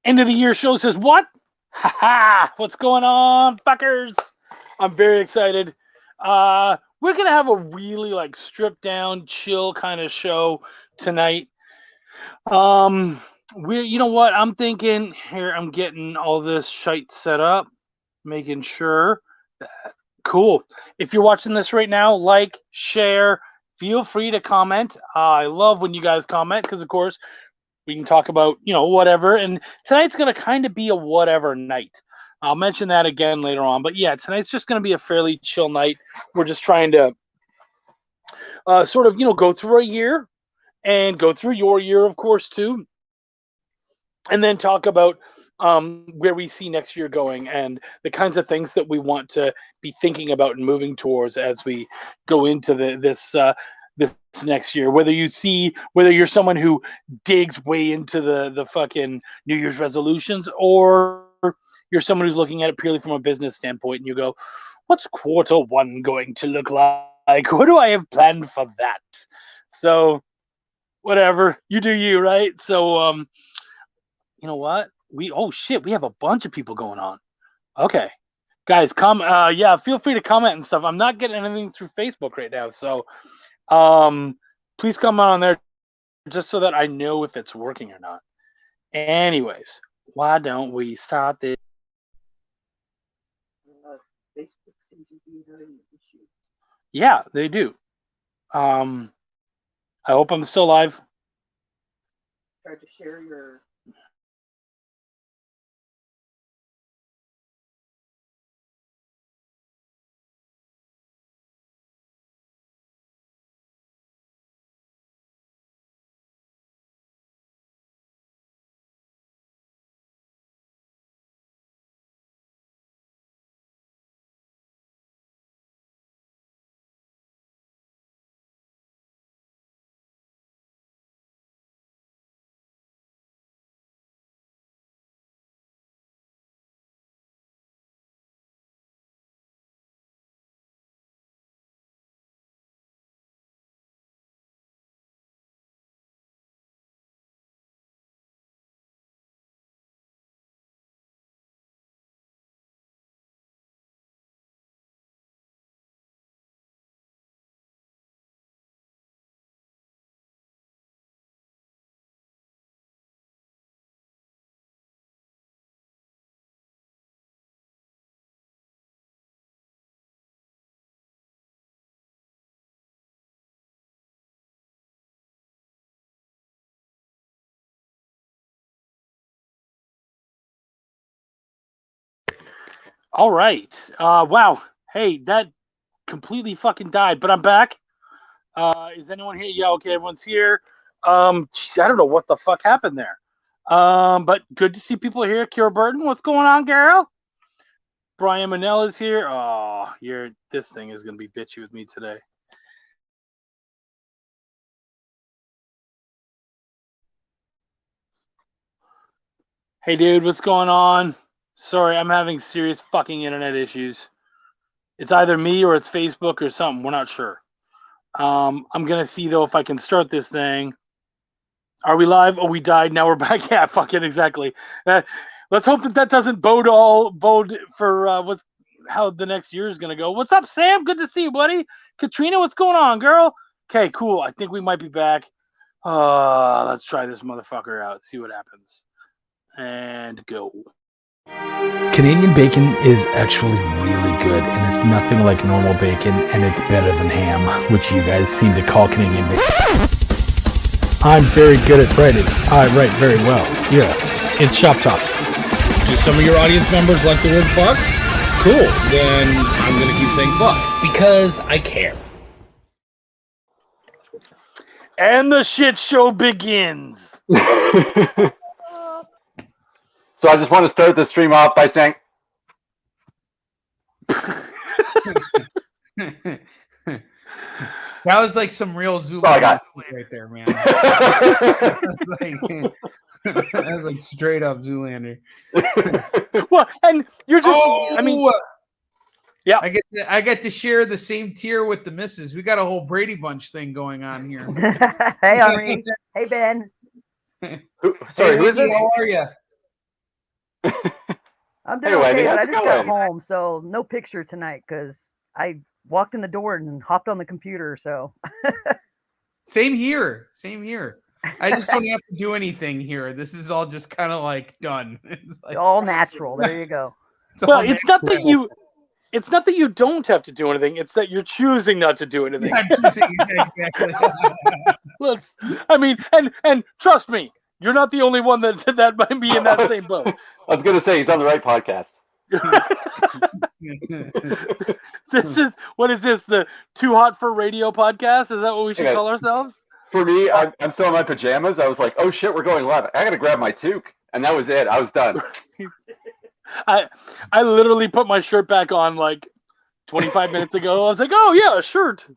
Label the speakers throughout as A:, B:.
A: End of the year show says what? Ha ha! What's going on, fuckers? I'm very excited. We're gonna have a really like stripped down, chill kind of show tonight. Um, you know what? I'm thinking here. I'm getting all this shite set up, making sure. Cool. If you're watching this right now, like, share. Feel free to comment. I love when you guys comment because, of course, we can talk about whatever. And tonight's going to kind of be a whatever night. I'll mention that again later on. But yeah, tonight's just going to be a fairly chill night. We're just trying to sort of go through a year and go through your year, of course, too, and then talk about where we see next year going and the kinds of things that we want to be thinking about and moving towards as we go into this next year. Whether you're someone who digs way into the fucking New Year's resolutions, or you're someone who's looking at it purely from a business standpoint and you go, what's quarter 1 going to look like? What do I have planned for that? So whatever, you do you, right? So you know what? Oh shit, we have a bunch of people going on. Okay. Guys, come yeah, feel free to comment and stuff. I'm not getting anything through Facebook right now, so please come on there just so that I know if it's working or not. Anyways, why don't we start this?
B: Facebook seems to be having an issue.
A: Yeah, they do. Um I hope I'm still live.
B: Try to share your.
A: All right. Wow. Hey, that completely fucking died, but I'm back. Is anyone here? Yeah, okay, everyone's here. Geez, I don't know what the fuck happened there. But good to see people here. Kira Burton, what's going on, girl? Brian Mannell is here. Oh, this thing is gonna be bitchy with me today. Hey, dude, what's going on? Sorry, I'm having serious fucking internet issues. It's either me or it's Facebook or something. We're not sure. I'm gonna see though if I can start this thing. Are we live? Oh, we died. Now we're back. Yeah, fucking exactly. Let's hope that doesn't bode for how the next year is gonna go. What's up, Sam? Good to see you, buddy. Katrina, what's going on, girl? Okay, cool. I think we might be back. Let's try this motherfucker out. See what happens. And go.
C: Canadian bacon is actually really good, and it's nothing like normal bacon, and it's better than ham, which you guys seem to call Canadian bacon. I'm very good at writing. I write very well. Yeah, it's Shop Talk.
D: Do some of your audience members like the word fuck? Cool. Then I'm going to keep saying fuck. Because I care.
A: And the shit show begins.
E: So I just want to start the stream off by saying,
F: that was like some real Zoolander right there, man. That was like straight up Zoolander.
A: Well, and you're just, I mean, yeah.
F: I get to share the same tier with the missus. We got a whole Brady Bunch thing going on here.
G: Hey, Ari. Hey, Ben.
E: sorry, who is it?
F: How are you?
G: I'm doing
E: Hey, Wendy,
G: okay, but
E: how's
G: I
E: it
G: just got
E: going?
G: home, so no picture tonight because I walked in the door and hopped on the computer. So
F: Same here. Same here. I just don't have to do anything here. This is all just kind of like done. It's like,
G: all natural. There you go.
F: it's
A: Well,
F: all
A: it's not that
F: natural.
A: it's not that you don't have to do anything. It's that you're choosing not to do anything.
F: I'm choosing exactly.
A: I mean, and trust me, you're not the only one that might be in that same boat.
E: I was gonna say he's on the right podcast.
A: This is what is this? The Too Hot for Radio podcast? Is that what we should
E: Okay.
A: call ourselves?
E: For me, I'm still in my pajamas. I was like, oh shit, we're going live. I gotta grab my toque, and that was it. I was done.
A: I literally put my shirt back on like 25 minutes ago. I was like, oh yeah, a shirt.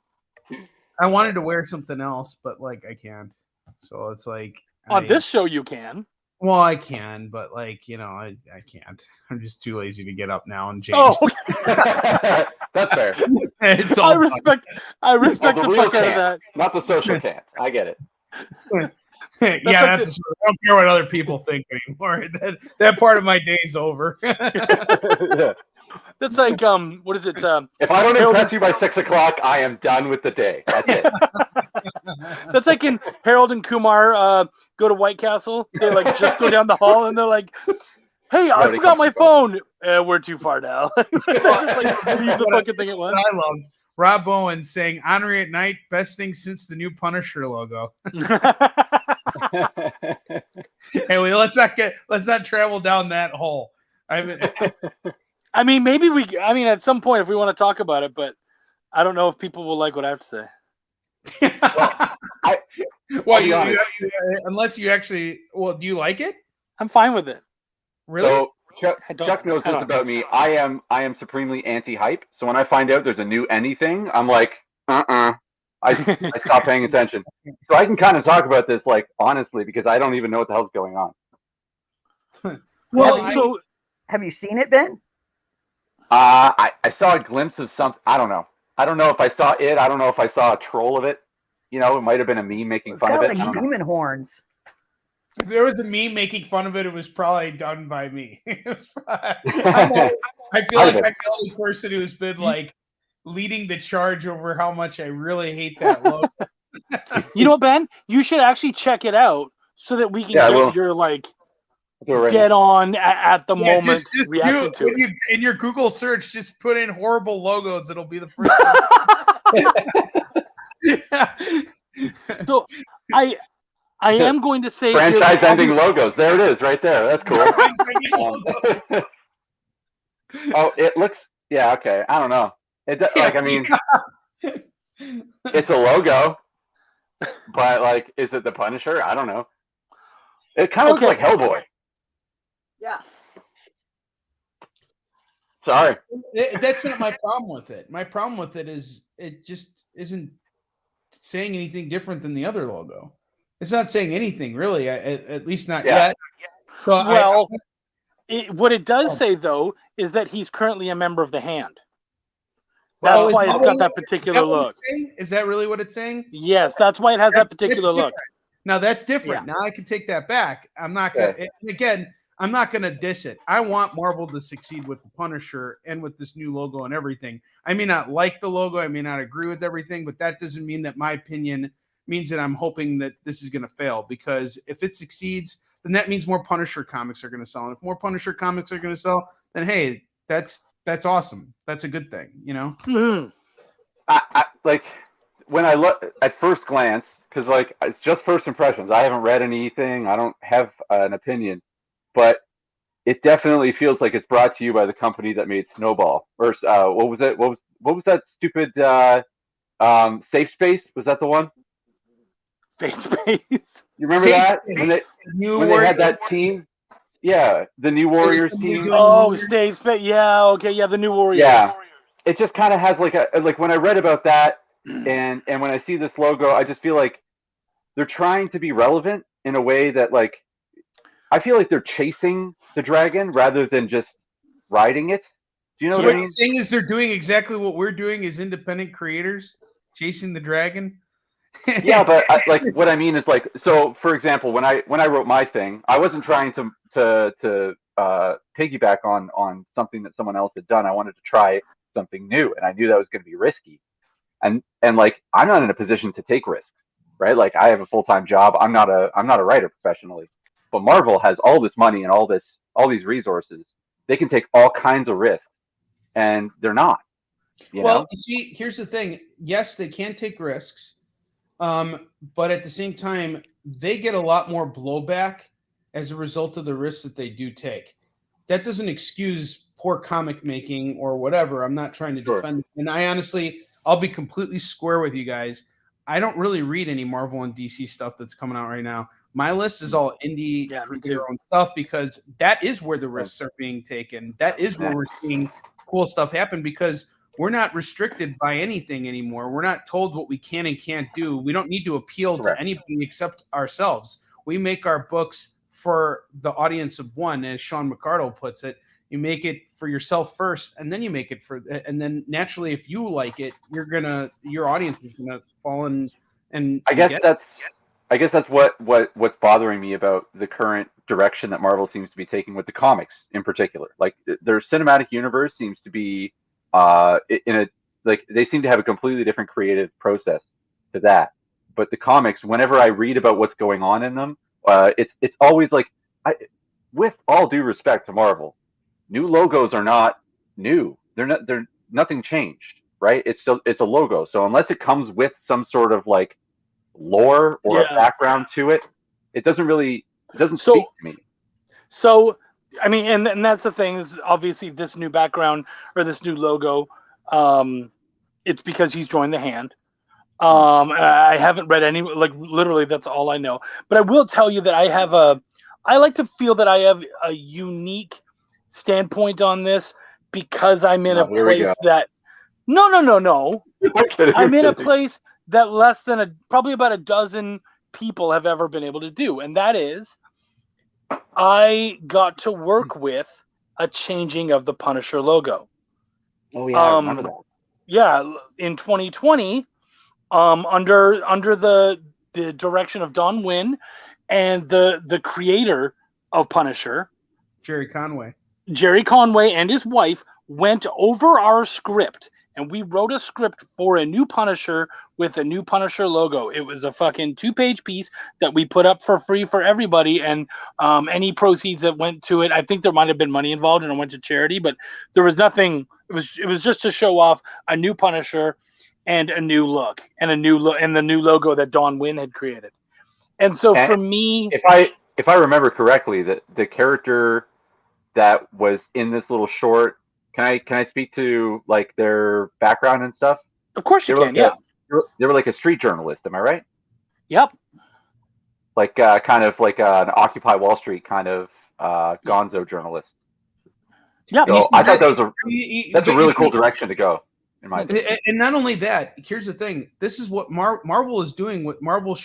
F: I wanted to wear something else, but like I can't. So it's like
A: On this show, you can.
F: Well, I can, but like I can't. I'm just too lazy to get up now and change.
A: Oh, okay.
E: That's fair.
F: It's
A: I
F: all
A: respect
E: Well,
A: the
E: the real
A: fuck out of
E: can't,
A: that.
E: not the social can't. I get it.
F: yeah,
A: like
F: that's I don't care what other people think anymore. That part of my day's over.
E: Yeah.
A: That's like what is it?
E: If I don't
A: Harold-
E: impress you by 6 o'clock, I am done with the day. That's it.
A: That's like in Harold and Kumar go to White Castle. They like just go down the hall and they're like, "Hey, I
E: Nobody
A: forgot my
E: comes
A: phone. We're too far now." Just like leave the fucking thing at once.
F: I love Rob Bowen saying "Henri at Night, best thing since the new Punisher logo." Hey, let's not travel down that hole.
A: I mean, maybe at some point if we want to talk about it, but I don't know if people will like what I have to say.
F: Unless you actually, do you like it?
A: I'm fine with it.
F: Really?
E: So
A: I don't-
E: Chuck knows
A: I
E: this
A: don't
E: about me. I am supremely anti-hype. So when I find out there's a new anything, I'm like, I stop paying attention. So I can kind of talk about this like honestly because I don't even know what the hell's going on.
A: Well,
G: Have you seen it, Ben?
E: I saw a glimpse of something. I don't know. I don't know if I saw it. I don't know if I saw a troll of it. It might have been a meme making fun of
G: Got
E: it. I
G: like
E: don't know.
G: demon horns.
F: If there was a meme making fun of it, it was probably done by me. I feel like I'm the only person who's been like leading the charge over how much I really hate that logo.
A: you know, Ben, you should actually check it out so that we can get your like dead on at the moment reaction to it.
F: In your Google search, just put in horrible logos. It'll be the first one.
A: So I am going to say
E: franchise-ending logos. There it is, right there. That's cool. Oh, it looks. Yeah, okay. I don't know. It's a logo, but like, is it the Punisher? I don't know. It kind of looks like Hellboy.
B: Yeah.
E: Sorry.
F: That's not my problem with it. My problem with it is it just isn't saying anything different than the other logo. It's not saying anything really, at least not yet. So
A: what it does say though is that he's currently a member of the Hand. That's why it's got that particular look.
F: Is that really what it's saying?
A: Yes, that's why it has that particular look.
F: Now that's different. Yeah. Now I can take that back. I'm not gonna. Again, I'm not going to diss it. I want Marvel to succeed with the Punisher and with this new logo and everything. I may not like the logo. I may not agree with everything, but that doesn't mean that my opinion means that I'm hoping that this is going to fail, because if it succeeds, then that means more Punisher comics are going to sell. And if more Punisher comics are going to sell, then hey, that's awesome. That's a good thing,
A: Mm-hmm.
E: I like when I look at first glance, because like it's just first impressions. I haven't read anything. I don't have an opinion. But it definitely feels like it's brought to you by the company that made Snowball. Or what was it? What was that stupid Safe Space? Was that the one?
A: Safe Space.
E: You remember that? When they had that team? Yeah, the New Warriors team.
A: Oh, Safe Space. Yeah, okay, yeah, the New Warriors.
E: Yeah, it just kind of has like when I read about that and when I see this logo, I just feel like they're trying to be relevant in a way that like. I feel like they're chasing the dragon rather than just riding it. Do you know what I mean?
F: What you're saying is they're doing exactly what we're doing as independent creators, chasing the dragon.
E: Yeah, but what I mean is like, so for example, when I wrote my thing, I wasn't trying to piggyback on something that someone else had done. I wanted to try something new, and I knew that was going to be risky. And like, I'm not in a position to take risks, right? Like, I have a full-time job. I'm not a writer professionally, but Marvel has all this money and all these resources. They can take all kinds of risks, and they're not. You
F: see, here's the thing. Yes, they can take risks, but at the same time, they get a lot more blowback as a result of the risks that they do take. That doesn't excuse poor comic making or whatever. I'm not trying to defend it. And I honestly, I'll be completely square with you guys. I don't really read any Marvel and DC stuff that's coming out right now. My list is all indie their own stuff, because that is where the risks are being taken. That is where we're seeing cool stuff happen, because we're not restricted by anything anymore. We're not told what we can and can't do. We don't need to appeal to anybody except ourselves. We make our books for the audience of one, as Sean McCardle puts it. You make it for yourself first, and then you make it and then naturally, if you like it, your audience is gonna fall in. And
E: I guess that's what's bothering me about the current direction that Marvel seems to be taking with the comics in particular. Like, their cinematic universe seems to be they seem to have a completely different creative process to that. But the comics, whenever I read about what's going on in them, it's always like, with all due respect to Marvel, new logos are not new. They're nothing changed, right? It's a logo. So unless it comes with some sort of like lore or a background to it, it doesn't speak to me.
A: So I mean, and that's the thing, is obviously this new background or this new logo, it's because he's joined the Hand. I haven't read any, like, literally that's all I know. But I will tell you that I like to feel that I have a unique standpoint on this, because I'm in a place that no. I'm in a place that less than probably about a dozen people have ever been able to do, and that is, I got to work with a changing of the Punisher logo.
E: Oh yeah, I remember that.
A: Yeah, in 2020, under the direction of Don Wynn and the creator of Punisher,
F: Jerry Conway
A: and his wife went over our script, and we wrote a script for a new Punisher with a new Punisher logo. It was a fucking 2-page piece that we put up for free for everybody, and any proceeds that went to it, I think there might have been money involved and it went to charity, but there was nothing. It was just to show off a new Punisher and a new look and the new logo that Don Wynn had created. And so for me,
E: if I remember correctly, the character that was in this little short, can I speak to like their background and stuff?
A: Of course you can. Yeah,
E: they were like a street journalist. Am I right?
A: Yep.
E: Like kind of like an Occupy Wall Street kind of gonzo journalist.
A: Yeah.
E: So I thought that's a really cool direction to go, in my opinion.
F: And not only that, here's the thing. This is what Marvel is doing, what Marvel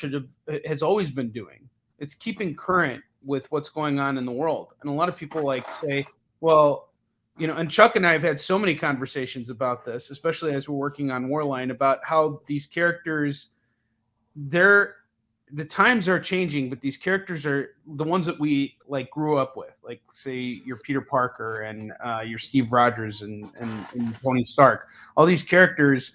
F: has always been doing. It's keeping current with what's going on in the world. And a lot of people like say, well, and Chuck and I have had so many conversations about this, especially as we're working on Warline, about how these characters, the times are changing, but these characters are the ones that we like grew up with, like say your Peter Parker and your Steve Rogers and Tony Stark. All these characters,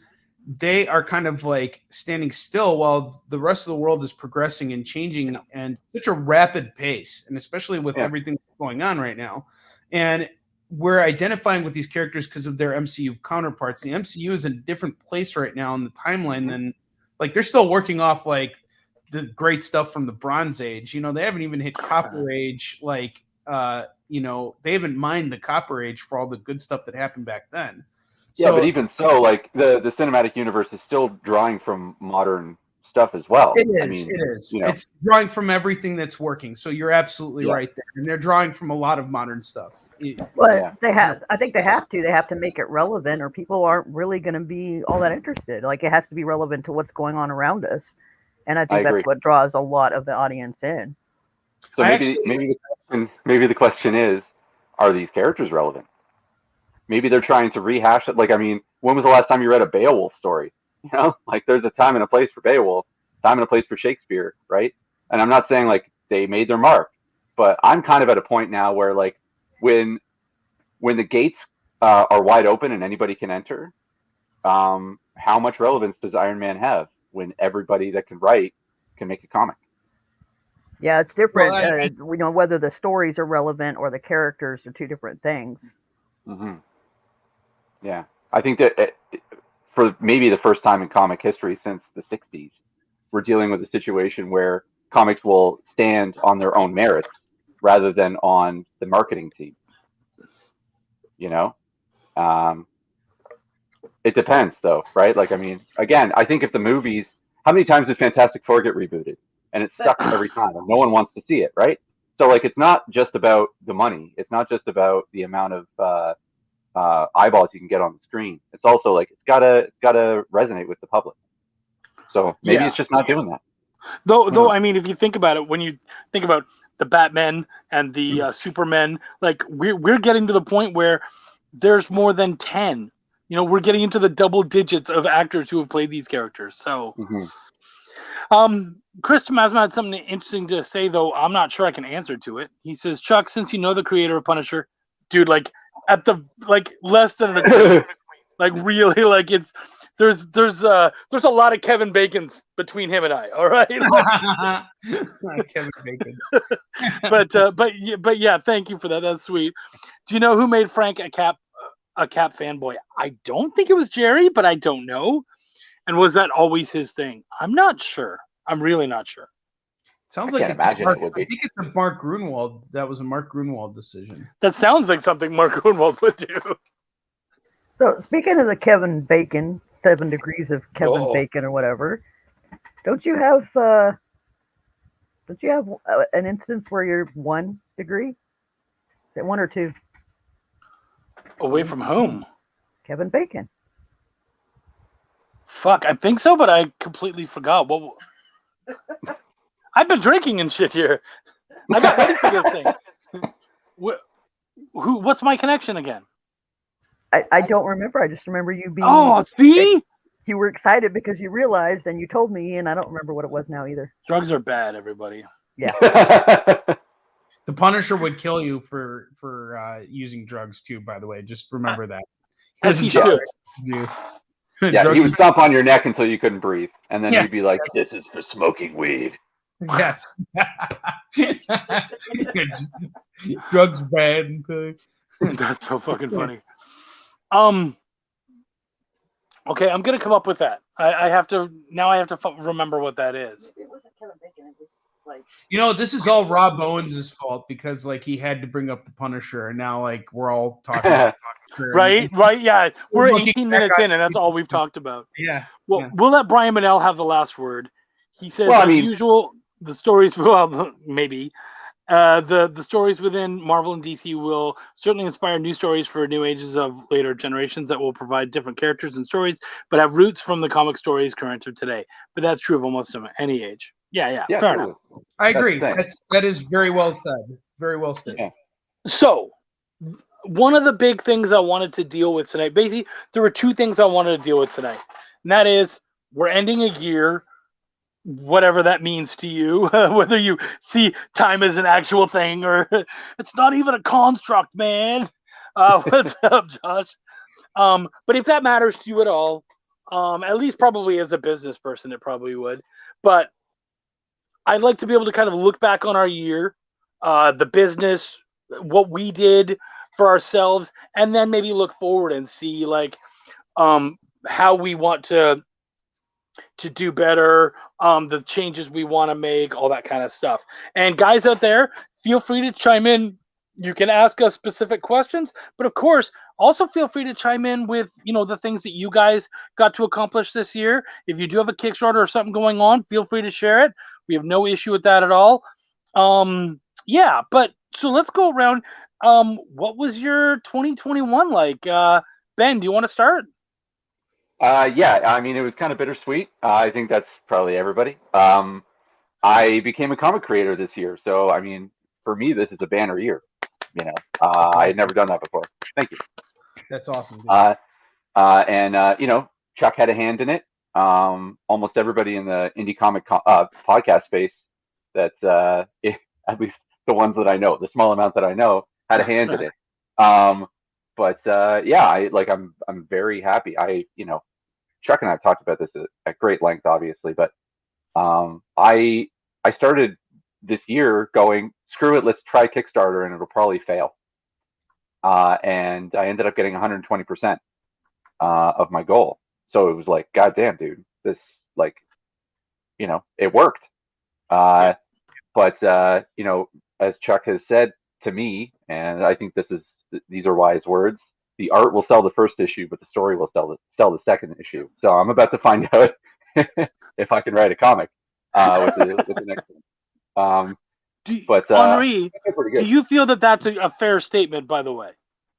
F: they are kind of like standing still while the rest of the world is progressing and changing and such a rapid pace, and especially with everything that's going on right now. And we're identifying with these characters because of their MCU counterparts. The MCU is in a different place right now in the timeline than, like, they're still working off like the great stuff from the Bronze Age. They haven't even hit Copper Age. Like, they haven't mined the Copper Age for all the good stuff that happened back then.
E: Yeah, but even so, like the cinematic universe is still drawing from modern stuff as well.
F: It is. It's drawing from everything that's working. So you're absolutely right there. And they're drawing from a lot of modern stuff.
G: But I think they have to make it relevant, or people aren't really going to be all that interested. Like, it has to be relevant to what's going on around us. And I think that's what draws a lot of the audience in.
E: So maybe the question is, are these characters relevant? Maybe they're trying to rehash it. Like, I mean, when was the last time you read a Beowulf story? Like, there's a time and a place for Beowulf, time and a place for Shakespeare, right? And I'm not saying like they made their mark, but I'm kind of at a point now where like when the gates are wide open and anybody can enter, how much relevance does Iron Man have when everybody that can write can make a comic?
G: Yeah, it's different.
F: Well,
G: Whether the stories are relevant or the characters are two different things.
E: Mm-hmm. Yeah, I think that for maybe the first time in comic history since the 60s, we're dealing with a situation where comics will stand on their own merits rather than on the marketing team. It depends, though, right? Like, I mean, again, I think if the movies, how many times did Fantastic Four get rebooted? And it sucks every time, and no one wants to see it, right? So, like, it's not just about the money. It's not just about the amount of eyeballs you can get on the screen. It's also like it's gotta resonate with the public. So maybe it's just not doing that.
A: Though, I mean, if you think about it, when you think about the Batman and the Supermen, like we're getting to the point where there's more than 10. We're getting into the double digits of actors who have played these characters. So, Chris Tomasma had something interesting to say, though I'm not sure I can answer to it. He says, Chuck, since you know the creator of Punisher, dude, like at the less than an acquaintance, like really, like there's a lot of Kevin Bacons between him and I. All right,
F: Kevin Bacon.
A: but yeah, thank you for that. That's sweet. Do you know who made Frank a Cap fanboy? I don't think it was Jerry, but I don't know. And was that always his thing? I'm not sure. I'm really not sure.
F: Sounds like I think it's a Mark Grunwald. That was a Mark Grunwald decision.
A: That sounds like something Mark Grunwald would do.
G: So speaking of the Kevin Bacon, 7 degrees of Kevin Bacon or whatever, don't you have an instance where you're 1 degree? Is it 1 or 2?
A: Away from whom?
G: Kevin Bacon.
A: Fuck, I think so, but I completely forgot. What? I've been drinking and shit here. I got ready for this thing. What's my connection again?
G: I don't remember. I just remember you being.
A: Oh, see?
G: You were excited because you realized, and you told me, and I don't remember what it was now either.
A: Drugs are bad, everybody.
G: Yeah.
F: The Punisher would kill you for using drugs too. By the way, just remember that.
A: As he should.
E: Yeah, he would stomp on your neck until you couldn't breathe, and then you'd be like, "This is for smoking weed."
F: Yes. Drugs bad.
A: That's so fucking funny. Okay, I'm gonna come up with that. I have to remember what that is.
B: It wasn't Kevin Bacon. It was like.
F: This is all Rob Owens' fault because he had to bring up the Punisher, and now we're all talking about Punisher.
A: Right, yeah. We're 18 minutes in, and that's all we've talked about.
F: Yeah.
A: Well, we'll let Brian Mannell have the last word. He says, usual, the stories. Well, maybe. The stories within Marvel and DC will certainly inspire new stories for new ages of later generations that will provide different characters and stories, but have roots from the comic stories current of today. But that's true of almost any age. Yeah, fair enough.
F: I agree. That is very well said. Very well said.
E: Yeah.
A: So, one of the big things I wanted to deal with tonight, basically, there were 2 things I wanted to deal with tonight. And that is, we're ending a year, whatever that means to you, whether you see time as an actual thing or it's not even a construct, man. What's up, Josh? But if that matters to you at all, at least probably as a business person, it probably would. But I'd like to be able to kind of look back on our year, the business, what we did for ourselves, and then maybe look forward and see how we want to do better, the changes we want to make, all that kind of stuff. And guys out there, feel free to chime in. You can ask us specific questions, but of course, also feel free to chime in with, the things that you guys got to accomplish this year. If you do have a Kickstarter or something going on, feel free to share it. We have no issue with that at all. But so let's go around. What was your 2021 like? Ben, do you want to start?
E: I mean, it was kind of bittersweet. I think that's probably everybody. I became a comic creator this year. So, I mean, for me, this is a banner year. I had never done that before. Thank you.
F: That's awesome.
E: Chuck had a hand in it. Almost everybody in the indie comic podcast space at least the ones that I know, the small amount that I know, had a hand in it. But yeah, I'm very happy. Chuck and I have talked about this at great length, obviously, but I started this year going, screw it, let's try Kickstarter, and it'll probably fail. And I ended up getting 120% of my goal. So it was like, God damn, dude, this it worked. But as Chuck has said to me, and I think these are wise words. The art will sell the first issue, but the story will sell the second issue. So I'm about to find out if I can write a comic with the next one.
A: Henri, do you feel that that's a fair statement? By the way.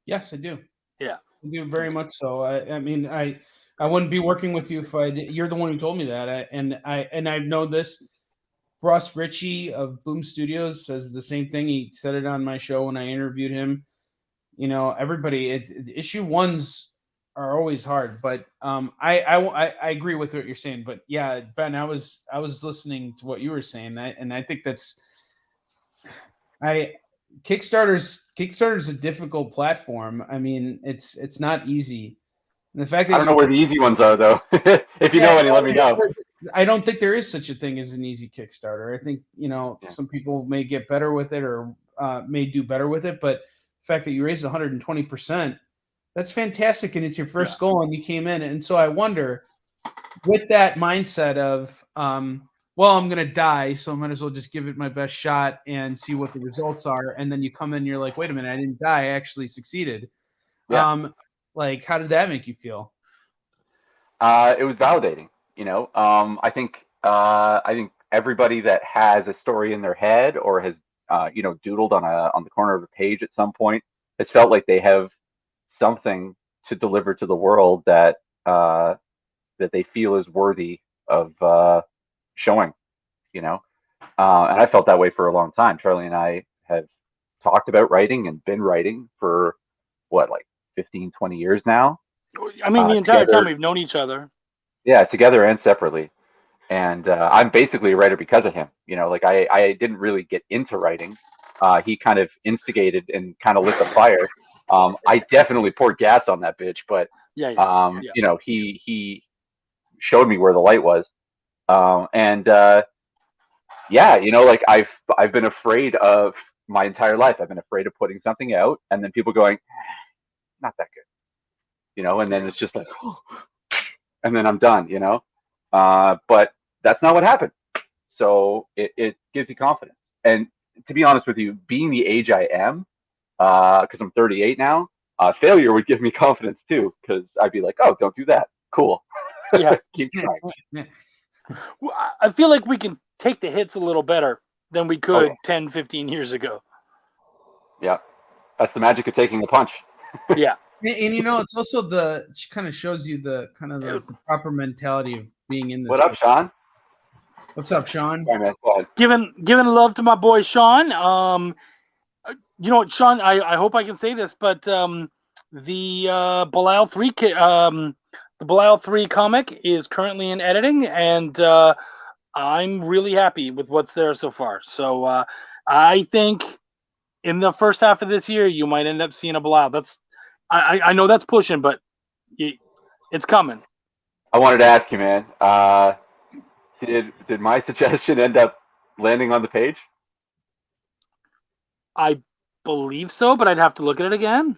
F: Yes, I do.
A: Yeah,
F: I do very much so. I mean, I wouldn't be working with you if you're the one who told me that. I've known this. Ross Ritchie of Boom Studios says the same thing. He said it on my show when I interviewed him. Everybody, issue ones are always hard, but I agree with what you're saying. But yeah, Ben, I was listening to what you were saying, and I think that's Kickstarter's a difficult platform. I mean, it's not easy. And the fact that
E: I don't know where the easy ones are, though. If you know any, let me know.
F: I don't think there is such a thing as an easy Kickstarter. I think some people may get better with it or may do better with it, but the fact that you raised 120%, that's fantastic, and it's your first goal, and you came in. And so I wonder, with that mindset of, well, I'm going to die, so I might as well just give it my best shot and see what the results are. And then you come in and you're like, wait a minute, I didn't die. I actually succeeded. Yeah. How did that make you feel?
E: It was validating. I think everybody that has a story in their head or has doodled on the corner of a page at some point has felt like they have something to deliver to the world that they feel is worthy of showing. And I felt that way for a long time. Charlie and I have talked about writing and been writing for 15, 20 years now.
A: I mean, the entire time we've known each other.
E: Yeah, together and separately. And I'm basically a writer because of him. I didn't really get into writing. He kind of instigated and kind of lit the fire. I definitely poured gas on that bitch, but he showed me where the light was. I've been afraid of my entire life. I've been afraid of putting something out and then people going, not that good, and then it's just like, oh, and then I'm done, but that's not what happened. So it gives you confidence. And to be honest with you, being the age I am, because I'm 38 now, failure would give me confidence too, because I'd be like, oh, don't do that. Cool.
A: Yeah.
E: Keep trying.
A: Well, I feel like we can take the hits a little better than we could 10, 15 years ago.
E: Yeah. That's the magic of taking the punch.
A: Yeah.
F: And it's also kind of shows you the proper mentality of being in this.
E: What up, Sean?
F: What's up, Sean?
E: Sorry, man. Go ahead.
A: Giving love to my boy Sean. You know what, Sean? I hope I can say this, but the Belial 3 the Belial 3 comic is currently in editing, and I'm really happy with what's there so far. So I think in the first half of this year, you might end up seeing a Belial. I know that's pushing, but it's coming.
E: I wanted to ask you, man. Did my suggestion end up landing on the page?
A: I believe so, but I'd have to look at it again.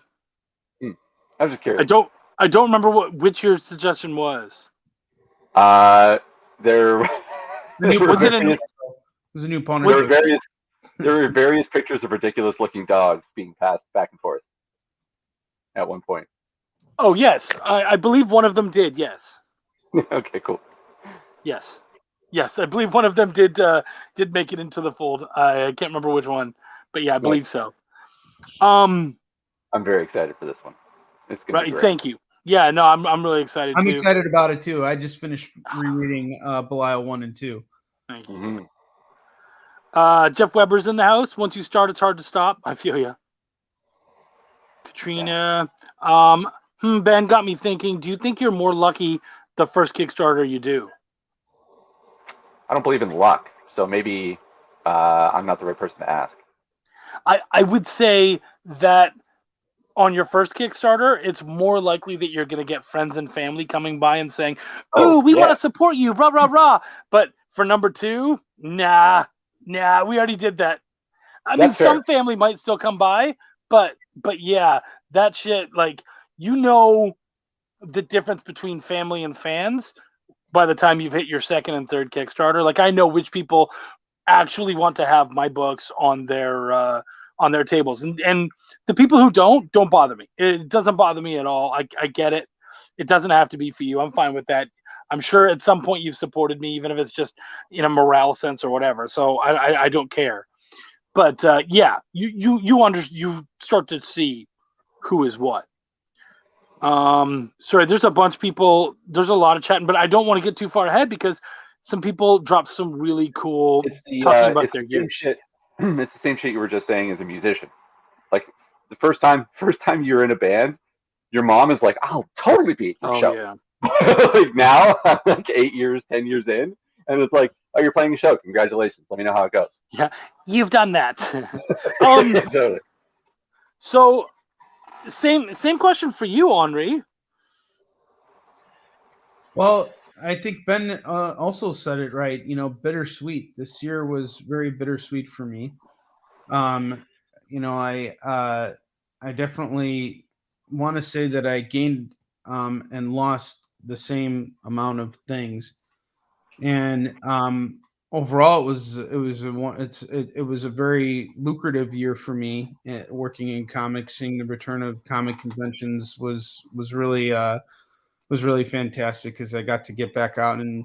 E: I was just curious.
A: I don't remember which your suggestion was.
E: There
F: was a new pony.
E: There were various pictures of ridiculous-looking dogs being passed back and forth at one point.
A: Oh yes, I believe one of them did. Yes.
E: Okay, cool.
A: Yes, I believe one of them did make it into the fold. I can't remember which one, but yeah, I believe so.
E: I'm very excited for this one. It's gonna be great.
A: Thank you. Yeah, no, I'm really excited.
F: I'm excited about it too. I just finished rereading Belial 1 and 2.
A: Thank you. Mm-hmm. Jeff Weber's in the house. Once you start, it's hard to stop. I feel you. Katrina, Ben got me thinking. Do you think you're more lucky the first Kickstarter you do?
E: I don't believe in luck, so maybe I'm not the right person to ask.
A: I would say that on your first Kickstarter, it's more likely that you're going to get friends and family coming by and saying, "Ooh, we want to support you, rah rah rah." But for number 2, nah, we already did that. I mean, some family might still come by, but yeah, that shit, like, you know, the difference between family and fans by the time you've hit your second and third Kickstarter. Like, I know which people actually want to have my books on their tables, and the people who don't bother me. It doesn't bother me at all. I get it. It doesn't have to be for you. I'm fine with that. I'm sure at some point you've supported me, even if it's just in a morale sense or whatever. So I don't care. But yeah, you start to see who is what. Sorry, there's a bunch of people. There's a lot of chatting, but I don't want to get too far ahead because some people dropped some really cool talking about their gifts.
E: It's the same shit you were just saying as a musician. Like the first time you're in a band, your mom is like, "I'll totally be at your show."
A: Yeah.
E: Like now, I'm like 8 years, 10 years in, and it's like, "Oh, you're playing a show. Congratulations. Let me know how it goes."
A: Yeah, you've done that.
E: Totally.
A: So, same question for you, Henri.
F: Well, I think Ben also said it right. You know, bittersweet. This year was very bittersweet for me. You know, I definitely want to say that I gained and lost the same amount of things, and overall it was a very lucrative year for me. Working in comics, seeing the return of comic conventions was really fantastic because I got to get back out and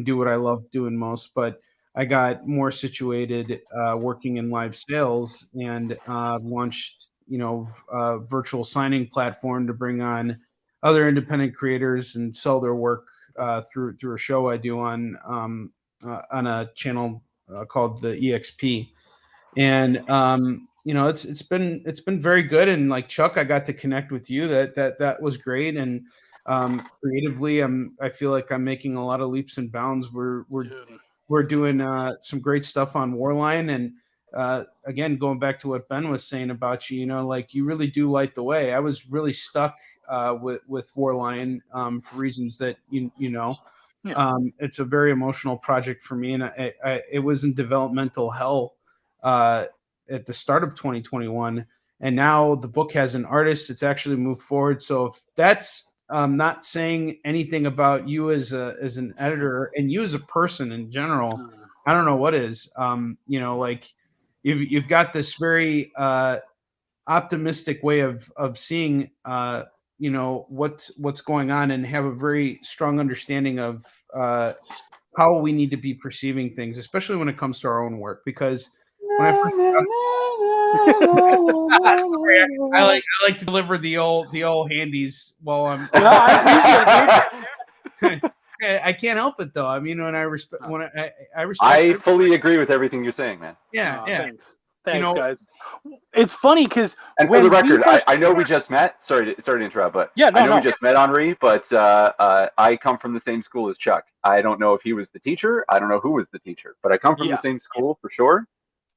F: do what I love doing most. But I got more situated working in live sales and launched, a virtual signing platform to bring on other independent creators and sell their work through a show I do on a channel called the EXP. And it's been very good. And like Chuck, I got to connect with you. That was great. And creatively, I feel like I'm making a lot of leaps and bounds. We're doing some great stuff on Warline, and again, going back to what Ben was saying about you, like you really do light the way. I was really stuck with Warline for reasons that you know.
A: Yeah.
F: It's a very emotional project for me, and it was in developmental hell at the start of 2021, and now the book has an artist. It's actually moved forward. So if that's not saying anything about you as an editor and you as a person in general, I don't know what is. Like you've got this very optimistic way of seeing what's going on, and have a very strong understanding of how we need to be perceiving things, especially when it comes to our own work. Because when I first sorry, I like to deliver the old handies while I'm.
A: No, I appreciate it.
F: I can't help it though. I mean, when I respect,
E: I fully agree with everything you're saying, man.
F: Yeah, yeah.
A: Thanks, guys. It's funny because,
E: and for the record, I know we just met. Sorry to interrupt, but
A: yeah,
E: I know we just met, Henri. But I come from the same school as Chuck. I don't know if he was the teacher. I don't know who was the teacher, but I come from the same school for sure.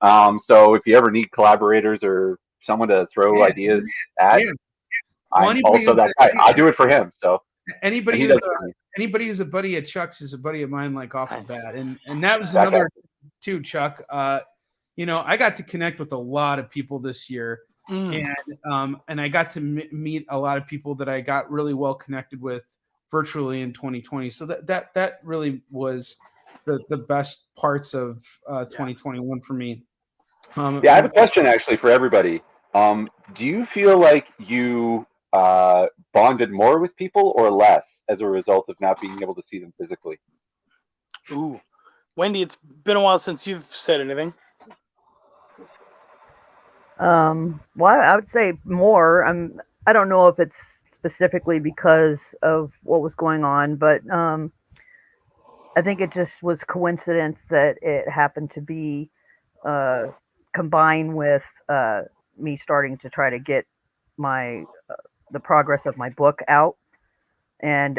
E: So if you ever need collaborators or someone to throw ideas at, I'm also that guy. I do it for him. So
F: anybody who's a buddy of Chuck's is a buddy of mine, like off the bat. And that was another too, Chuck. I got to connect with a lot of people this year, and I got to meet a lot of people that I got really well connected with virtually in 2020. So that really was the best parts of 2021 for me.
E: I have a question actually for everybody. Do you feel like you bonded more with people or less as a result of not being able to see them physically?
A: Ooh, Wendy, it's been a while since you've said anything.
G: Well, I would say more. I don't know if it's specifically because of what was going on, but I think it just was coincidence that it happened to be combined with me starting to try to get the progress of my book out, and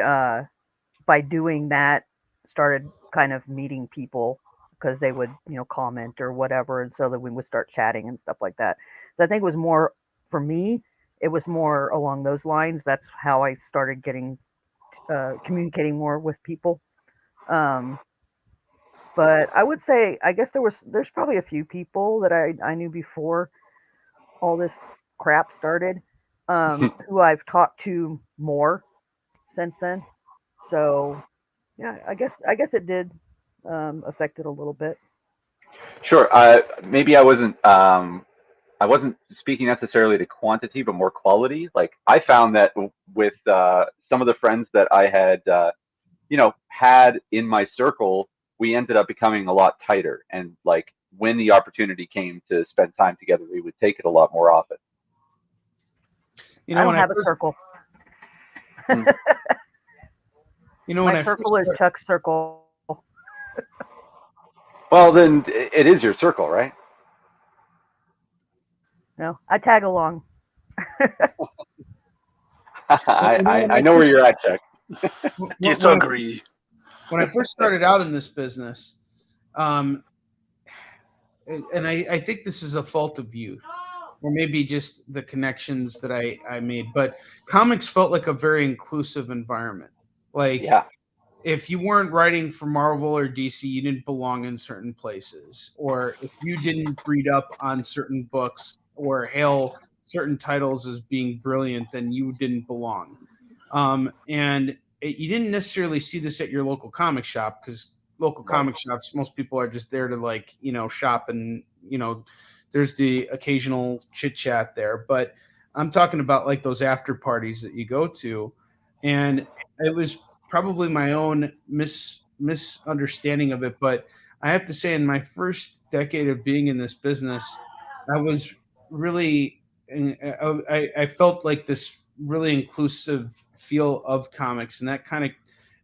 G: by doing that, started kind of meeting people because they would, comment or whatever, and so that we would start chatting and stuff like that. So I think it was more for me. It was more along those lines. That's how I started getting communicating more with people. But I would say, I guess there's probably a few people that I knew before all this crap started, who I've talked to more since then. So yeah, I guess it did affect it a little bit.
E: Sure. Maybe I wasn't speaking necessarily to quantity, but more quality. Like I found that with some of the friends that I had, had in my circle, we ended up becoming a lot tighter. And like when the opportunity came to spend time together, we would take it a lot more often.
G: I don't have a circle. My circle is Chuck's circle.
E: Well, then it is your circle, right?
G: No, I tag along.
E: I know where you're at, Chuck.
A: Disagree.
F: When I first started out in this business, and I think this is a fault of youth, or maybe just the connections that I made, but comics felt like a very inclusive environment. Like, if you weren't writing for Marvel or DC, you didn't belong in certain places. Or if you didn't read up on certain books or hail certain titles as being brilliant, then you didn't belong. You didn't necessarily see this at your local comic shop, because local comic shops, most people are just there to shop, and there's the occasional chit chat there. But I'm talking about like those after parties that you go to, and it was probably my own misunderstanding of it. But I have to say, in my first decade of being in this business, I was really, I felt like this really inclusive feel of comics, and that kind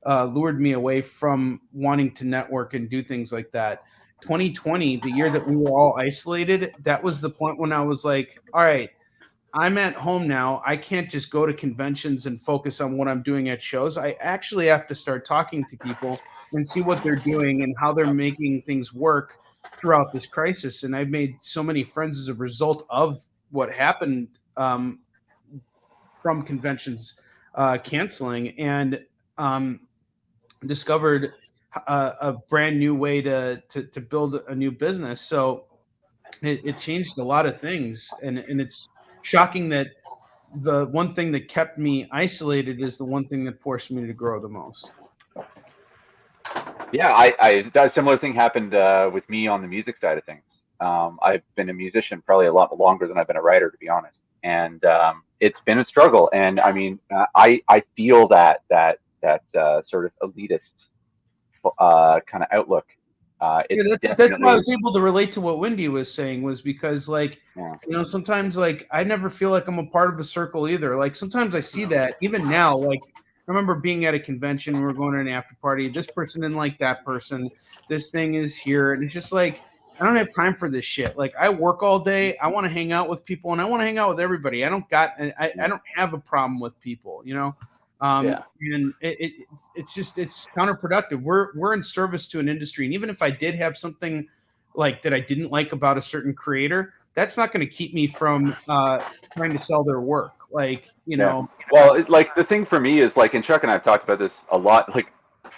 F: of lured me away from wanting to network and do things like that. 2020, the year that we were all isolated, that was the point when I was like, all right, I'm at home now. I can't just go to conventions and focus on what I'm doing at shows. I actually have to start talking to people and see what they're doing and how they're making things work throughout this crisis. And I've made so many friends as a result of what happened from conventions canceling, and discovered a brand new way to build a new business. So it changed a lot of things, and it's shocking that the one thing that kept me isolated is the one thing that forced me to grow the most.
E: Yeah, a similar thing happened with me on the music side of things. I've been a musician probably a lot longer than I've been a writer, to be honest, and it's been a struggle. And I mean, I feel that sort of elitist kind of outlook.
F: That's why I was able to relate to what Wendy was saying, was because sometimes I never feel like I'm a part of a circle either. Like sometimes I see that even now. Like I remember being at a convention, we were going to an after party. This person didn't like that person. This thing is here, and it's just like, I don't have time for this shit. Like I work all day. I want to hang out with people, and I want to hang out with everybody. I don't have a problem with people, and it's counterproductive. We're in service to an industry, and even if I did have something like that I didn't like about a certain creator, that's not going to keep me from trying to sell their work.
E: Well, like the thing for me is like, and Chuck and I have talked about this a lot, like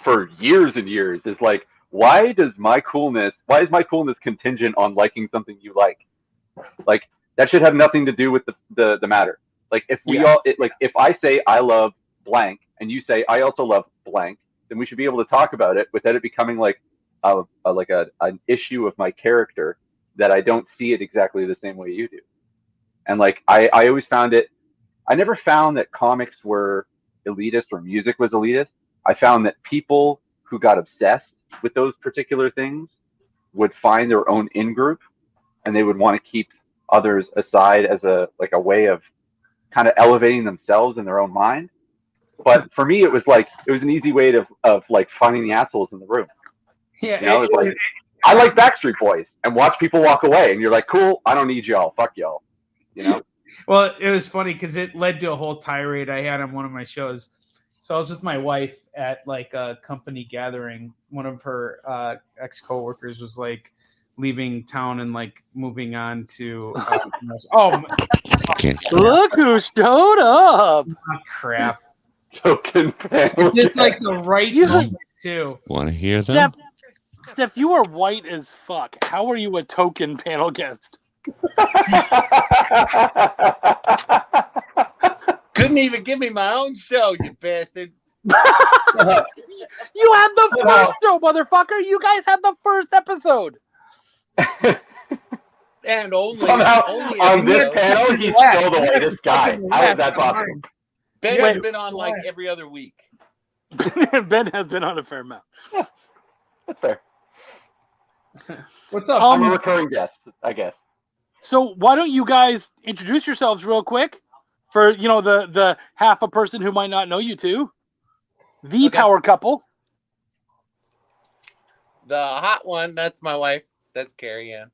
E: for years and years, is like, why is my coolness contingent on liking something you like? Like that should have nothing to do with the matter. Like if if I say I love blank and you say I also love blank, then we should be able to talk about it without it becoming like an issue of my character, that I don't see it exactly the same way you do. And like I always found it, I never found that comics were elitist or music was elitist. I found that people who got obsessed with those particular things would find their own in-group, and they would want to keep others aside as a way of kind of elevating themselves in their own mind. But for me, it was an easy way of finding the assholes in the room.
F: Yeah,
E: it's like, I like Backstreet Boys, and watch people walk away, and you're like, cool, I don't need y'all, fuck y'all,
F: Well, it was funny because it led to a whole tirade I had on one of my shows. So I was with my wife at like a company gathering. One of her ex-coworkers was like leaving town and like moving on to.
A: Look who showed up!
F: Crap!
E: Token panel.
F: It's just like the right moment too.
H: Want to hear them?
A: Steph, you are white as fuck. How are you a token panel guest?
I: Couldn't even give me my own show, you bastard.
A: You had the first show, motherfucker. You guys had the first episode.
I: And only
E: on this panel, he's still the whitest guy. How is that possible?
I: Ben has been on like every other week.
A: Ben has been on a fair amount.
E: Yeah, that's fair.
F: What's up?
E: I'm a recurring guest, I guess.
A: So why don't you guys introduce yourselves real quick for the half a person who might not know you two. The power couple.
I: The hot one, that's my wife. That's Carrie Ann.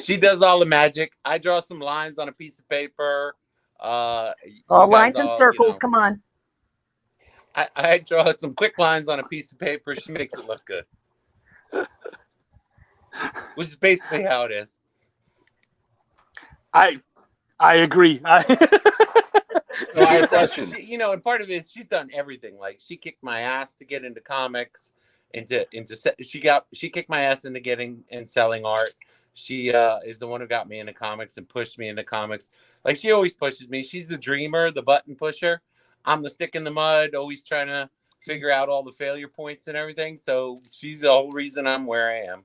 I: She does all the magic. I draw some lines on a piece of paper.
G: Lines and circles, come on.
I: I draw some quick lines on a piece of paper. She makes it look good. Which is basically how it is.
A: I agree.
I: And part of it is she's done everything. Like she kicked my ass to get into comics, she kicked my ass into getting and selling art. She is the one who got me into comics and pushed me into comics. Like she always pushes me. She's the dreamer, the button pusher. I'm the stick in the mud, always trying to figure out all the failure points and everything. So she's the whole reason I'm where I am.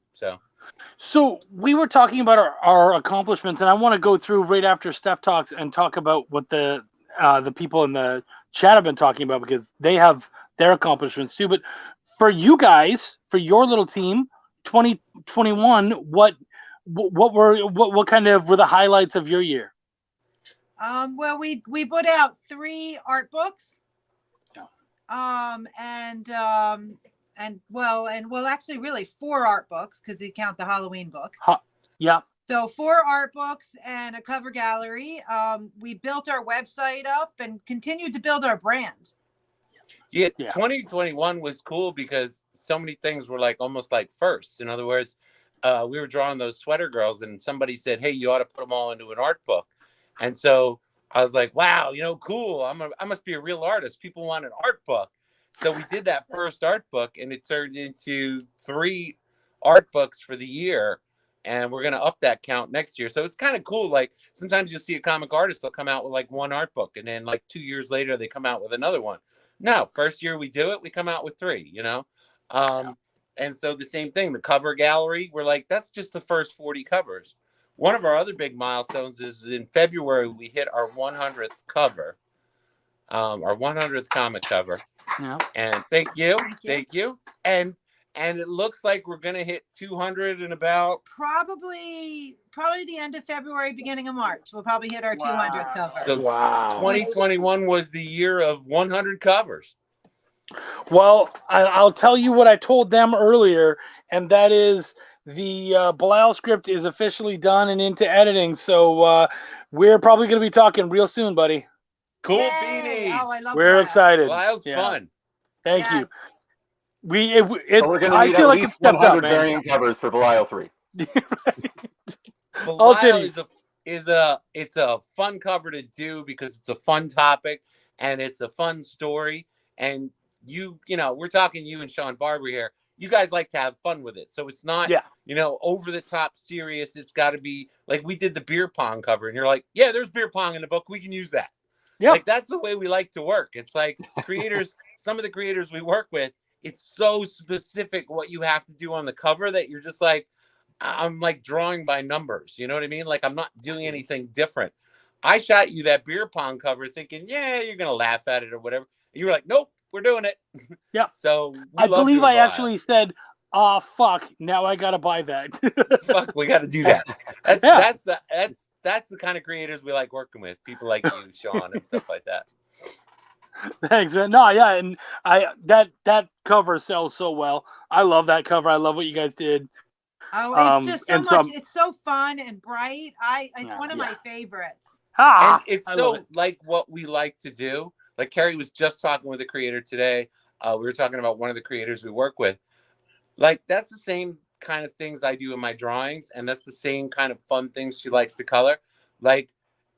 I: So
A: we were talking about our accomplishments, and I want to go through right after Steph talks and talk about what the people in the chat have been talking about, because they have their accomplishments too. But for you guys, for your little team, 2021, what kind of were the highlights of your year?
B: Well, we put out 3 art books. Actually really 4 art books, because you count the Halloween book.
A: Yeah.
B: So 4 art books and a cover gallery. We built our website up and continued to build our brand.
I: Yeah, 2021 was cool because so many things were like almost like firsts. In other words, we were drawing those sweater girls, and somebody said, "Hey, you ought to put them all into an art book." And so I was like, "Wow, cool! I must be a real artist. People want an art book." So we did that first art book, and it turned into 3 art books for the year. And we're going to up that count next year. So it's kind of cool. Like sometimes you'll see a comic artist, they'll come out with like 1 art book, and then like 2 years later, they come out with another one. No, first year we do it, we come out with 3, And so the same thing, the cover gallery, we're like, that's just the first 40 covers. One of our other big milestones is in February, we hit our 100th cover, our 100th comic cover.
A: Yeah.
I: And thank you. And it looks like we're going to hit 200 in about
B: probably the end of February, beginning of March. We'll probably hit our 200th cover.
I: So 2021 was the year of 100 covers.
A: Well, I'll tell you what I told them earlier, and that is the Belial script is officially done and into editing. So we're probably going to be talking real soon, buddy.
I: Cool
B: beanies.
I: Oh,
B: I love
A: we're excited.
I: Belial's fun.
A: Thank you.
E: We're going to need at least 100 variant covers for Belial 3.
I: Belial it's a fun cover to do because it's a fun topic and it's a fun story. And we're talking you and Sean Barber here. You guys like to have fun with it. So it's not, over the top serious. It's got to be like we did the beer pong cover, and you're like, yeah, there's beer pong in the book. We can use that. Yeah. Like that's the way we like to work. It's like creators, some of the creators we work with, it's so specific what you have to do on the cover that you're just like, I'm like drawing by numbers. You know what I mean? Like I'm not doing anything different. I shot you that beer pong cover thinking, yeah, you're going to laugh at it or whatever. And you were like, nope, we're doing it.
A: Yeah.
I: So
A: I believe I actually said, fuck, now I got to buy that.
I: Fuck, we got to do that. That's the kind of creators we like working with. People like you, Sean, and stuff like that.
A: Thanks, man. No, yeah, and that cover sells so well. I love that cover. I love what you guys did.
B: Oh, it's just so much. It's so fun and bright. It's one of my favorites.
I: And it's so like what we like to do. Like Carrie was just talking with a creator today. We were talking about one of the creators we work with. Like, that's the same kind of things I do in my drawings, and that's the same kind of fun things she likes to color. Like,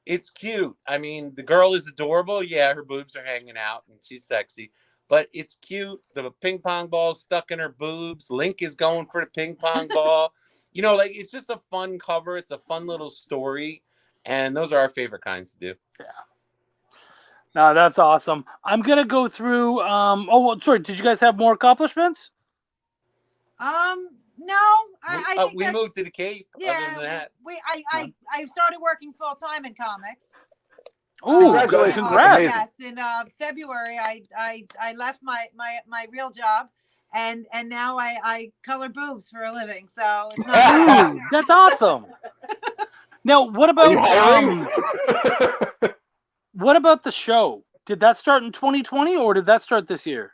I: it's cute. I mean, the girl is adorable. Yeah, her boobs are hanging out, and she's sexy. But it's cute. The ping pong ball stuck in her boobs. Link is going for the ping pong ball. You know, like, it's just a fun cover. It's a fun little story. And those are our favorite kinds to do.
A: Yeah. No, that's awesome. I'm going to go through. Sorry. Did you guys have more accomplishments?
B: No. I think
I: we moved to the Cape.
B: Yeah.
I: Other than that.
B: I started working full time in comics.
A: Oh,
E: congrats!
B: Yes, in February, I left my real job, and now I color boobs for a living. So it's not
A: that's awesome. Now, what about what about the show? Did that start in 2020 or did that start this year?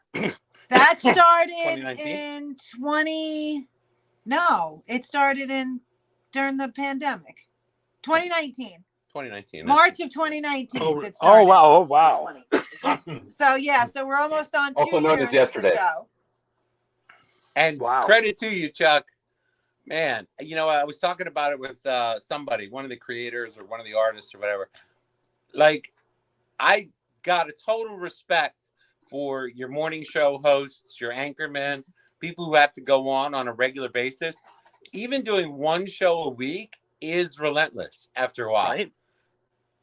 B: That started in 20. No, it started during the pandemic, 2019.
I: 2019.
B: March of 2019.
A: Oh wow!
B: So yeah, so we're almost on 2
E: also known
B: years
E: as yesterday.
B: of the show.
I: And credit to you, Chuck. Man, you know, I was talking about it with somebody, one of the creators or one of the artists or whatever. Like, I got a total respect for your morning show hosts, your anchormen, people who have to go on a regular basis. Even doing one show a week is relentless after a while.
A: Right.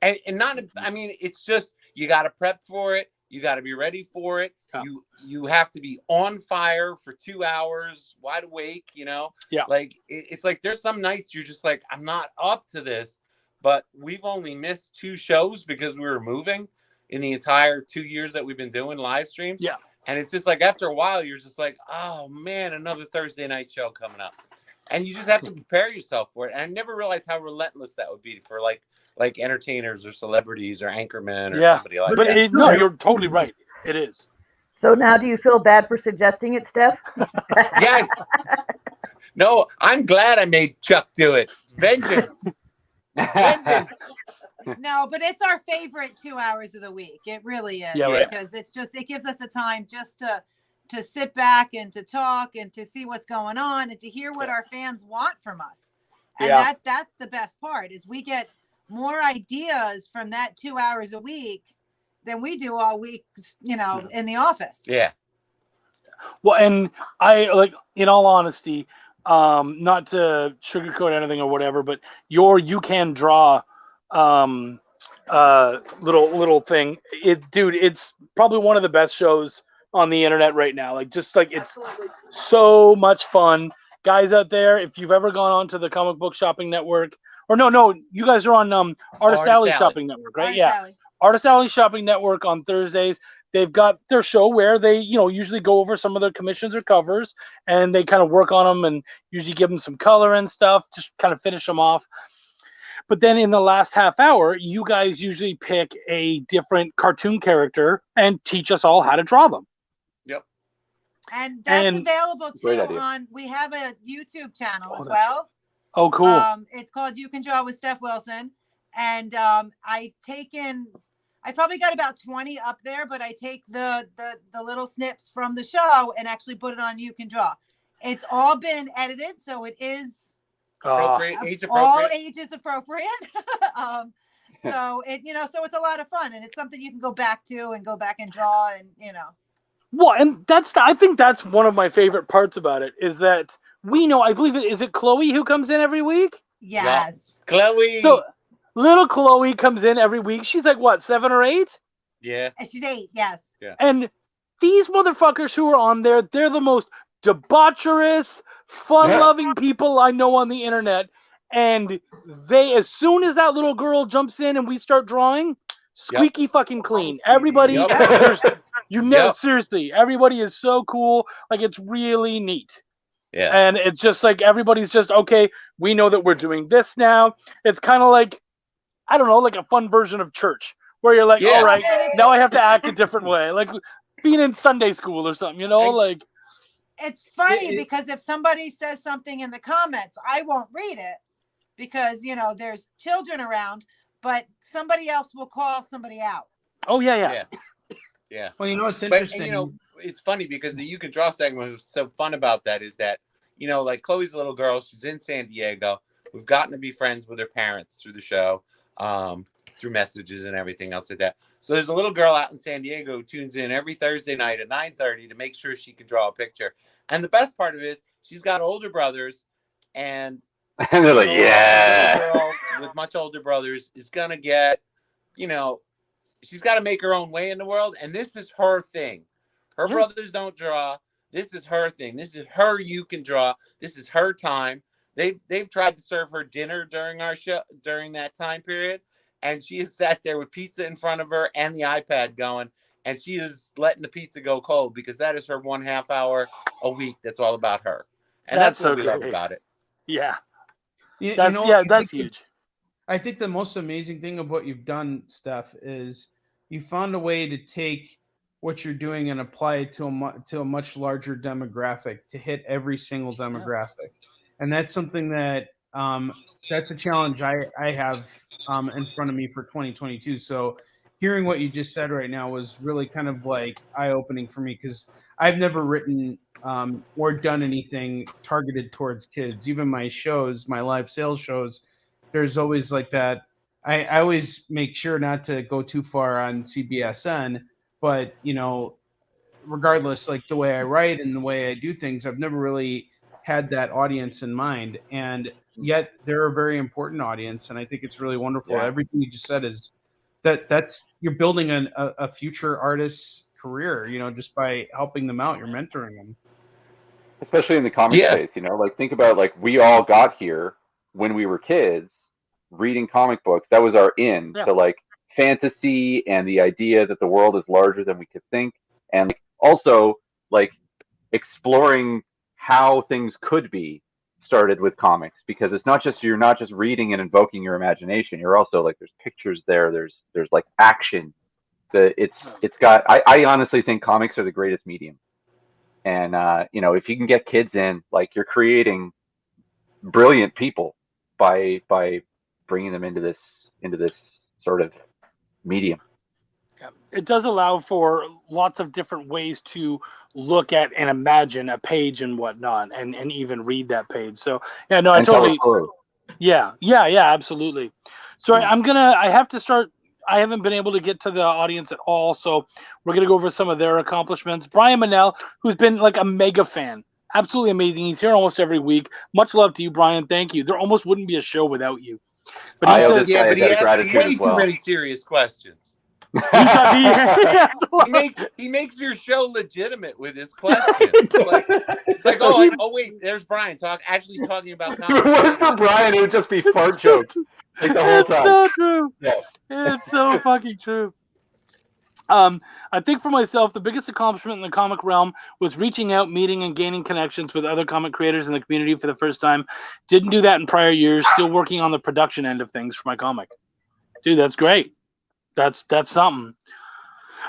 I: And not, I mean, it's just, you got to prep for it. You got to be ready for it.
A: Yeah.
I: You have to be on fire for 2 hours, wide awake, you know?
A: Yeah.
I: Like, it's like, there's some nights you're just like, I'm not up to this, but we've only missed 2 shows because we were moving in the entire 2 years that we've been doing live streams.
A: Yeah.
I: And it's just like, after a while, you're just like, oh man, another Thursday night show coming up. And you just have to prepare yourself for it. And I never realized how relentless that would be for like entertainers or celebrities or anchormen or somebody like that.
A: No, you're totally right. It is.
G: So now do you feel bad for suggesting it, Steph?
I: Yes. No, I'm glad I made Chuck do it. Vengeance. Vengeance.
B: No, but it's our favorite 2 hours of the week. It really is.
A: Yeah, right.
B: Because it gives us the time just to sit back and to talk and to see what's going on and to hear what our fans want from us. And that's the best part is we get more ideas from that 2 hours a week than we do all week, you know, in the office.
I: Yeah.
A: Well, and I like, in all honesty, not to sugarcoat anything or whatever, but you can draw little thing. It's probably one of the best shows on the internet right now. Like, just like, it's so much fun. Guys out there, if you've ever gone on to the Comic Book Shopping Network, or no, you guys are on Artist Alley Shopping Network, right? Artist Alley Shopping Network on Thursdays. They've got their show where they, usually go over some of their commissions or covers, and they kind of work on them and usually give them some color and stuff, just kind of finish them off. But then in the last half hour, you guys usually pick a different cartoon character and teach us all how to draw them.
I: Yep.
B: And that's available too we have a YouTube channel as well.
A: Oh, cool.
B: It's called You Can Draw with Steph Wilson. And I probably got about 20 up there, but I take the little snips from the show and actually put it on You Can Draw. It's all been edited, so it is
I: appropriate, age appropriate.
B: All ages appropriate. So it's a lot of fun, and it's something you can go back and draw, and
A: Well, and I think that's one of my favorite parts about it is that we know. I believe is it Chloe who comes in every week?
B: Yes,
I: yeah. Chloe.
A: So little Chloe comes in every week. She's like what, 7 or 8?
I: Yeah,
B: she's 8. Yes.
I: Yeah.
A: And these motherfuckers who are on there, they're the most debaucherous, fun-loving people I know on the internet. And as soon as that little girl jumps in and we start drawing, squeaky fucking clean. Everybody, seriously, everybody is so cool. Like, it's really neat.
I: Yeah.
A: And it's just like everybody's just, okay, we know that we're doing this now. It's kind of like, I don't know, like a fun version of church where you're like, all right, now I have to act a different way. Like being in Sunday school or something, like.
B: It's funny because if somebody says something in the comments, I won't read it because, there's children around, but somebody else will call somebody out.
A: Oh, yeah.
I: Yeah.
F: Well, it's interesting.
I: But, you know, it's funny because the You Can Draw segment was so fun about that is that, you know, like Chloe's a little girl. She's in San Diego. We've gotten to be friends with her parents through the show, through messages and everything else like that. So there's a little girl out in San Diego who tunes in every Thursday night at 9:30 to make sure she can draw a picture. And the best part of it is she's got older brothers, and
E: they're like, yeah.
I: Little girl with much older brothers is going to get, you know, she's got to make her own way in the world. And this is her thing. Her brothers don't draw. This is her thing. This is her You Can Draw. This is her time. They've tried to serve her dinner during our show, during that time period. And she has sat there with pizza in front of her and the iPad going. And she is letting the pizza go cold because that is her 1/2 hour a week. That's all about her. And that's what we love about it.
A: Yeah.
F: That's
A: huge.
F: I think the most amazing thing of what you've done, Steph, is you found a way to take what you're doing and apply it to a much larger demographic, to hit every single demographic. And that's something that that's a challenge I have in front of me for 2022. So hearing what you just said right now was really kind of like eye-opening for me, because I've never written or done anything targeted towards kids. Even my shows, my live sales shows, there's always like that. I always make sure not to go too far on CBSN, but regardless, like the way I write and the way I do things, I've never really had that audience in mind. And yet they're a very important audience. And I think it's really wonderful. Yeah. Everything you just said is that's you're building a future artist's career, just by helping them out. You're mentoring them.
E: Especially in the comic space, like think about like we all got here when we were kids reading comic books. That was our to like fantasy and the idea that the world is larger than we could think. And like, also like exploring how things could be started with comics, because it's not just, you're not just reading and invoking your imagination. You're also like, there's pictures there. There's like action. It's got, I honestly think comics are the greatest medium. And, if you can get kids in, like you're creating brilliant people by bringing them into this sort of medium.
A: It does allow for lots of different ways to look at and imagine a page and whatnot, and even read that page. So yeah, no, I totally, yeah, absolutely. So I have to start. I haven't been able to get to the audience at all, so we're going to go over some of their accomplishments. Brian Mannell, who's been like a mega fan, absolutely amazing. He's here almost every week. Much love to you, Brian. Thank you. There almost wouldn't be a show without you.
I: But he says, but he asks way too many serious questions. He makes your show legitimate with his questions. It's like, oh wait, there's Brian actually talking about comics.
E: For Brian, it would just be fart jokes. Like the whole time.
A: So true. Yeah. It's so fucking true. I think for myself, the biggest accomplishment in the comic realm was reaching out, meeting, and gaining connections with other comic creators in the community for the first time. Didn't do that in prior years. Still working on the production end of things for my comic. Dude, that's great. That's something.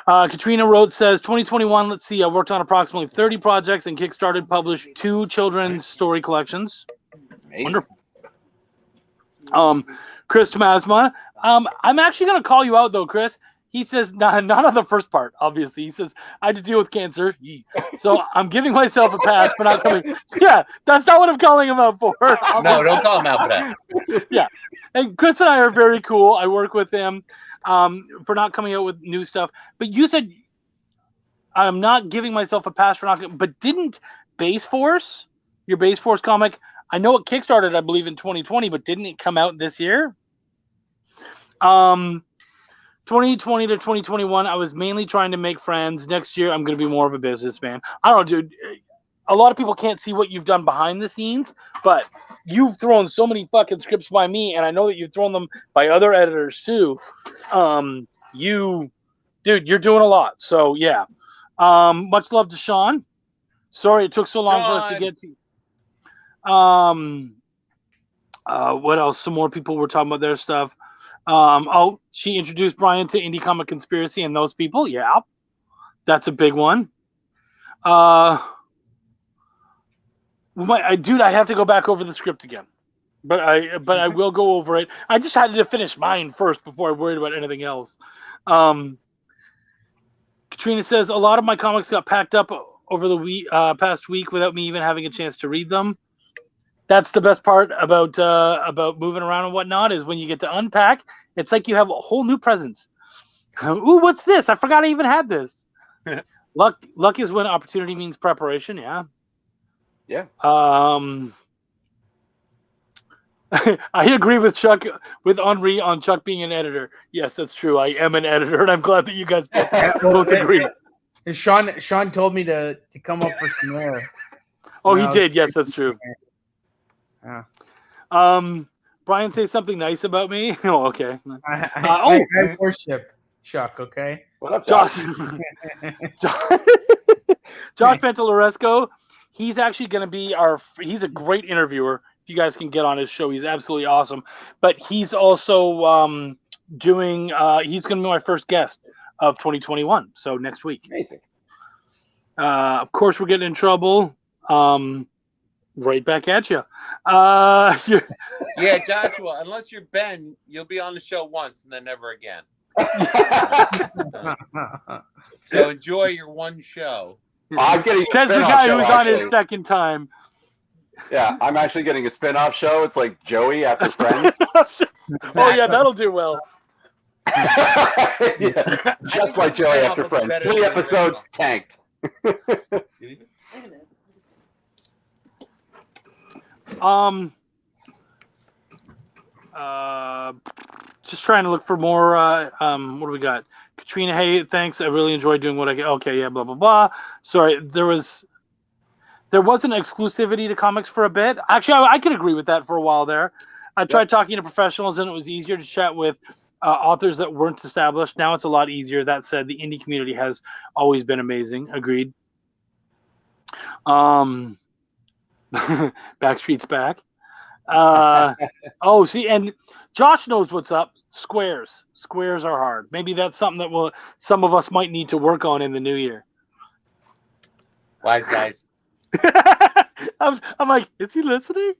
A: Katrina Roth says, 2021, let's see, I worked on approximately 30 projects and kickstarted, published 2 children's story collections. Amazing. Wonderful. Chris Tomasma, I'm actually going to call you out, though, Chris. He says, not on the first part, obviously. He says, I had to deal with cancer. So I'm giving myself a pass for not coming. Yeah, that's not what I'm calling him out for.
I: No, don't call him out for that.
A: Yeah. And Chris and I are very cool. I work with him for not coming out with new stuff. But you said, I'm not giving myself a pass for not, but didn't Base Force, your Base Force comic, I know it kickstarted, I believe, in 2020, but didn't it come out this year? 2020 to 2021, I was mainly trying to make friends. Next year, I'm going to be more of a businessman. I don't know, dude. A lot of people can't see what you've done behind the scenes, but you've thrown so many fucking scripts by me, and I know that you've thrown them by other editors too. Dude, you're doing a lot. So, yeah. Much love to Sean. Sorry it took so long for us to get to you. What else? Some more people were talking about their stuff. She introduced Brian to Indie Comic Conspiracy and those people. Yeah, that's a big one. Dude, I have to go back over the script again, but I will go over it. I just had to finish mine first before I worried about anything else. Katrina Katrina says, a lot of my comics got packed up over the past week without me even having a chance to read them. That's the best part about moving around and whatnot, is when you get to unpack, it's like you have a whole new presence. Ooh, what's this? I forgot I even had this. Luck is when opportunity means preparation. Yeah.
E: Yeah.
A: I agree with Chuck, with Henri on Chuck being an editor. Yes, that's true. I am an editor, and I'm glad that you guys both agree.
F: Sean told me to come up for some air.
A: Oh, he did. Yes, that's true.
F: Yeah.
A: Brian says something nice about me. Oh, okay.
F: I worship Chuck. Okay.
E: What up,
A: Josh? Josh Pantaloresco. He's actually going to be he's a great interviewer. If you guys can get on his show, he's absolutely awesome. But he's also doing. He's going to be my first guest of 2021. So next week.
E: Amazing.
A: Of course, we're getting in trouble. Right back at you. Yeah,
I: Joshua. Unless you're Ben, you'll be on the show once and then never again. So enjoy your one show.
E: I'm getting.
A: That's the guy who's on his second time.
E: Yeah, I'm actually getting a spin-off show. It's like Joey after Friends.
A: Oh yeah, that'll do well.
E: Yeah, just like Joey after Friends. 3 episodes tanked.
A: Just trying to look for more. What do we got? Katrina, hey, thanks. I really enjoyed doing what I get. Okay, yeah, blah blah blah. Sorry, there wasn't exclusivity to comics for a bit. Actually, I could agree with that for a while there. I tried talking to professionals, and it was easier to chat with authors that weren't established. Now it's a lot easier. That said, the indie community has always been amazing. Agreed. Backstreet's back. See, and Josh knows what's up. Squares are hard. Maybe that's something that some of us might need to work on in the new year.
I: Wise guys.
A: I'm like, is he listening?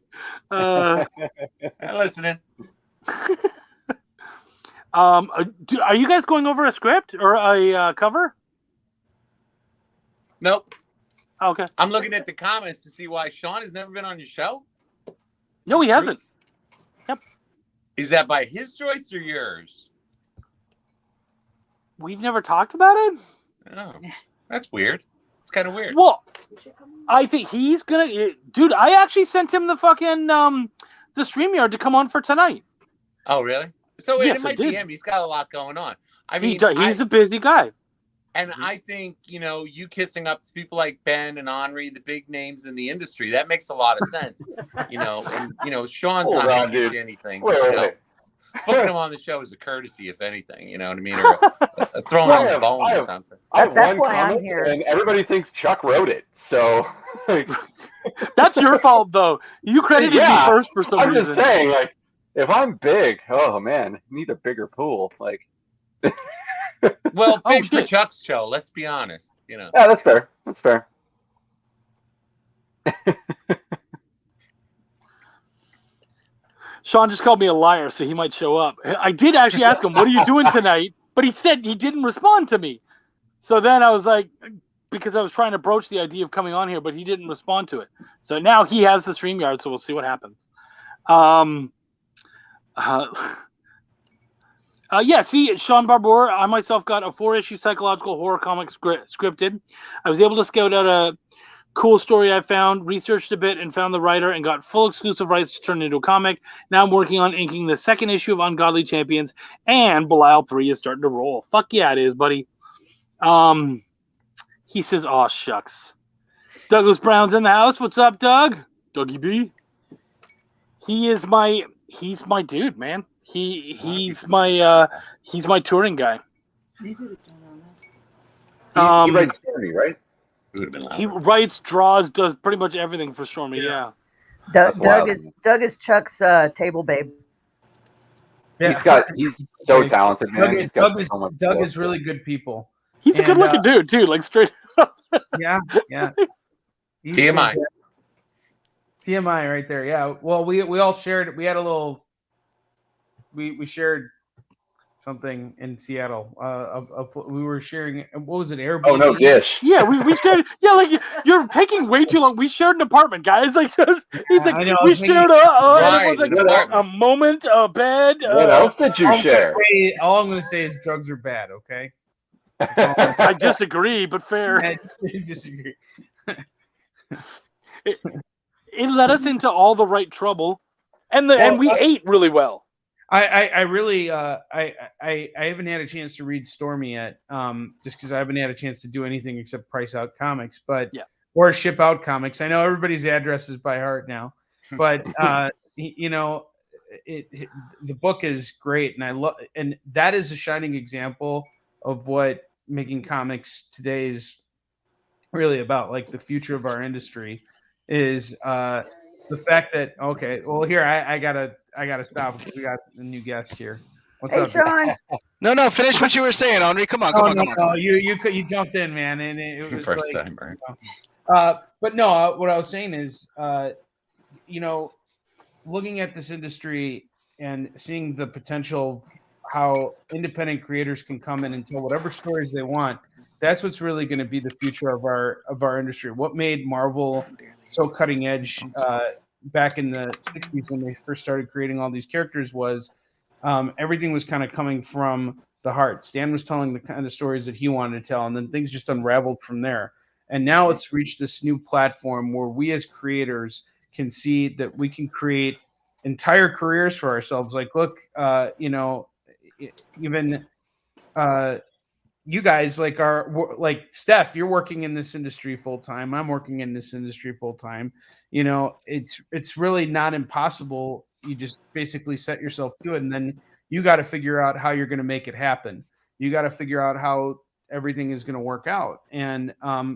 I: I'm listening.
A: Are you guys going over a script or a cover?
I: Nope.
A: Okay.
I: I'm looking at the comments to see why Sean has never been on your show.
A: No, he hasn't. Yep.
I: Is that by his choice or yours?
A: We've never talked about it?
I: Oh, that's weird. It's kind of weird.
A: Well, I think he's gonna... Dude, I actually sent him the fucking... the StreamYard to come on for tonight.
I: Oh, really? So
A: yes,
I: it might be him. He's got a lot going on. I mean,
A: he's a busy guy.
I: And I think, you kissing up to people like Ben and Henri, the big names in the industry, that makes a lot of sense. Sean's not going to get you anything. Booking him on the show is a courtesy, if anything, you know what I mean? Or throwing him a bone or something.
G: That's why I'm here.
E: And everybody thinks Chuck wrote it. So
A: that's your fault, though. You credited me first for some reason.
E: I'm just saying, like, if I'm big, oh man, need a bigger pool. Like,
I: well, big for Chuck's show. Let's be honest.
E: Yeah, that's fair. That's fair.
A: Sean just called me a liar, so he might show up. I did actually ask him, "What are you doing tonight?" But he said he didn't respond to me. So then I was like, because I was trying to broach the idea of coming on here, but he didn't respond to it. So now he has the StreamYard, so we'll see what happens. See, Sean Barbour, I myself got a 4-issue psychological horror comic scripted. I was able to scout out a cool story I found, researched a bit, and found the writer, and got full exclusive rights to turn it into a comic. Now I'm working on inking the 2nd issue of Ungodly Champions, and Belial 3 is starting to roll. Fuck yeah, it is, buddy. He says, "Aw, shucks." Douglas Brown's in the house. What's up, Doug? Dougie B. He's my dude, man. He's my touring guy.
E: He writes Stormy, right?
A: He writes, draws, does pretty much everything for Stormy. Yeah.
G: Doug is Chuck's table babe.
F: Yeah.
E: He's so talented, man.
F: Doug is really good people.
A: He's a good-looking dude too, like straight up.
F: Yeah.
I: TMI
F: right there. Yeah. Well, we all shared. We had a little. We shared something in Seattle. We were sharing. What was it? Airbnb.
E: Oh no, Dish.
A: Yeah, we shared. Yeah, like you're taking way too long. We shared an apartment, guys. Like he's like we shared and it was like a moment, a bed.
E: What else did you share?
F: All I'm going to say is drugs are bad. Okay.
A: I disagree, but fair.
F: I disagree.
A: It led us into all the right trouble, and we ate really well.
F: I really I haven't had a chance to read Stormy yet, just because I haven't had a chance to do anything except price out comics, or ship out comics. I know everybody's address is by heart now, but you know, the book is great, and I love, and that is a shining example of what making comics today is really about. Like the future of our industry is the fact that here I gotta stop because we got a new guest here. What's up,
G: Sean?
H: No, finish what you were saying, Henri. Come on.
F: You jumped in, man, and it was
I: first
F: like,
I: time, right?
F: But no, what I was saying is, you know, looking at this industry and seeing the potential, how independent creators can come in and tell whatever stories they want. That's what's really going to be the future of our industry. What made Marvel so cutting edge back in the 60s when they first started creating all these characters was everything was kind of coming from the heart. Stan was telling the kind of stories that he wanted to tell, and then things just unraveled from there. And now it's reached this new platform where we as creators can see that we can create entire careers for ourselves. Like, look, you know, even you guys like Steph, you're working in this industry full time. I'm working in this industry full time. You know, it's really not impossible. You just basically set yourself to it, and then you got to figure out how you're going to make it happen. You got to figure out how everything is going to work out. And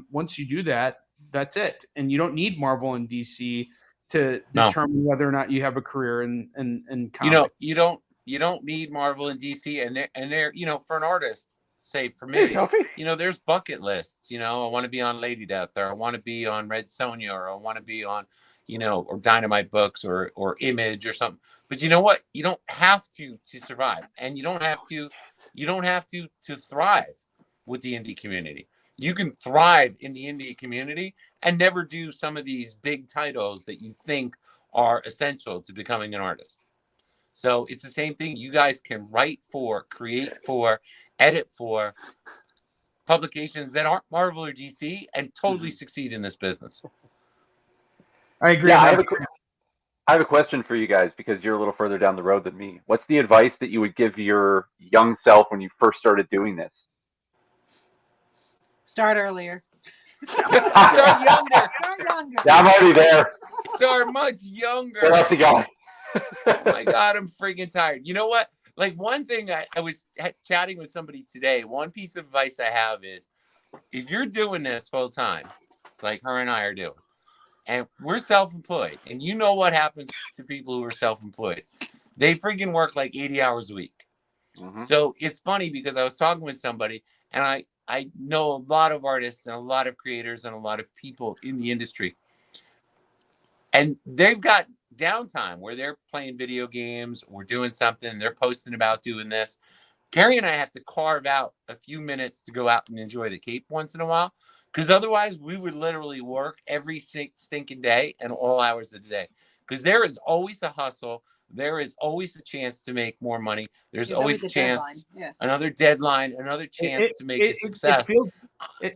F: once you do that, that's it. And you don't need Marvel and DC to determine whether or not you have a career in comics.
I: You don't need Marvel and DC, and they're you know, for an artist. Say for me, you know, there's bucket lists. You know, I want to be on Lady Death, or I want to be on Red Sonja, or I want to be on, you know, or Dynamite Books, or Image, or something. But you know what? You don't have to survive, and you don't have to thrive with the indie community. You can thrive in the indie community and never do some of these big titles that you think are essential to becoming an artist. So it's the same thing. You guys can write for, create for, edit for publications that aren't Marvel or DC and totally succeed in this business.
F: I agree.
E: Yeah, I have a question for you guys because you're a little further down the road than me. What's the advice that you would give your young self when you first started doing this?
B: Start earlier.
I: Start younger.
E: Yeah, I'm already there.
I: Start much younger.
E: That's the guy.
I: Oh my God, I'm freaking tired. You know what? Like, one thing I was chatting with somebody today, one piece of advice I have is, if you're doing this full time, like her and I are doing, and we're self-employed, and you know what happens to people who are self-employed. They freaking work like 80 hours a week. Mm-hmm. So it's funny because I was talking with somebody, and I know a lot of artists and a lot of creators and a lot of people in the industry. And they've got downtime where they're playing video games or doing something. They're posting about doing this. Gary and I have to carve out a few minutes to go out and enjoy the Cape once in a while, because otherwise we would literally work every stinking day and all hours of the day, because there is always a hustle. There is always a chance to make more money. There's always a chance, another deadline, another chance to make a success.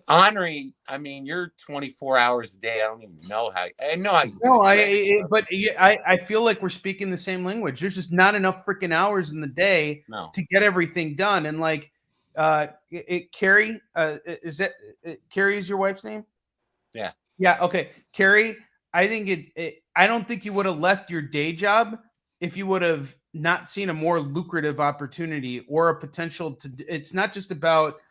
I: Henri, I mean, you're 24 hours a day. I don't even know how. I know how you do it.
F: I feel like we're speaking the same language. There's just not enough freaking hours in the day to get everything done. And like, Carrie, is that Carrie is your wife's name?
I: Yeah.
F: Yeah. Okay. Carrie, I think I don't think you would have left your day job if you would have not seen a more lucrative opportunity or a potential to. It's not just about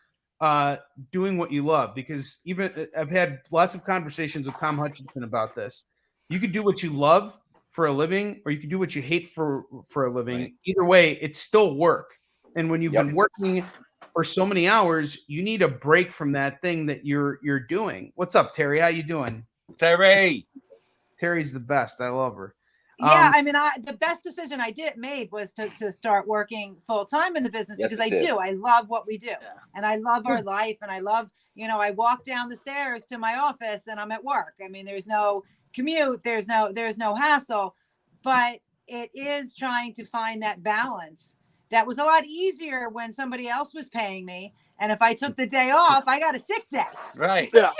F: doing what you love, because even I've had lots of conversations with Tom Hutchinson about this. You could do what you love for a living, or you could do what you hate for a living. Right. Either way, it's still work. And when you've been working for so many hours, you need a break from that thing that you're doing. What's up, Terry? How you doing?
I: Terry's
F: the best. I love her.
B: Yeah, I mean, the best decision I made was to start working full time in the business because I do. I love what we do, and I love our life, and I love, I walk down the stairs to my office and I'm at work. I mean, there's no commute, there's no hassle, but it is trying to find that balance. That was a lot easier when somebody else was paying me. And if I took the day off, I got a sick day.
I: Right.
A: Yeah.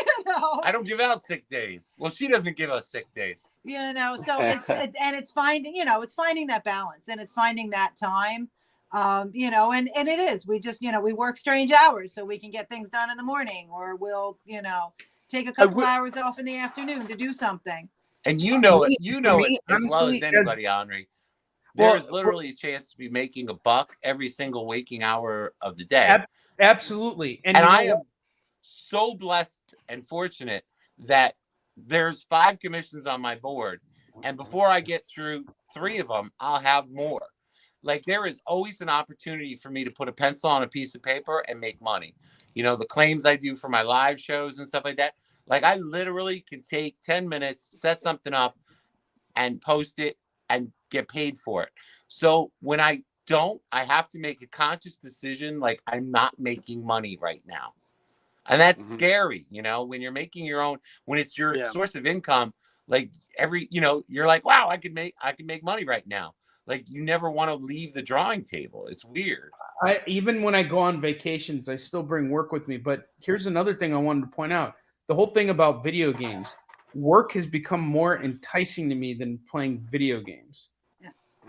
I: I don't give out sick days. Well, she doesn't give us sick days.
B: So it's finding, it's finding that balance, and it's finding that time, and it is, we just, we work strange hours so we can get things done in the morning, or we'll, take a couple hours off in the afternoon to do something.
I: And it as well as anybody, Henri. There's literally a chance to be making a buck every single waking hour of the day.
F: Absolutely.
I: And I am so blessed and fortunate that there's 5 commissions on my board. And before I get through 3 of them, I'll have more. Like, there is always an opportunity for me to put a pencil on a piece of paper and make money. The claims I do for my live shows and stuff like that. Like, I literally can take 10 minutes, set something up, and post it and get paid for it. So when I don't, I have to make a conscious decision, like, I'm not making money right now. And that's scary, when you're making your own, when it's your source of income, like you're like, wow, I can make money right now. Like, you never want to leave the drawing table. It's weird.
F: Even when I go on vacations, I still bring work with me. But here's another thing I wanted to point out. The whole thing about video games, work has become more enticing to me than playing video games.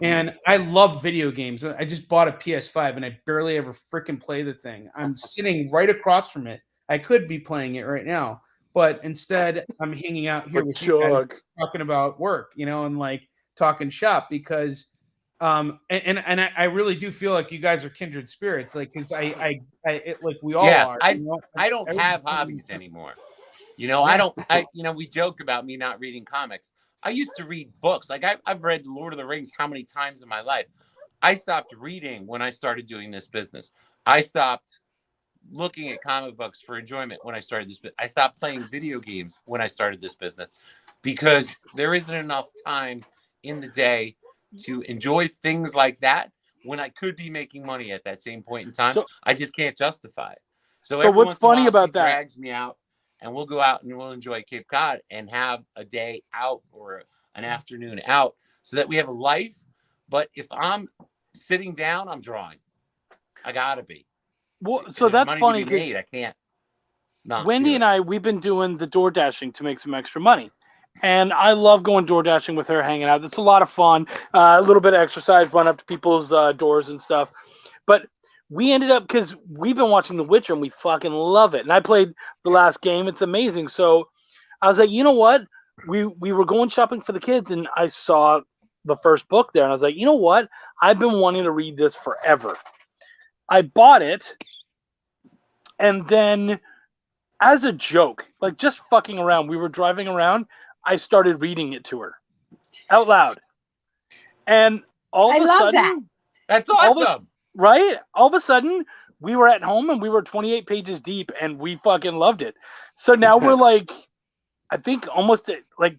F: And I love video games. I just bought a PS5 and I barely ever freaking play the thing. I'm sitting right across from it. I could be playing it right now, but instead I'm hanging out here with you guys talking about work, and like talking shop because I really do feel like you guys are kindred spirits, like, because like we all are.
I: I don't have hobbies anymore. We joke about me not reading comics. I used to read books. Like, I've read Lord of the Rings how many times in my life? I stopped reading when I started doing this business. I stopped looking at comic books for enjoyment when I started this. I stopped playing video games when I started this business because there isn't enough time in the day to enjoy things like that when I could be making money at that same point in time. I just can't justify it. So
A: what's funny about that?
I: Drags me out. And we'll go out and we'll enjoy Cape Cod and have a day out or an afternoon out so that we have a life. But if I'm sitting down, I'm drawing. I gotta be.
A: Well, so that's funny because
I: I can't.
A: Wendy and I, we've been doing the door dashing to make some extra money. And I love going door dashing with her, hanging out. It's a lot of fun. A little bit of exercise, run up to people's doors and stuff. But we ended up, because we've been watching The Witcher and we fucking love it. And I played the last game. It's amazing. So I was like, you know what? We were going shopping for the kids and I saw the first book there. And I was like, you know what? I've been wanting to read this forever. I bought it. And then as a joke, like just fucking around, we were driving around. I started reading it to her out loud. And all of a sudden.
I: That's awesome.
A: Right? All of a sudden, we were at home and we were 28 pages deep and we fucking loved it. So now we're like, I think almost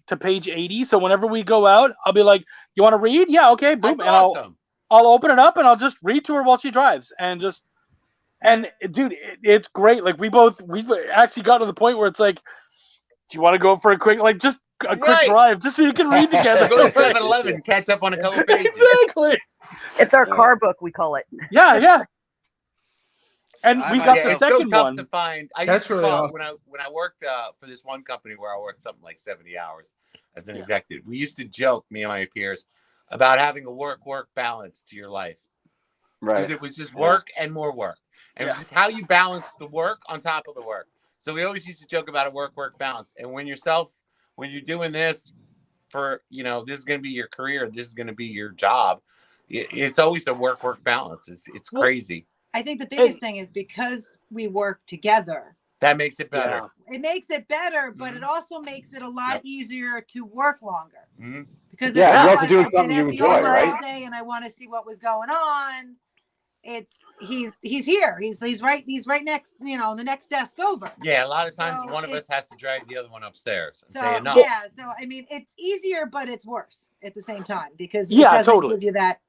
A: to page 80. So whenever we go out, I'll be like, you want to read? Yeah, okay. Boom.
I: That's awesome.
A: I'll open it up and I'll just read to her while she drives. And dude, it's great. Like we've actually got to the point where it's like, do you want to go for a quick, just a quick drive just so you can read together?
I: Go to 7-Eleven, catch up on a couple pages.
A: Exactly.
G: It's our car book, we call it.
A: Yeah. And we got the second
I: so tough
A: one
I: to find. I used to call when I worked for this one company where I worked something like 70 hours as an executive. We used to joke, me and my peers, about having a work balance to your life.
E: Right.
I: Because it was just work and more work. And it was just how you balance the work on top of the work. So we always used to joke about a work balance. And when you're doing this for, this is going to be your career, this is going to be your job, it's always a work balance. It's crazy.
B: I think the biggest thing is because we work together.
I: That makes it better.
B: Yeah. It makes it better, but it also makes it a lot easier to work longer.
I: Mm-hmm.
B: Because it's not like I've been at the
E: enjoy,
B: office
E: right?
B: all day and I want to see what was going on. he's here. He's right next, the next desk over.
I: Yeah, a lot of times one of us has to drag the other one upstairs and say enough.
B: Yeah, so I mean, it's easier, but it's worse at the same time because it doesn't give you that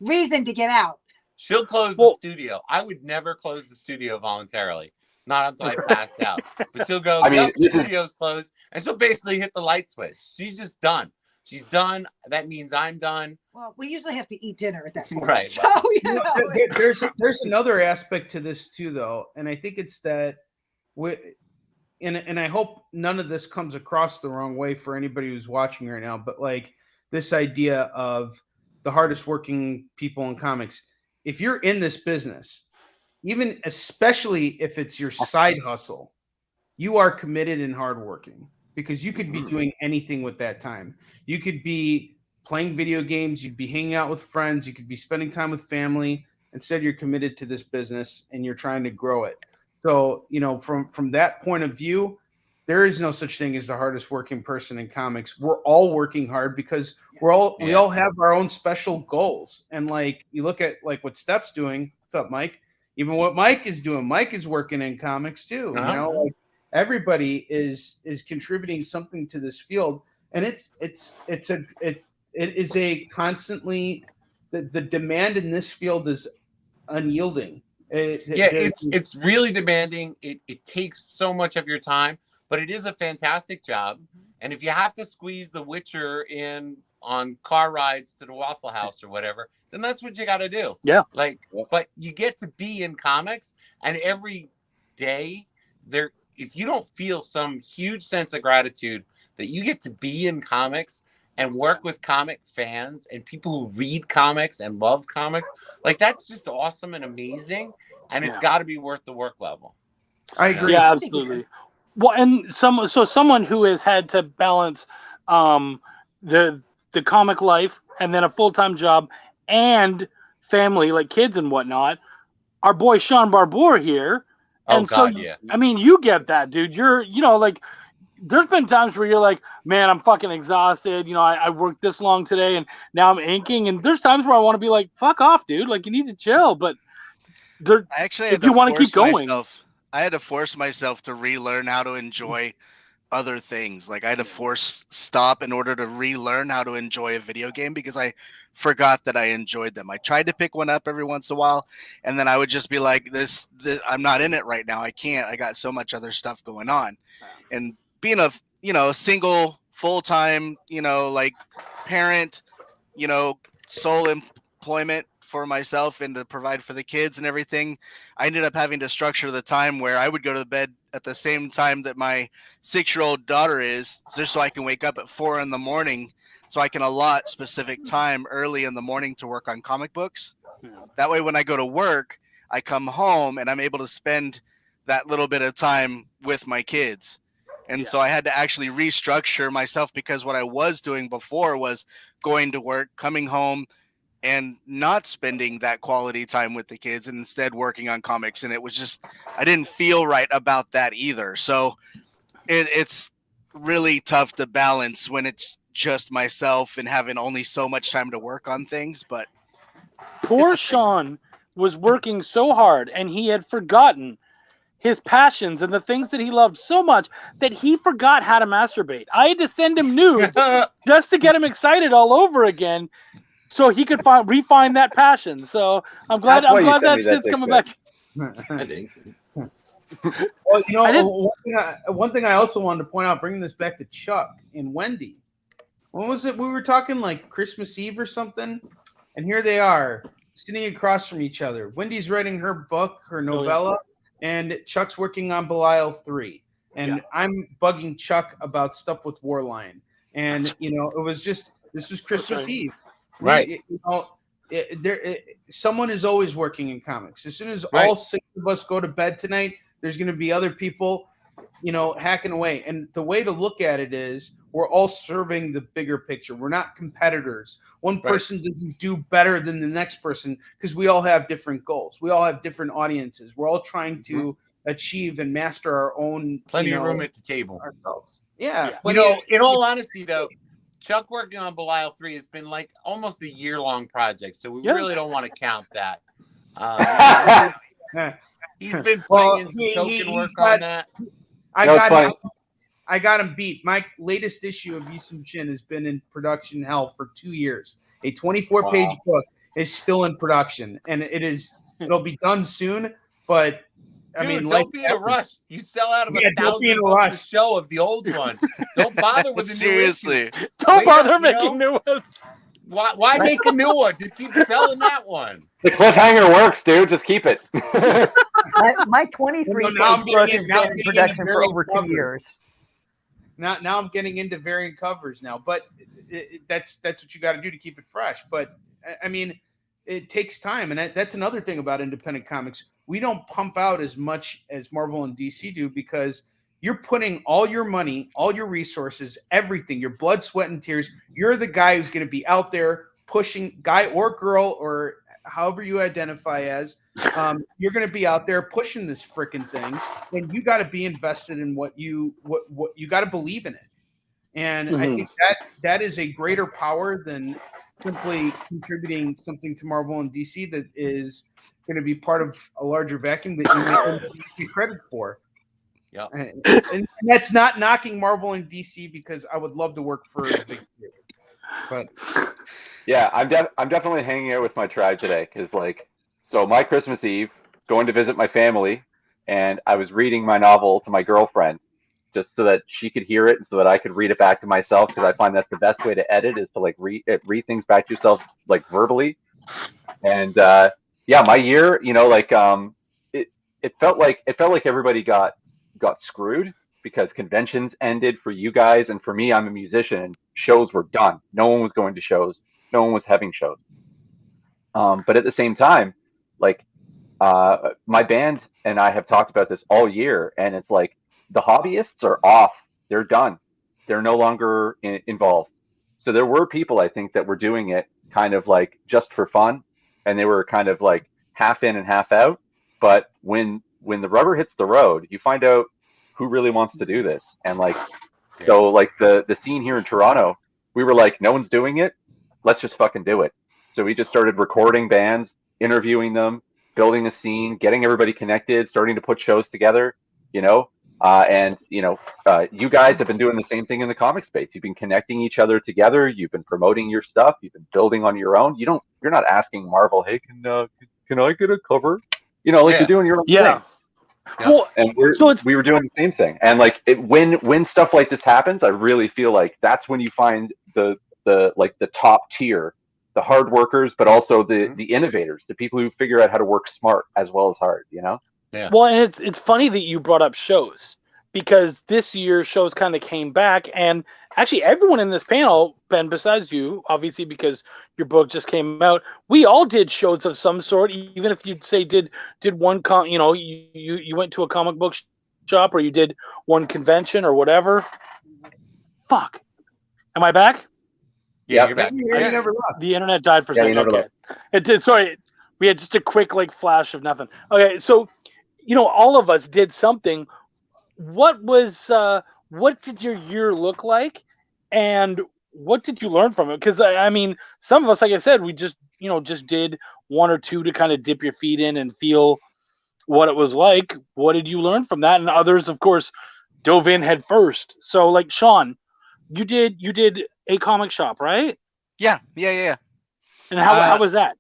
B: reason to get out.
I: She'll close the studio. I would never close the studio voluntarily. Not until I passed out. But she'll go, the studio's closed. And she'll basically hit the light switch. She's just done. She's done. That means I'm done.
B: Well, we usually have to eat dinner at that point.
I: Right.
B: So,
F: there's another aspect to this too, though. And I think it's that and I hope none of this comes across the wrong way for anybody who's watching right now, but like this idea of the hardest working people in comics. If you're in this business, even especially if it's your side hustle, you are committed and hardworking because you could be doing anything with that time. You could be playing video games. You'd be hanging out with friends. You could be spending time with family. Instead, you're committed to this business and you're trying to grow it. So, from that point of view, there is no such thing as the hardest working person in comics. We're all working hard because we all have our own special goals. And like you look at like what Steph's doing. What's up, Mike? Even what Mike is doing. Mike is working in comics too. Like everybody is contributing something to this field, and it is a constantly the demand in this field is unyielding.
I: It's really demanding. It takes so much of your time. But it is a fantastic job. And if you have to squeeze The Witcher in on car rides to the Waffle House or whatever, then that's what you got to do.
A: Yeah.
I: But you get to be in comics, and every day if you don't feel some huge sense of gratitude that you get to be in comics and work with comic fans and people who read comics and love comics, like that's just awesome and amazing. And it's got to be worth the work level.
F: I agree.
A: Yeah, absolutely. Well, and someone who has had to balance the comic life and then a full-time job and family, like kids and whatnot, our boy Sean Barbour here. And I mean, you get that, dude. You're, like, there's been times where you're like, man, I'm fucking exhausted. I worked this long today and now I'm inking. And there's times where I want to be like, fuck off, dude. Like, you need to chill. But
H: I actually had
A: if you want to keep going.
H: I had to force myself to relearn how to enjoy other things. Like I had to force stop in order to relearn how to enjoy a video game because I forgot that I enjoyed them. I tried to pick one up every once in a while, and then I would just be like, this I'm not in it right now. I can't. I got so much other stuff going on. And being a single full-time, like parent, sole employment for myself and to provide for the kids and everything, I ended up having to structure the time where I would go to bed at the same time that my 6-year-old daughter is, just so I can wake up at 4 a.m, so I can allot specific time early in the morning to work on comic books. That way, when I go to work, I come home and I'm able to spend that little bit of time with my kids. And so I had to actually restructure myself because what I was doing before was going to work, coming home, and not spending that quality time with the kids and instead working on comics. And it was just, I didn't feel right about that either. So it's really tough to balance when it's just myself and having only so much time to work on things. But
A: poor Sean was working so hard and he had forgotten his passions and the things that he loved so much that he forgot how to masturbate. I had to send him nudes just to get him excited all over again, so he could refine that passion. So I'm glad that shit's coming back.
F: Well, one thing I also wanted to point out, bringing this back to Chuck and Wendy. When was it? We were talking like Christmas Eve or something, and here they are sitting across from each other. Wendy's writing her book, her novella, and Chuck's working on Belial 3. And I'm bugging Chuck about stuff with Warline. And this was Christmas Eve.
I: Right.
F: Someone is always working in comics. As soon as all 6 of us go to bed tonight, there's going to be other people, hacking away. And the way to look at it is we're all serving the bigger picture. We're not competitors. One person doesn't do better than the next person because we all have different goals. We all have different audiences. We're all trying to achieve and master our own.
I: Plenty of room at the table.
F: Ourselves. Yeah.
I: In all honesty, though, Chuck working on Belial 3 has been like almost a year-long project, so we really don't want to count that. He's been putting in some token work on that.
F: I got him beat. My latest issue of Yusum Shin has been in production hell for 2 years. A 24-page book is still in production, and it'll be done soon. But
I: Dude, I mean, don't be in a rush. You sell out of 1,000 books a show of the old one. Don't bother with the new issue.
A: Don't bother making new ones.
I: Why make a new one? Just keep selling that one.
E: The cliffhanger works, dude. Just keep it.
G: my 23 book has been in production for over 2 years.
F: Now I'm getting into variant covers now, but that's what you got to do to keep it fresh. But I mean, it takes time, and that's another thing about independent comics. We don't pump out as much as Marvel and DC do because you're putting all your money, all your resources, everything, your blood, sweat, and tears. You're the guy who's going to be out there pushing, guy or girl or however you identify as. You're going to be out there pushing this freaking thing, and you got to be invested in what you got to believe in it. And I think that is a greater power than simply contributing something to Marvel and DC that is going to be part of a larger vacuum that you may be credit for.
I: Yeah,
F: and that's not knocking Marvel and DC because I would love to work for the big three. But
E: yeah, I'm definitely hanging out with my tribe today because so my Christmas Eve, going to visit my family, and I was reading my novel to my girlfriend just so that she could hear it and so that I could read it back to myself because I find that's the best way to edit is to read things back to yourself verbally. And yeah, my year, it felt like everybody got screwed because conventions ended for you guys, and for me, I'm a musician, and shows were done. No one was going to shows. No one was having shows. But at the same time, my band and I have talked about this all year, and it's like the hobbyists are off. They're done. They're no longer involved. So there were people, I think, that were doing it kind of just for fun, and they were kind of half in and half out. But when the rubber hits the road, you find out who really wants to do this. And so the scene here in Toronto, we were like, no one's doing it. Let's just fucking do it. So we just started recording bands, interviewing them, building a scene, getting everybody connected, starting to put shows together, and you guys have been doing the same thing in the comic space. You've been connecting each other together. You've been promoting your stuff. You've been building on your own. You're not asking Marvel, hey, can I get a cover? You're doing your own thing. Yeah. Well, and we were doing the same thing. And when stuff like this happens, I really feel like that's when you find the top tier, the hard workers, but also the innovators, the people who figure out how to work smart as well as hard, Yeah.
A: Well, and it's funny that you brought up shows because this year shows kind of came back, and actually everyone in this panel, Ben, besides you, obviously because your book just came out, we all did shows of some sort. Even if you'd say did one you went to a comic book shop or you did one convention or whatever. Fuck, am I back?
I: Yeah, you're back.
F: You never left.
A: The internet died for a second. Okay, it did. Sorry, we had just a quick flash of nothing. Okay, so. All of us did something. What did your year look like, and what did you learn from it? Because I mean, some of us, like I said, we just did one or two to kind of dip your feet in and feel what it was like. What did you learn from that? And others, of course, dove in head first. So, Sean, you did a comic shop, right?
H: Yeah.
A: And how was that?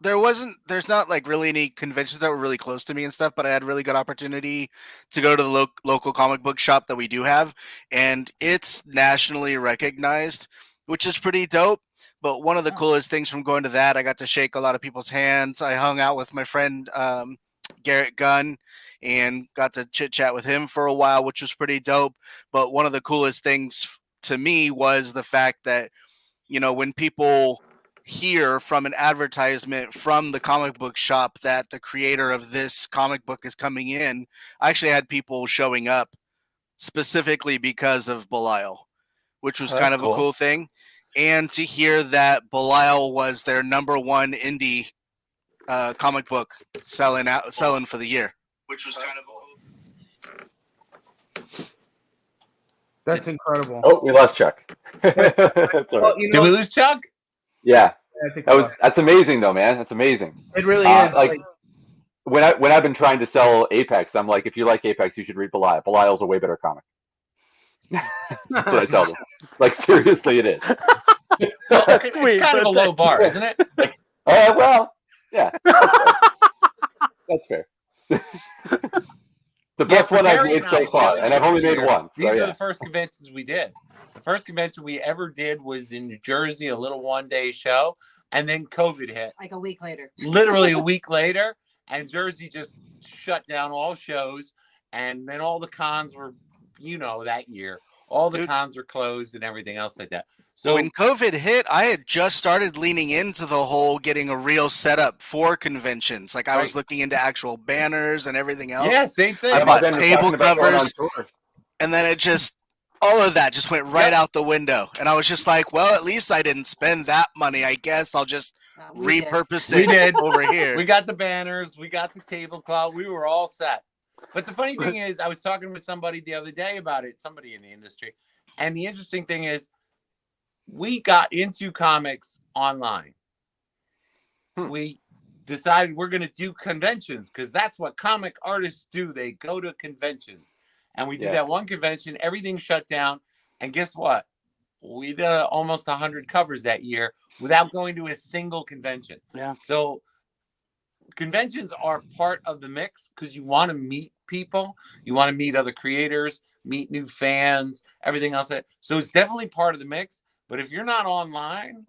H: There's not really any conventions that were really close to me and stuff, but I had really good opportunity to go to the local comic book shop that we do have, and it's nationally recognized, which is pretty dope. But one of the coolest things from going to that, I got to shake a lot of people's hands. I hung out with my friend Garrett Gunn and got to chit chat with him for a while, which was pretty dope. But one of the coolest things to me was the fact that, when people hear from an advertisement from the comic book shop that the creator of this comic book is coming in, I actually had people showing up specifically because of Belial, which was kind of a cool thing. And to hear that Belial was their number one indie comic book selling for the year, which was kind of
F: cool. That's incredible.
E: Oh, we lost Chuck.
I: Did we lose Chuck?
E: Yeah. That's amazing though, man. That's amazing.
F: It really is.
E: Like when I've been trying to sell Apex, I'm like, if you like Apex, you should read Belial. Belial's a way better comic. That's what I tell them. Like seriously, it is.
I: Well, it's kind of a low bar, isn't it?
E: Well, yeah. That's fair. The best one I've made so far, and I've only made one.
I: These are the first conventions we did. The first convention we ever did was in New Jersey, a little one-day show, and then COVID hit.
B: Like a week later.
I: Literally a week later, and Jersey just shut down all shows, and then all the cons were, that year. All the cons were closed and everything else like that. So
H: when COVID hit, I had just started leaning into the whole getting a real setup for conventions. Like I was looking into actual banners and everything else.
I: Yeah, same thing.
H: I bought table covers, and then all of that just went right out the window. And I was just like, well, at least I didn't spend that money. I guess I'll just repurpose it over here.
I: We got the banners, we got the tablecloth, we were all set. But the funny thing is, I was talking with somebody the other day about it, somebody in the industry, and the interesting thing is, we got into comics online. We decided we're going to do conventions because that's what comic artists do. They go to conventions. And we did that one convention. Everything shut down. And guess what? We did almost 100 covers that year without going to a single convention.
A: Yeah.
I: So conventions are part of the mix because you want to meet people. You want to meet other creators, meet new fans, everything else. So it's definitely part of the mix. But if you're not online,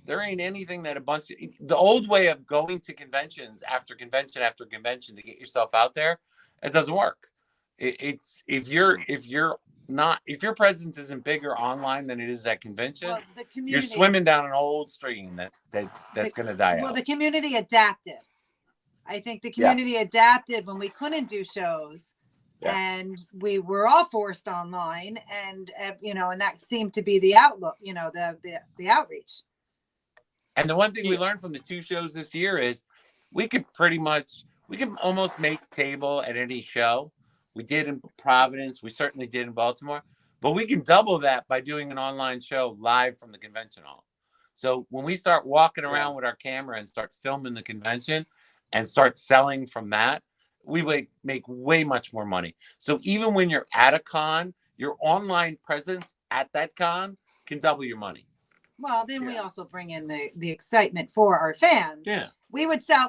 I: there ain't anything that the old way of going to conventions after convention after convention to get yourself out there, it doesn't work. If your presence isn't bigger online than it is at convention, you're swimming down an old stream that's going to die out.
B: Well, the community adapted. I think the community adapted when we couldn't do shows. Yeah. And we were all forced online, and and that seemed to be the outlook, the outreach.
I: And the one thing we learned from the 2 shows this year is we can almost make table at any show. We did in Providence, we certainly did in Baltimore, but we can double that by doing an online show live from the convention hall. So when we start walking around with our camera and start filming the convention and start selling from that, we would make way much more money. So even when you're at a con, your online presence at that con can double your money.
B: Well, then we also bring in the excitement for our fans.
I: Yeah.
B: We'll sell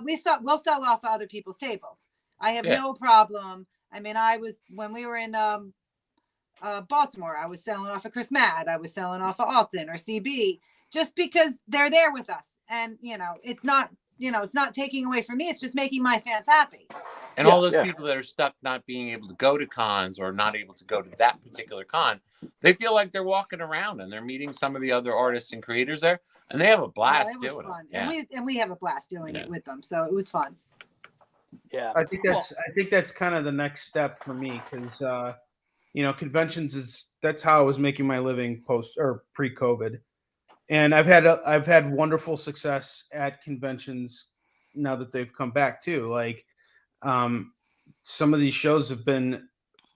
B: off other people's tables. I have no problem. I mean, when we were in Baltimore, I was selling off of Chris Madd. I was selling off of Alton or CB just because they're there with us. And, it's not taking away from me. It's just making my fans happy.
I: And all those people that are stuck not being able to go to cons or not able to go to that particular con, they feel like they're walking around and they're meeting some of the other artists and creators there, and they have a blast doing it.
B: Yeah. And we have a blast doing it with them, so it was fun.
F: Yeah, I think that's kind of the next step for me because conventions that's how I was making my living post or pre-COVID, and I've had wonderful success at conventions now that they've come back too. Like some of these shows have been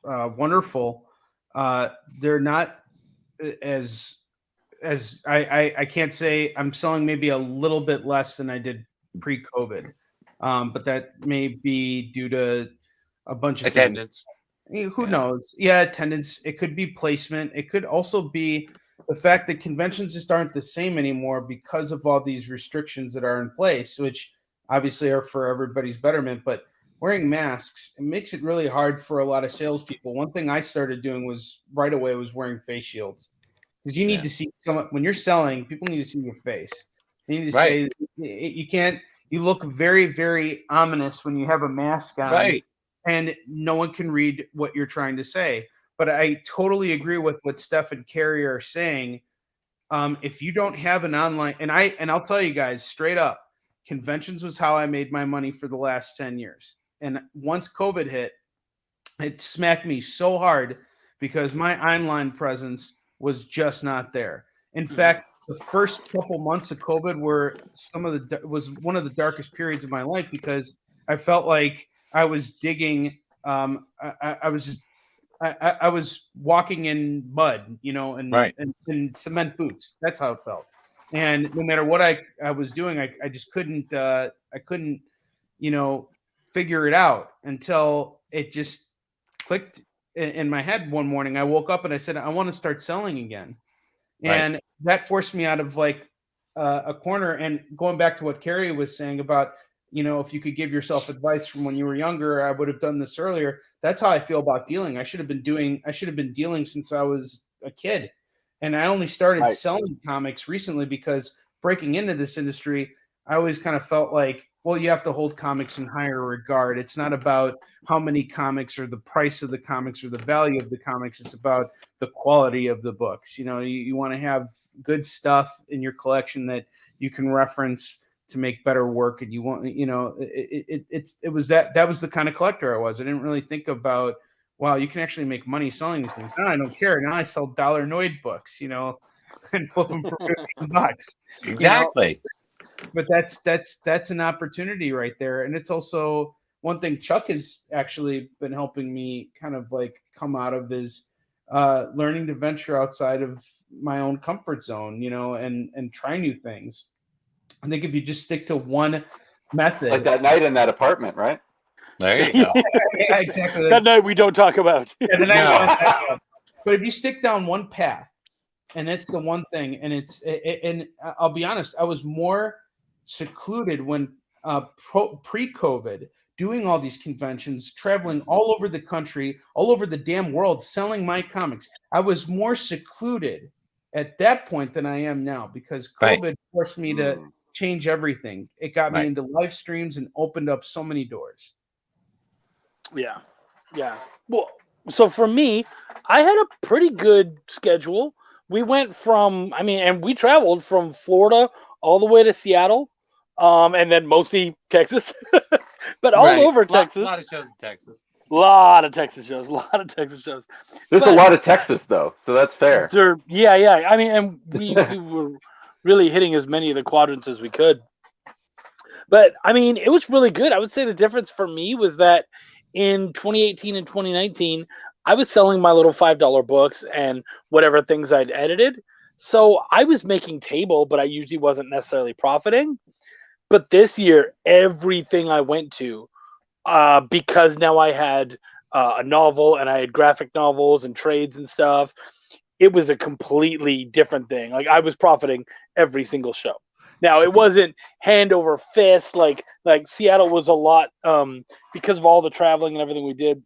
F: wonderful. They're not as I can't say I'm selling maybe a little bit less than I did pre-COVID, but that may be due to a bunch of
I: attendance.
F: Who knows? Yeah, attendance. It could be placement. It could also be the fact that conventions just aren't the same anymore because of all these restrictions that are in place, which obviously are for everybody's betterment, but wearing masks, it makes it really hard for a lot of salespeople. One thing I started doing was wearing face shields because you need to see someone when you're selling. People need to see your face. They need to say you can't. You look very, very ominous when you have a mask on, and no one can read what you're trying to say. But I totally agree with what Steph and Carrie are saying. If you don't have an online, and I'll tell you guys straight up, conventions was how I made my money for the last 10 years. And once COVID hit, it smacked me so hard because my online presence was just not there. In fact, the first couple months of COVID was one of the darkest periods of my life because I felt like I was digging. I was walking in mud, and cement boots. That's how it felt. And no matter what I was doing, I just couldn't figure it out until it just clicked in my head one morning. I woke up and I said, I want to start selling again. And that forced me out of like a corner. And going back to what Carrie was saying about, if you could give yourself advice from when you were younger, I would have done this earlier. That's how I feel about dealing. I should have been dealing since I was a kid. And I only started selling comics recently because breaking into this industry, I always kind of felt like, well, you have to hold comics in higher regard. It's not about how many comics or the price of the comics or the value of the comics. It's about the quality of the books. You want to have good stuff in your collection that you can reference to make better work. And you want, it was that was the kind of collector I was. I didn't really think about, wow, you can actually make money selling these things. Now I don't care. Now I sell Dollar Noid books, and flip them for $15.
I: Exactly.
F: But that's an opportunity right there. And it's also one thing Chuck has actually been helping me kind of like come out of is learning to venture outside of my own comfort zone, and try new things. I think if you just stick to one method,
E: like that night in that apartment, right?
I: There you go.
F: Yeah, exactly.
A: That night we don't talk about.
F: Yeah, but if you stick down one path, and it's the one thing, and I'll be honest, I was more secluded when pre-COVID, doing all these conventions, traveling all over the country, all over the damn world, selling my comics. I was more secluded at that point than I am now because COVID forced me to change everything. It got me into live streams and opened up so many doors.
A: Yeah. Well, so for me, I had a pretty good schedule. We went from, and we traveled from Florida all the way to Seattle, and then mostly Texas, but all over Texas.
I: A lot of shows in Texas.
A: A lot of Texas shows.
E: There's a lot of Texas though, so that's fair.
A: Yeah. And we were really hitting as many of the quadrants as we could. But it was really good. I would say the difference for me was that in 2018 and 2019, I was selling my little $5 books and whatever things I'd edited. So I was making table, but I usually wasn't necessarily profiting. But this year, everything I went to, because now I had a novel and I had graphic novels and trades and stuff, it was a completely different thing. Like I was profiting every single show. Now it wasn't hand over fist like Seattle was a lot because of all the traveling and everything we did.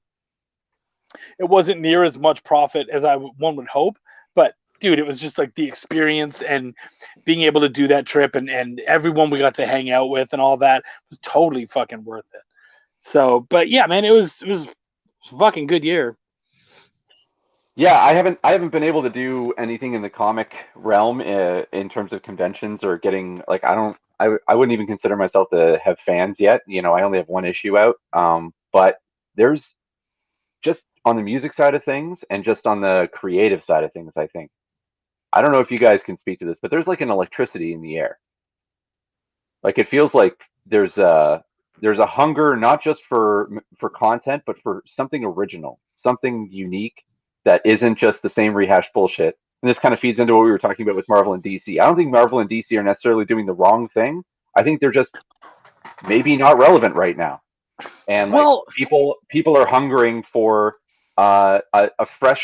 A: It wasn't near as much profit as one would hope, but dude, it was just like the experience and being able to do that trip and everyone we got to hang out with and all that was totally fucking worth it. So, but yeah, man, it was a fucking good year.
E: Yeah, I haven't been able to do anything in the comic realm in terms of conventions or getting like I wouldn't even consider myself to have fans yet. I only have one issue out. But there's just on the music side of things and just on the creative side of things, I think. I don't know if you guys can speak to this, but there's like an electricity in the air. Like it feels like there's a hunger not just for content, but for something original, something unique. That isn't just the same rehashed bullshit. And this kind of feeds into what we were talking about with Marvel and DC. I don't think Marvel and DC are necessarily doing the wrong thing. I think they're just maybe not relevant right now. And people are hungering for a fresh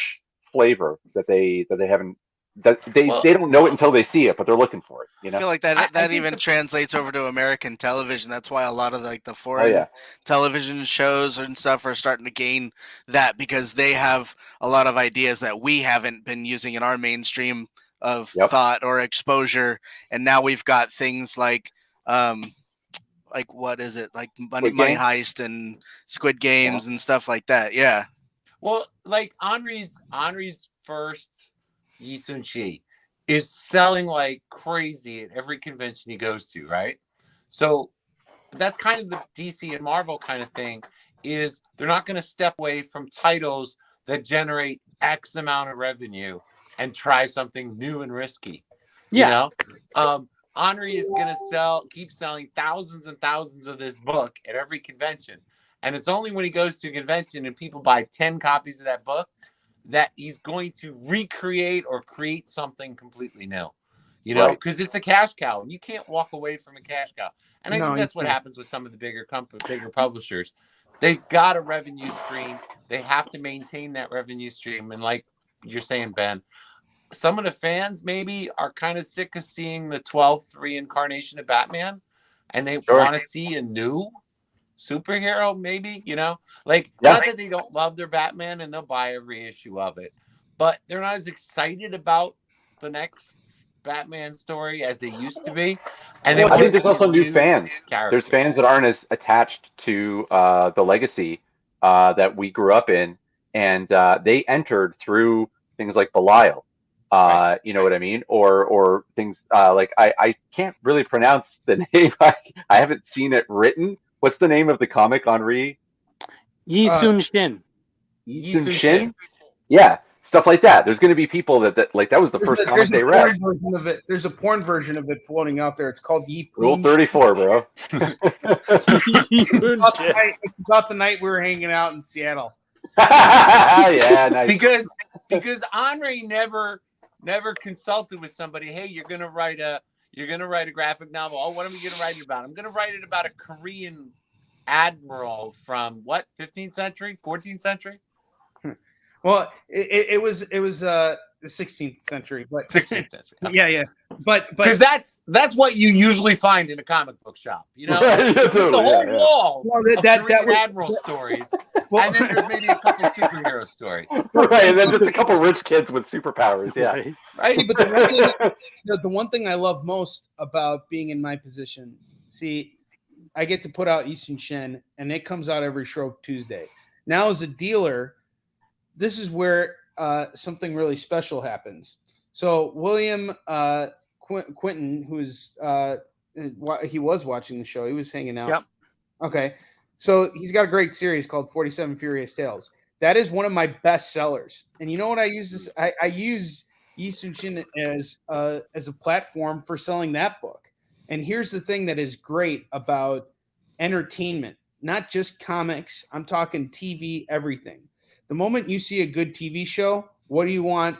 E: flavor that they haven't. They don't know it until they see it, but they're looking for it.
H: I feel like that even translates over to American television. That's why a lot of like the foreign television shows and stuff are starting to gain that because they have a lot of ideas that we haven't been using in our mainstream of thought or exposure. And now we've got things like what is it? Like Money Heist and Squid Games and stuff like that. Yeah.
I: Well, like Henri's first Yi Sun-Chi is selling like crazy at every convention he goes to, right? So that's kind of the DC and Marvel kind of thing is they're not going to step away from titles that generate X amount of revenue and try something new and risky. Henri is going to keep selling thousands and thousands of this book at every convention. And it's only when he goes to a convention and people buy 10 copies of that book that he's going to recreate or create something completely new. you know, because it's a cash cow and you can't walk away from a cash cow. And I think that's what happens with some of the bigger publishers. They've got a revenue stream. They have to maintain that revenue stream. And like you're saying, Ben, some of the fans maybe are kind of sick of seeing the 12th reincarnation of Batman, and they want to see a new superhero, maybe, you know, like not that they don't love their Batman and they'll buy every issue of it, but they're not as excited about the next Batman story as they used to be. And
E: I think there's also new fans. There's fans that aren't as attached to the legacy that we grew up in, and they entered through things like Belial. You know what I mean? Or things like I can't really pronounce the name. I haven't seen it written. What's the name of the comic, Henri?
A: Yi Sun Shin.
E: Yi Sun Shin? Yeah, stuff like that. There's going to be people that like that was the first comic they read.
F: There's a porn version of it floating out there. It's called
E: Rule 34, bro.
F: It's about the night we were hanging out in Seattle.
E: Yeah, nice.
I: Because Henri never consulted with somebody. Hey, you're gonna write a graphic novel. Oh, what am I gonna write it about? I'm gonna write it about a Korean admiral from what, 15th century, 14th century?
F: Well, it was the 16th century, but
I: 16th century.
F: Okay. Yeah, but
I: because that's what you usually find in a comic book shop. You know, there's the whole wall of Korean admiral stories, and then there's maybe a couple superhero stories,
E: right? And then just a couple rich kids with superpowers. Yeah,
F: right. But the one thing I love most about being in my position, see, I get to put out Yi Sun Shin, and it comes out every Shrove Tuesday. Now, as a dealer, this is where something really special happens. So William Quinton, who's he was watching the show, he was hanging out.
A: Yep.
F: Okay, so he's got a great series called 47 Furious Tales. That is one of my best sellers. And you know what I use this? I use Yi Sun Shin as a platform for selling that book. And here's the thing that is great about entertainment, not just comics. I'm talking TV, everything. The moment you see a good TV show, what do you want?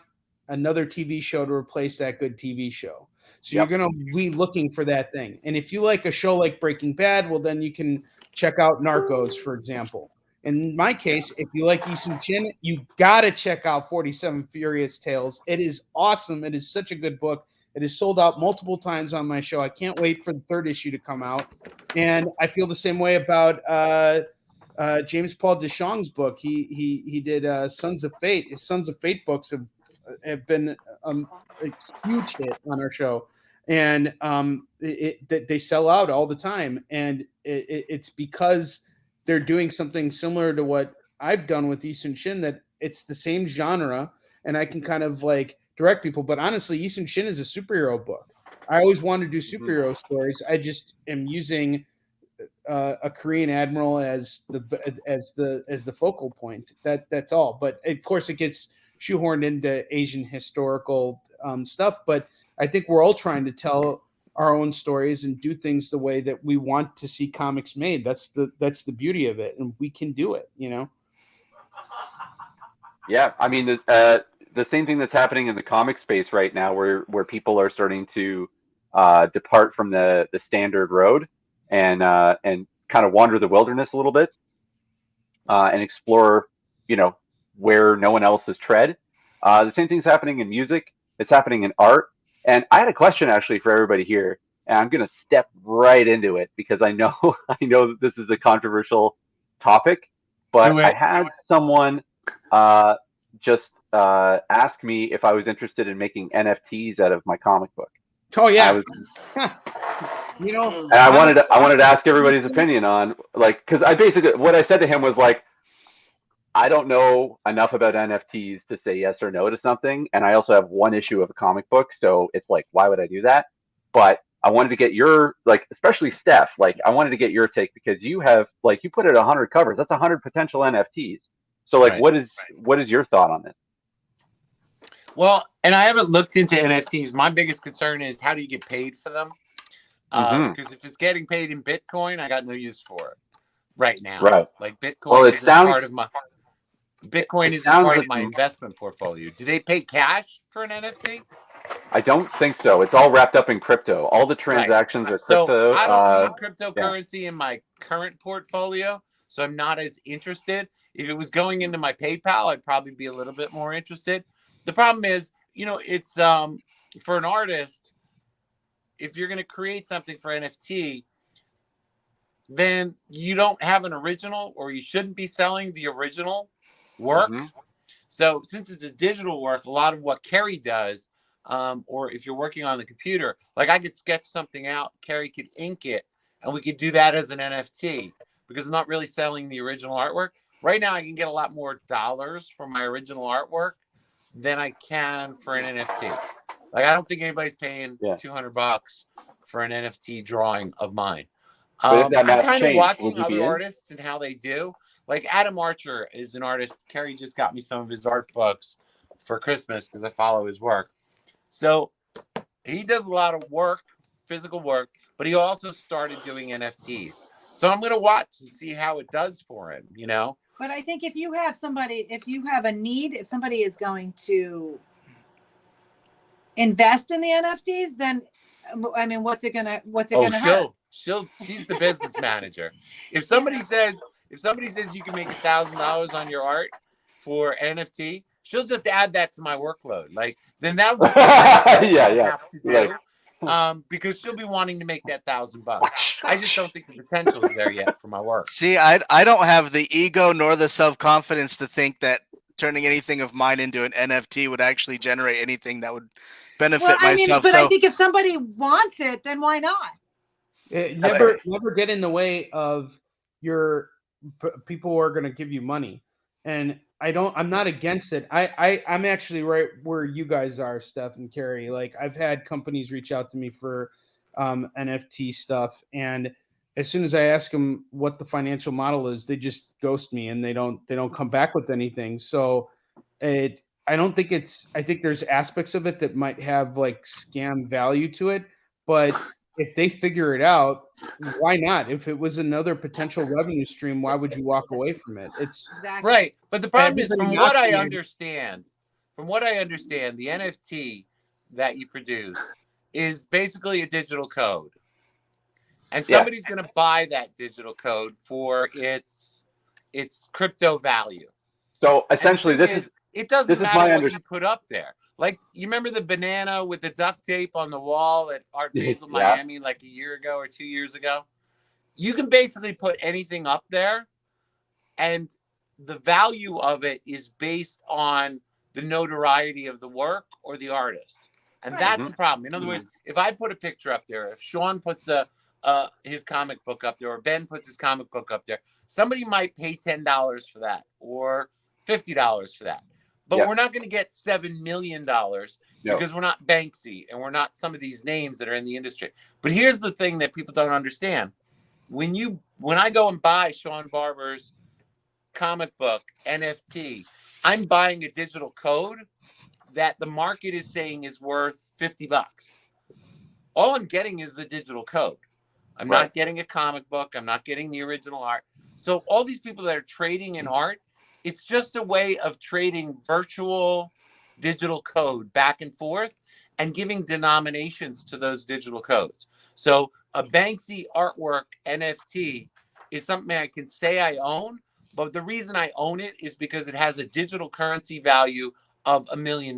F: Another TV show to replace that good TV show. So you're going to be looking for that thing. And if you like a show like Breaking Bad, well, then you can check out Narcos, for example. In my case, if you like Yi Sun Shin, you got to check out 47 Furious Tales. It is awesome. It is such a good book. It is sold out multiple times on my show. I can't wait for the third issue to come out. And I feel the same way about James Paul Deschong's book. He did Sons of Fate. His Sons of Fate books have been a huge hit on our show, and they sell out all the time. And it's because they're doing something similar to what I've done with Yi Sun Shin, that it's the same genre, and I can kind of like direct people. But honestly, Yi Sun Shin is a superhero book. I always wanted to do superhero stories. I just am using a Korean admiral as the focal point. That's all. But of course, it gets shoehorned into Asian historical stuff. But I think we're all trying to tell our own stories and do things the way that we want to see comics made. That's the beauty of it, and we can do it. You know.
E: Yeah, I mean the same thing that's happening in the comic space right now, where people are starting to depart from the standard road and kind of wander the wilderness a little bit and explore, where no one else has tread. The same thing's happening in music. It's happening in art. And I had a question actually for everybody here, and I'm going to step right into it because I know that this is a controversial topic, but I had someone just ask me if I was interested in making NFTs out of my comic book.
F: Oh yeah.
E: And I wanted to ask everybody's opinion on, like, because what I said to him was like, I don't know enough about NFTs to say yes or no to something, and I also have one issue of a comic book, so it's like, why would I do that? But I wanted to get your, like, especially Steph, like, I wanted to get your take because you have, like, you put it 100 covers. That's 100 potential NFTs. So, like, what is your thought on this?
I: Well, and I haven't looked into NFTs. My biggest concern is how do you get paid for them? Because if it's getting paid in Bitcoin, I got no use for it right now.
E: Right.
I: Like Bitcoin isn't part of my Bitcoin isn't part of my investment portfolio. Do they pay cash for an NFT?
E: I don't think so. It's all wrapped up in crypto. All the transactions are crypto.
I: So I don't need cryptocurrency in my current portfolio, so I'm not as interested. If it was going into my PayPal, I'd probably be a little bit more interested. The problem is, it's for an artist, if you're going to create something for NFT, then you don't have an original, or you shouldn't be selling the original work. Mm-hmm. So since it's a digital work, a lot of what Kerry does, or if you're working on the computer, like I could sketch something out, Kerry could ink it, and we could do that as an NFT, because I'm not really selling the original artwork. Right now, I can get a lot more dollars for my original artwork than I can for an NFT. Like, I don't think anybody's paying $200 for an NFT drawing of mine. I'm kind of watching other artists and how they do. Like Adam Archer is an artist. Kerry just got me some of his art books for Christmas because I follow his work. So he does a lot of work, physical work, but he also started doing NFTs. So I'm going to watch and see how it does for him,
B: But I think if you have a need, if somebody is going to invest in the NFTs, then I mean, what's it gonna hurt?
I: She's the business manager. If somebody says you can make $1,000 on your art for NFT, she'll just add that to my workload. Like, then that would have to do. Because she'll be wanting to make that $1,000. I just don't think the potential is there yet for my work.
H: See, I don't have the ego nor the self-confidence to think that turning anything of mine into an NFT would actually generate anything that would benefit myself.
B: I think if somebody wants it, then why not?
F: Never get in the way of your people who are going to give you money. And I'm not against it. I'm actually right where you guys are, Steph and Kerry. Like, I've had companies reach out to me for NFT stuff, and as soon as I ask them what the financial model is, they just ghost me and they don't come back with anything. So I think there's aspects of it that might have like scam value to it, but if they figure it out, why not? If it was another potential revenue stream, why would you walk away from it? It's
B: exactly
I: right. But the problem is, from what I understand, the NFT that you produce is basically a digital code. And somebody's going to buy that digital code for its crypto value.
E: So essentially,
I: it doesn't matter what you put up there. Like, you remember the banana with the duct tape on the wall at Art Basel Miami like a year ago or 2 years ago? You can basically put anything up there, and the value of it is based on the notoriety of the work or the artist. And that's the problem. In other words, if I put a picture up there, if Sean puts his comic book up there, or Ben puts his comic book up there, somebody might pay $10 for that or $50 for that. But we're not going to get $7 million because we're not Banksy and we're not some of these names that are in the industry. But here's the thing that people don't understand. When I go and buy Sean Barber's comic book NFT, I'm buying a digital code that the market is saying is worth $50. All I'm getting is the digital code. I'm not getting a comic book. I'm not getting the original art. So all these people that are trading in art, it's just a way of trading virtual digital code back and forth and giving denominations to those digital codes. So a Banksy artwork NFT is something I can say I own, but the reason I own it is because it has a digital currency value of $1 million.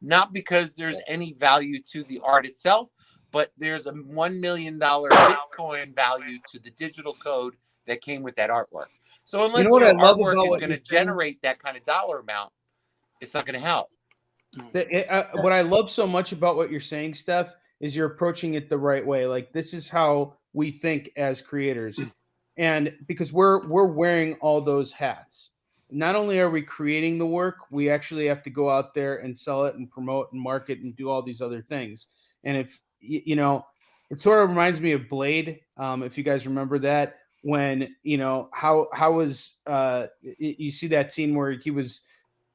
I: Not because there's any value to the art itself, but there's a $1 million Bitcoin value to the digital code that came with that artwork. So unless your artwork is going to generate that kind of dollar amount, it's not going to help.
F: What I love so much about what you're saying, Steph, is you're approaching it the right way. Like, this is how we think as creators. And because we're wearing all those hats. Not only are we creating the work, we actually have to go out there and sell it and promote and market and do all these other things. And if, it sort of reminds me of Blade. If you guys remember that, when, how was, you see that scene where he was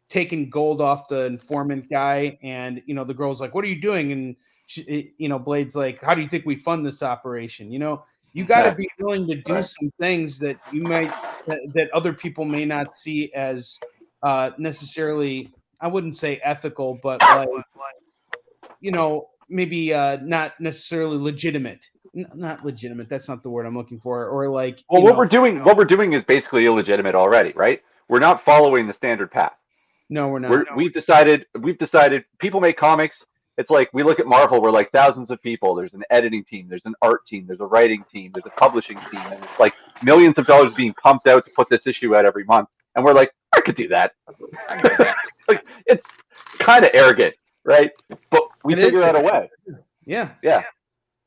F: taking gold off the informant guy, and, the girl's like, "What are you doing?" And she, Blade's like, "How do you think we fund this operation?" You got to be willing to do some things that that other people may not see as necessarily, I wouldn't say ethical, but like, maybe not necessarily legitimate. Not legitimate. That's not the word I'm looking for. Or like,
E: well, what we're doing is basically illegitimate already, right? We're not following the standard path.
F: No, we're not.
E: We've decided people make comics. It's like we look at Marvel, we're like thousands of people. There's an editing team, there's an art team, there's a writing team, there's a publishing team, and it's like millions of dollars being pumped out to put this issue out every month. And we're like, I could do that. Like, it's kind of arrogant, right? But we figure out a way.
F: Yeah.
E: Yeah.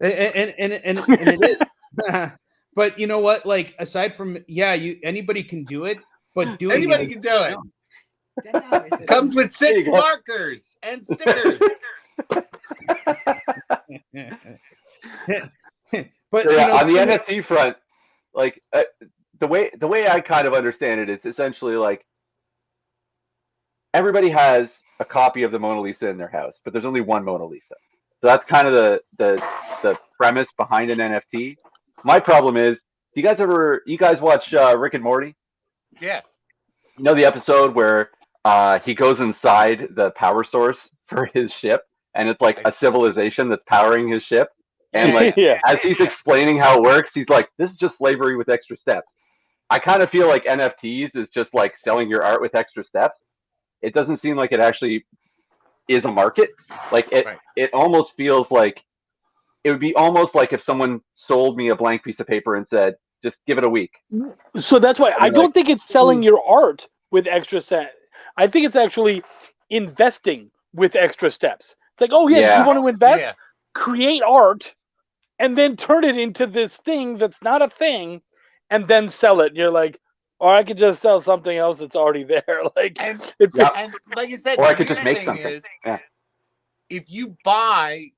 F: And it is. But you know what? Like, aside from anybody can do it, but
I: anybody can do it. It comes with 6 markers and stickers.
F: But
E: on the NFT front, like the way I kind of understand it is essentially like everybody has a copy of the Mona Lisa in their house, but there's only one Mona Lisa. So that's kind of the premise behind an NFT. My problem is, you guys watch Rick and Morty?
I: Yeah.
E: You know the episode where he goes inside the power source for his ship, and it's like a civilization that's powering his ship. And like as he's explaining how it works, he's like, "This is just slavery with extra steps." I kind of feel like NFTs is just like selling your art with extra steps. It doesn't seem like it actually is a market. Like it almost feels like it would be almost like if someone sold me a blank piece of paper and said, "Just give it a week."
A: So that's why I don't think it's selling your art with extra steps. I think it's actually investing with extra steps. It's like, oh yeah, you want to invest? Create art, and then turn it into this thing that's not a thing, and then sell it. And you're like, or I could just sell something else that's already there. Like,
I: and like you said,
E: or I could just make something.
I: Is, if you buy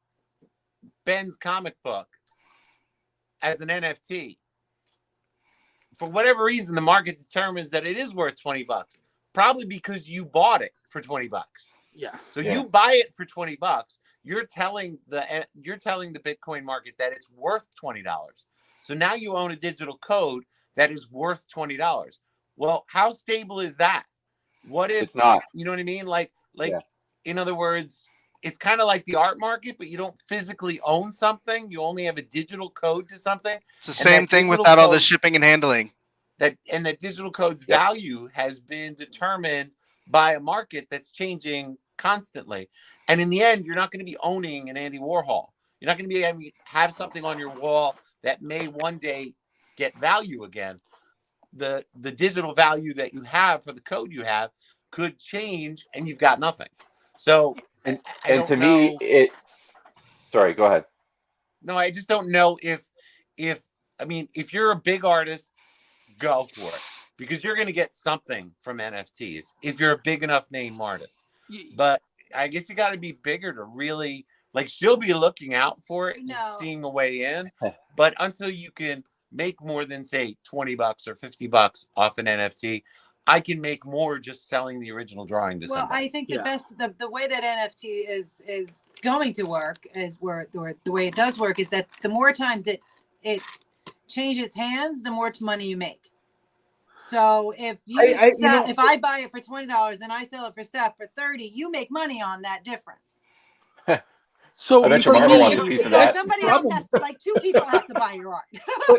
I: Ben's comic book as an NFT, for whatever reason, the market determines that it is worth $20, probably because you bought it for $20.
A: Yeah.
I: So you buy it for $20. You're telling the Bitcoin market that it's worth $20. So now you own a digital code that is worth $20. Well, how stable is that? What if
E: it's not?
I: You know what I mean? Like in other words, it's kind of like the art market, but you don't physically own something. You only have a digital code to something.
H: It's the same thing without all the shipping and handling.
I: That digital code's value has been determined by a market that's changing constantly. And in the end, you're not going to be owning an Andy Warhol. You're not going to be able to have something on your wall that may one day get value again. The digital value that you have for the code you have could change, and you've got nothing. So,
E: and to me, sorry, go ahead.
I: No, I just don't know if you're a big artist, go for it, because you're going to get something from NFTs if you're a big enough name artist. But I guess you got to be bigger to really, like, she'll be looking out for it and seeing a way in. But until you can make more than, say, $20 or $50 off an NFT, I can make more just selling the original drawing to somebody.
B: Well, I think the way that NFT is going to work or the way it does work is that the more times it changes hands, the more money you make. So if if I buy it for $20 and I sell it for Steph for $30, you make money on that difference.
A: So
E: I bet your Marvel wants a piece of that.
B: Somebody else has two people have to buy your art.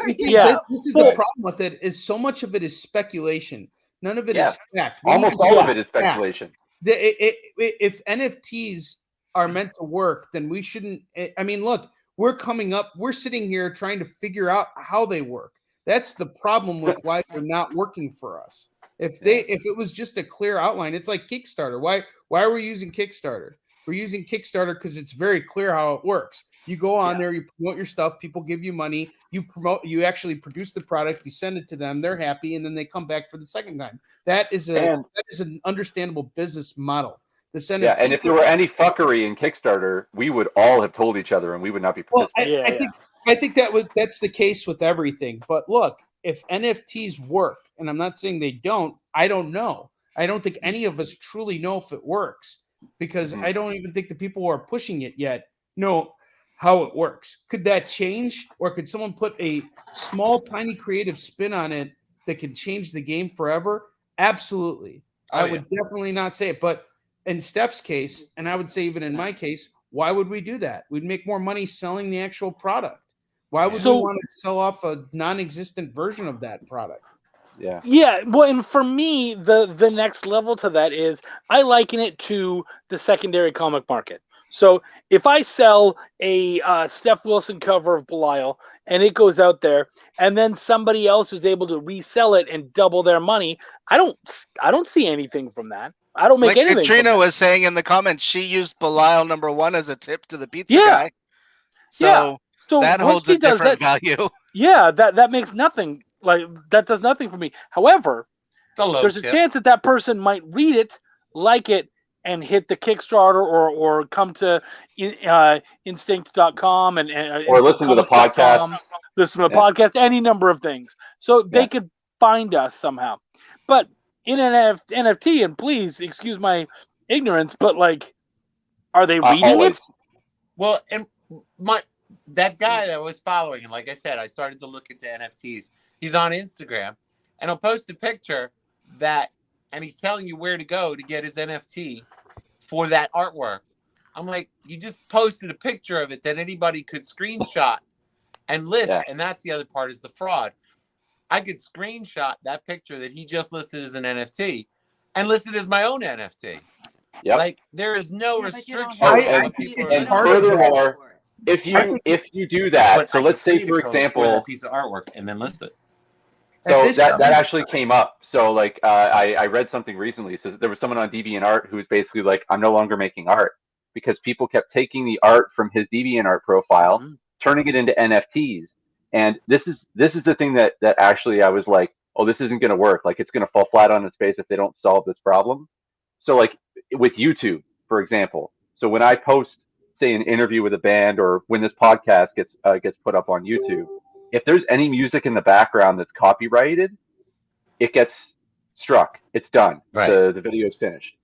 F: This is the problem with it, is so much of it is speculation. None of it is fact.
E: Almost all of it is speculation.
F: If NFTs are meant to work, then we shouldn't. I mean, look, we're sitting here trying to figure out how they work. That's the problem with why they're not working for us. If it was just a clear outline, it's like Kickstarter. Why are we using Kickstarter? We're using Kickstarter because it's very clear how it works. You go on there, you promote your stuff, people give you money, you actually produce the product, you send it to them, they're happy, and then they come back for the second time. That is an understandable business model.
E: And if there were any fuckery in Kickstarter, we would all have told each other, and we would not be.
F: Well, I think that's the case with everything. But look, if NFTs work, and I'm not saying they don't, I don't know. I don't think any of us truly know if it works, because I don't even think the people who are pushing it yet know how it works. Could that change? Or could someone put a small, tiny creative spin on it that could change the game forever? Absolutely. I would definitely not say it. But in Steph's case, and I would say even in my case, Why would we do that? We'd make more money selling the actual product. Why would we want to sell off a non-existent version of that product?
E: Yeah.
A: Yeah. Well, and for me, the next level to that is I liken it to the secondary comic market. So if I sell a Steph Wilson cover of Belial and it goes out there, and then somebody else is able to resell it and double their money, I don't see anything from that. I don't make anything.
H: Katrina was saying in the comments, she used Belial #1 as a tip to the pizza guy. So that holds a different value.
A: Yeah, that makes nothing. Like, that does nothing for me. However, there's a chance that person might read it, like it, and hit the Kickstarter or come to instinct.com and
E: or listen to the podcast.
A: Listen to the podcast, any number of things. So they could find us somehow. But in an NFT, and please excuse my ignorance, but like, are they reading it?
I: Well, and that guy that I was following, and like I said, I started to look into NFTs. He's on Instagram, and he'll post a picture and he's telling you where to go to get his NFT for that artwork. I'm like, you just posted a picture of it that anybody could screenshot and list, and that's the other part, is the fraud. I could screenshot that picture that he just listed as an NFT and list it as my own NFT.
E: Yep.
I: Like, there is no restriction.
E: And furthermore, if you do that, so let's say, for example,
I: that piece of artwork and then list it.
E: So that actually came up. So like I read something recently. So there was someone on DeviantArt who was basically like, I'm no longer making art, because people kept taking the art from his DeviantArt profile, turning it into NFTs. And this is the thing that actually I was like, oh, this isn't going to work. Like, it's going to fall flat on its face if they don't solve this problem. So like with YouTube, for example. So when I post, say, an interview with a band, or when this podcast gets put up on YouTube, if there's any music in the background that's copyrighted, it gets struck. It's done.
I: Right.
E: The video is finished.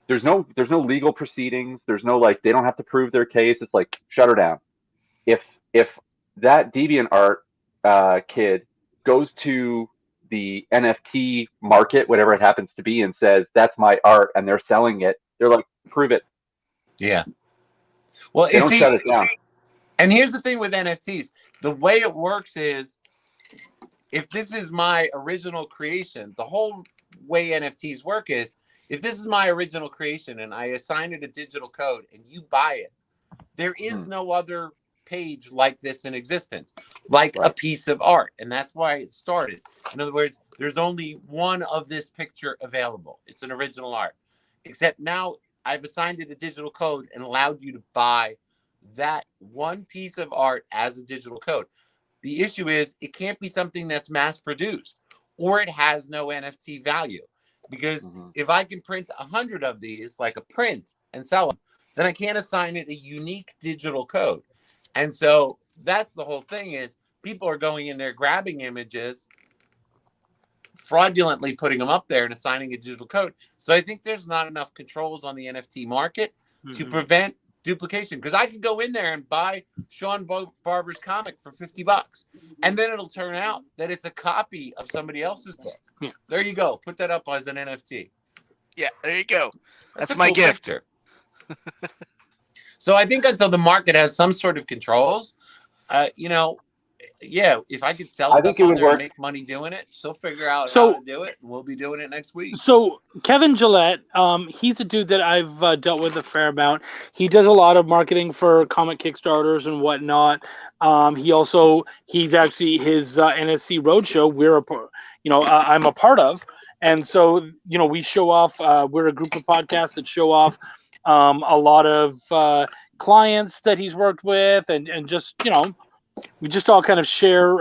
E: There's no legal proceedings. There's no, like, they don't have to prove their case. It's like, shut her down. If that DeviantArt kid goes to the NFT market, whatever it happens to be, and says, that's my art, and they're selling it, they're like, prove it.
I: Yeah. Well,
E: they don't shut it down.
I: And here's the thing with NFTs. The way it works is, if this is my original creation, the whole way NFTs work is, if this is my original creation and I assign it a digital code and you buy it, there is no other page like this in existence, like a piece of art. And that's why it started. In other words, there's only one of this picture available. It's an original art. Except now I've assigned it a digital code and allowed you to buy that one piece of art as a digital code. The issue is, it can't be something that's mass produced, or it has no NFT value. Because if I can print 100 of these, like a print, and sell them, then I can't assign it a unique digital code. And so that's the whole thing, is people are going in there, grabbing images, fraudulently putting them up there and assigning a digital code. So I think there's not enough controls on the NFT market to prevent duplication. Because I could go in there and buy Sean Barber's comic for $50, and then it'll turn out that it's a copy of somebody else's book. There you go. Put that up as an NFT.
H: Yeah, there you go. That's my gift.
I: So I think until the market has some sort of controls, if I could sell stuff on there and make money doing it, she'll figure out how to do it, and we'll be doing it next week.
A: So Kevin Gillette, he's a dude that I've dealt with a fair amount. He does a lot of marketing for comic Kickstarters and whatnot. He's actually his NSC Roadshow. I'm a part of, and so we show off. We're a group of podcasts that show off a lot of clients that he's worked with, and just we just all kind of share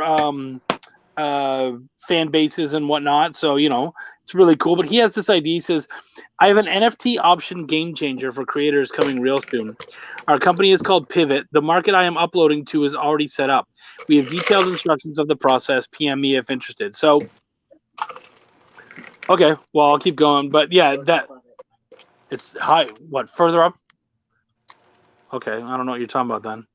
A: fan bases and whatnot. So, it's really cool. But he has this idea. He says, I have an NFT option game changer for creators coming real soon. Our company is called Pivot. The market I am uploading to is already set up. We have detailed instructions of the process. PM me if interested. So, okay, well, I'll keep going. But yeah, it's high. What, further up? Okay, I don't know what you're talking about then.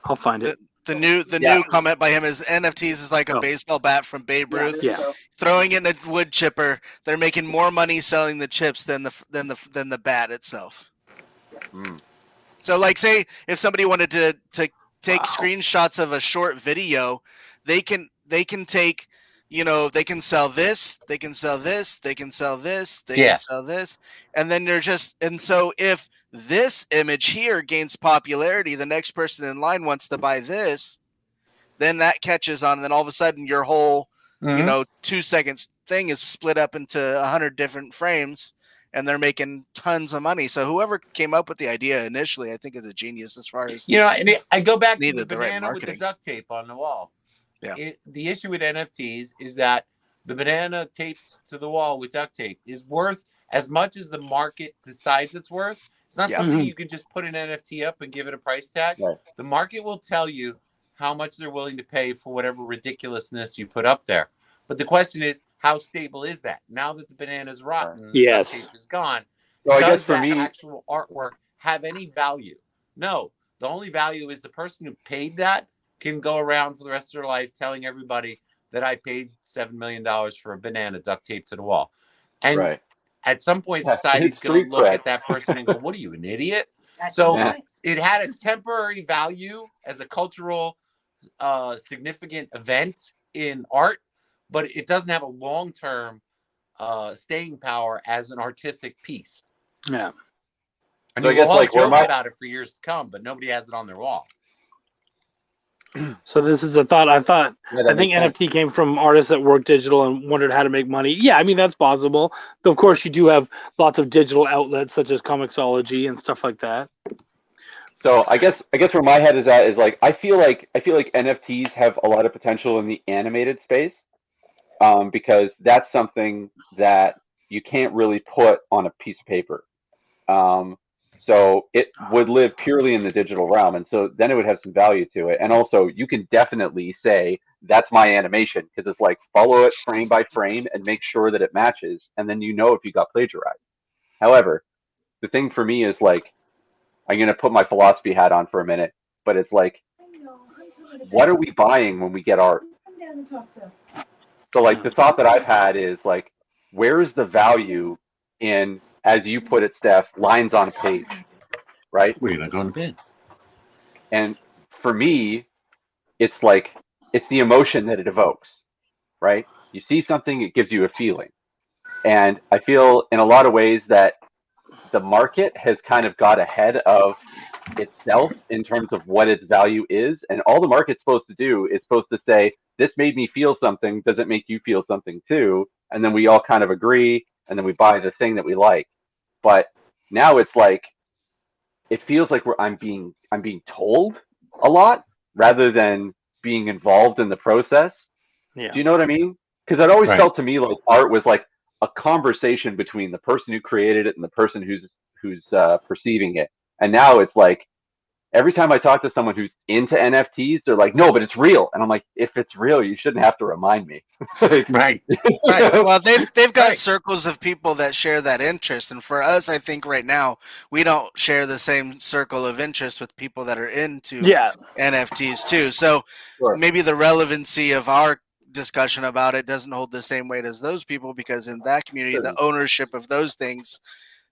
A: I'll find it.
H: The new comment by him is, NFTs is like a baseball bat from Babe Ruth.
A: Yeah.
H: Throwing in a wood chipper, they're making more money selling the chips than the bat itself. So, like, say if somebody wanted to take screenshots of a short video, they can take, they can sell this, they can sell this, they can sell this, they can sell this, and then so if this image here gains popularity, the next person in line wants to buy this, then that catches on, and then all of a sudden your whole 2 seconds thing is split up into 100 different frames, and they're making tons of money. So whoever came up with the idea initially, I think, is a genius as far as
I: and I go back to the
H: right
I: banana with the
H: marketing.
I: duct tape on the wall.
H: Yeah.
I: The issue with NFTs is that the banana taped to the wall with duct tape is worth as much as the market decides it's worth. It's not something you can just put an NFT up and give it a price tag.
E: Right.
I: The market will tell you how much they're willing to pay for whatever ridiculousness you put up there. But the question is, how stable is that? Now that the banana's rotten, the duct tape is gone,
E: so
I: does that actual artwork have any value? No. The only value is the person who paid that can go around for the rest of their life telling everybody that I paid $7 million for a banana duct taped to the wall. And at some point, society's going to look at that person and go, what are you, an idiot? It had a temporary value as a cultural significant event in art, but it doesn't have a long-term staying power as an artistic piece.
A: Yeah.
I: And so people joke about it for years to come, but nobody has it on their wall.
A: So this is a thought. I think NFT came from artists that work digital and wondered how to make money. Yeah, I mean, that's possible. But of course, you do have lots of digital outlets such as Comixology and stuff like that.
E: So I guess where my head is at is like I feel like NFTs have a lot of potential in the animated space, because that's something that you can't really put on a piece of paper. So it would live purely in the digital realm, and so then it would have some value to it. And also, you can definitely say that's my animation, because it's like follow it frame by frame and make sure that it matches, and then you know if you got plagiarized. However, the thing for me is like, I'm going to put my philosophy hat on for a minute, but it's like, what are we buying when we get art? So like the thought that I've had is like, where is the value in, as you put it, Steph, lines on a page, right?
I: We're not going to bed.
E: And for me, it's like, it's the emotion that it evokes, right? You see something, it gives you a feeling. And I feel in a lot of ways that the market has kind of got ahead of itself in terms of what its value is. And all the market's supposed to do is supposed to say, this made me feel something. Does it make you feel something too? And then we all kind of agree, and then we buy the thing that we like. But now it's like, it feels like I'm being told a lot rather than being involved in the process.
A: Yeah.
E: Do you know what I mean? Because it always felt to me like art was like a conversation between the person who created it and the person who's perceiving it. And now it's like, every time I talk to someone who's into NFTs, they're like, no, but it's real. And I'm like, if it's real, you shouldn't have to remind me.
I: Right.
H: Well, they've got circles of people that share that interest. And for us, I think right now, we don't share the same circle of interest with people that are into NFTs too. So maybe the relevancy of our discussion about it doesn't hold the same weight as those people, because in that community, the ownership of those things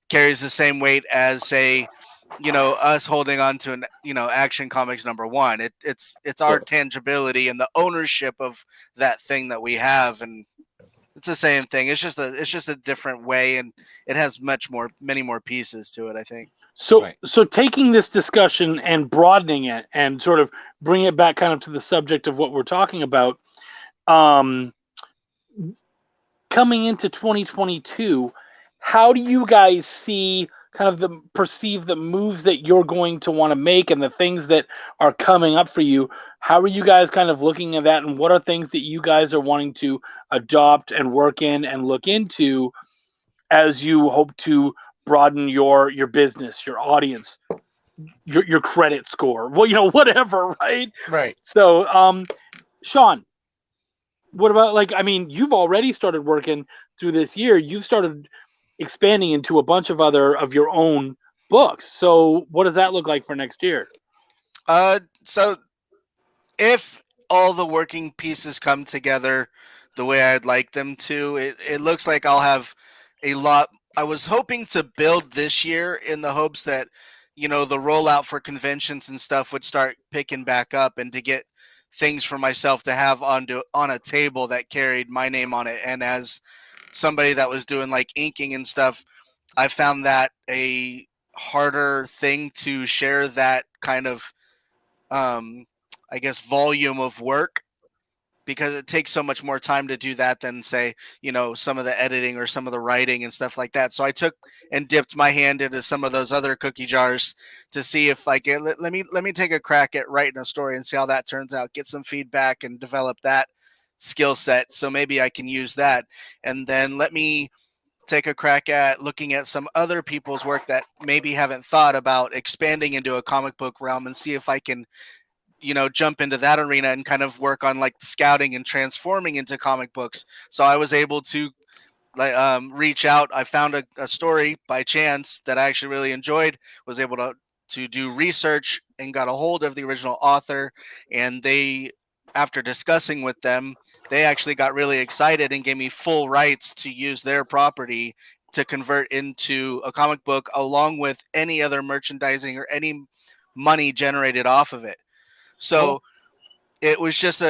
H: carries the same weight as, say, us holding on to an, Action Comics #1. It's our tangibility and the ownership of that thing that we have, and it's the same thing. It's just a different way, and it has many more pieces to it, I think.
A: So taking this discussion and broadening it and sort of bring it back kind of to the subject of what we're talking about, coming into 2022, how do you guys see kind of perceive the moves that you're going to want to make and the things that are coming up for you? How are you guys kind of looking at that, and what are things that you guys are wanting to adopt and work in and look into as you hope to broaden your business, your audience, your credit score, whatever, right?
I: Right.
A: So, Sean, what about, you've already started working through this year. You've started expanding into a bunch of other of your own books. So what does that look like for next year?
H: So if all the working pieces come together the way I'd like them to, it looks like I'll have a lot. I was hoping to build this year in the hopes that, the rollout for conventions and stuff would start picking back up, and to get things for myself to have on a table that carried my name on it. And as somebody that was doing like inking and stuff, I found that a harder thing to share that kind of, I guess, volume of work, because it takes so much more time to do that than, say, some of the editing or some of the writing and stuff like that. So I took and dipped my hand into some of those other cookie jars to see if let me take a crack at writing a story and see how that turns out, get some feedback and develop that skill set. So maybe I can use that. And then let me take a crack at looking at some other people's work that maybe haven't thought about expanding into a comic book realm, and see if I can jump into that arena and kind of work on like the scouting and transforming into comic books. So I was able to reach out. I found a story by chance that I actually really enjoyed, was able to do research and got a hold of the original author, and they, after discussing with them, they actually got really excited and gave me full rights to use their property to convert into a comic book, along with any other merchandising or any money generated off of it. So it was just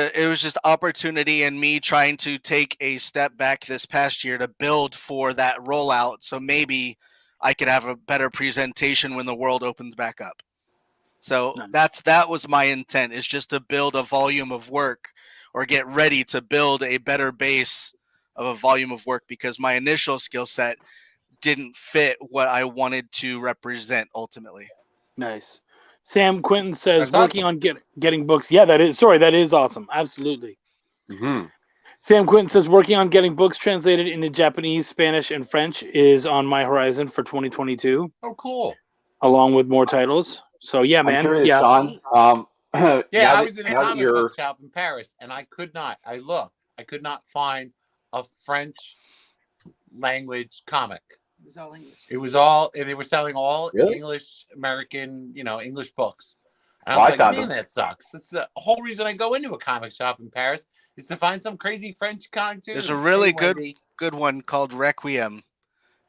H: opportunity, and me trying to take a step back this past year to build for that rollout. So maybe I could have a better presentation when the world opens back up. So that was my intent, is just to build a volume of work, or get ready to build a better base of a volume of work, because my initial skill set didn't fit what I wanted to represent ultimately.
A: Nice. Sam Quinton says,
I: That's
A: working
I: awesome.
A: on getting books. Yeah, that is awesome. Absolutely.
E: Mm-hmm.
A: Sam Quinton says, working on getting books translated into Japanese, Spanish, and French is on my horizon for 2022.
I: Oh, cool.
A: Along with more titles. So yeah, man.
E: I'm curious,
A: yeah.
E: Sean.
I: I was in a comic book shop in Paris, and I could not find a French language comic.
B: It was all English.
I: They were selling all
E: Really?
I: English, American, English books. And I was like, man, that sucks. That's the whole reason I go into a comic shop in Paris, is to find some crazy French comic too.
H: There's a really good one called Requiem.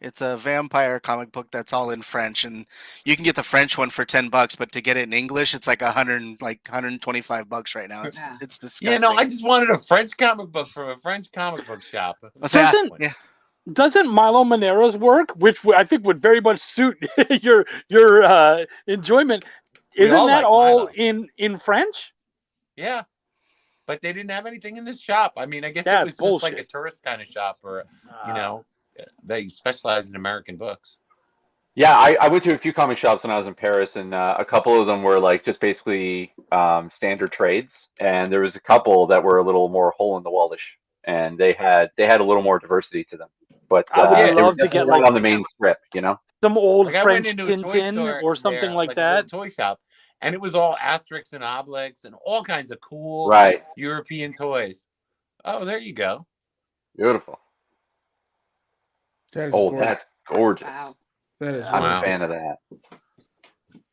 H: It's a vampire comic book that's all in French, and you can get the French one for $10, but to get it in English, it's like $125 right now. It's disgusting.
I: Yeah, no, I just wanted a French comic book from a French comic book shop.
A: Doesn't Milo Manera's work, which I think would very much suit your enjoyment, isn't that all in French?
I: Yeah, but they didn't have anything in this shop. I mean, I guess
A: That's
I: it was
A: bullshit.
I: just like a tourist kind of shop, or they specialize in American books.
E: Yeah, I went to a few comic shops when I was in Paris, and a couple of them were like just basically standard trades, and there was a couple that were a little more hole in the wallish, and they had a little more diversity to them. But
A: I would love to get like
E: on the main script,
A: some old
I: Like
A: French
I: I went into a toy
A: Tintin
I: store
A: or something
I: there,
A: like
I: a
A: that.
I: toy shop, and it was all Asterix and Obelix and all kinds of cool European toys. Oh, there you go.
E: Beautiful.
F: That is gorgeous.
E: That's gorgeous.
B: Wow.
F: That is.
E: I'm a fan of that.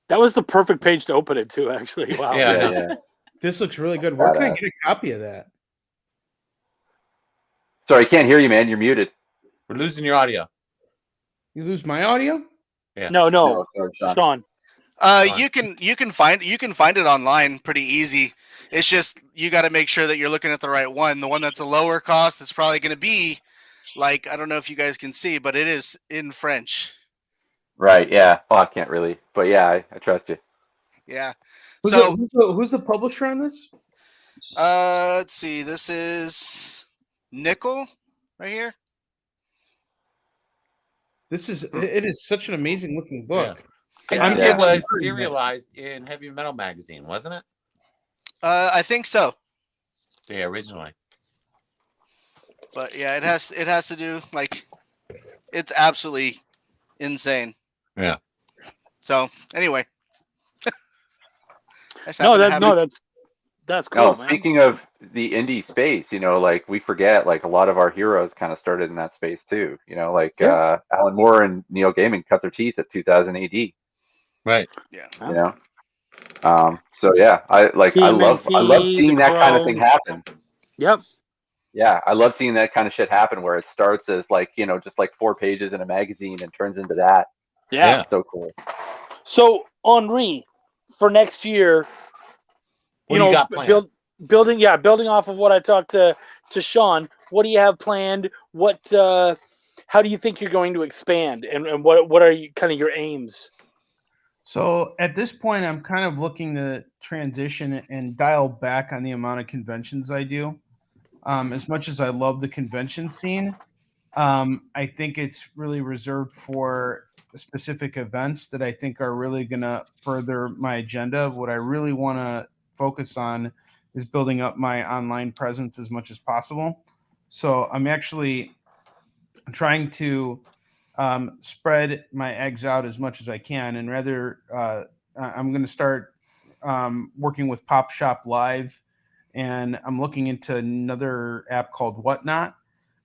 A: That was the perfect page to open it to, actually. Wow.
E: Yeah.
F: This looks really good. Where can I get a copy of that?
E: Sorry, I can't hear you, man. You're muted.
I: We're losing your audio.
F: You lose my audio?
I: Yeah.
A: No,
E: sorry,
A: Sean.
H: You can find it online pretty easy. It's just you got to make sure that you're looking at the right one. The one that's a lower cost is probably going to be like, I don't know if you guys can see, but it is in French.
E: Right. Yeah. Oh, I can't really, but yeah, I trust you.
H: Yeah.
F: Who's the publisher on this?
H: Let's see. This is Nickel right here.
F: It is such an amazing looking book.
I: Yeah. I think it was serialized in Heavy Metal magazine, wasn't it?
H: I think so.
I: Yeah, originally.
H: But yeah, it has to do, like, it's absolutely insane.
I: Yeah.
H: So anyway.
A: That's cool, man.
E: Speaking of the indie space, like we forget, like a lot of our heroes kind of started in that space too. Alan Moore and Neil Gaiman cut their teeth at 2000 AD.
I: Right.
H: Yeah.
E: So yeah, I love seeing that kind of thing happen.
A: Yep.
E: Yeah, I love seeing that kind of shit happen where it starts as like, just like 4 pages in a magazine and turns into that.
A: Yeah.
E: So cool.
A: So Henri, for next year,
I: What do you got planned?
A: building off of what I talked to Sean. What do you have planned? What how do you think you're going to expand, and what are you kind of your aims?
F: So at this point, I'm kind of looking to transition and dial back on the amount of conventions I do. As much as I love the convention scene, I think it's really reserved for specific events that I think are really going to further my agenda. What I really want to focus on is building up my online presence as much as possible. So I'm actually trying to spread my eggs out as much as I can, and rather I'm going to start working with Pop Shop Live, and I'm looking into another app called Whatnot.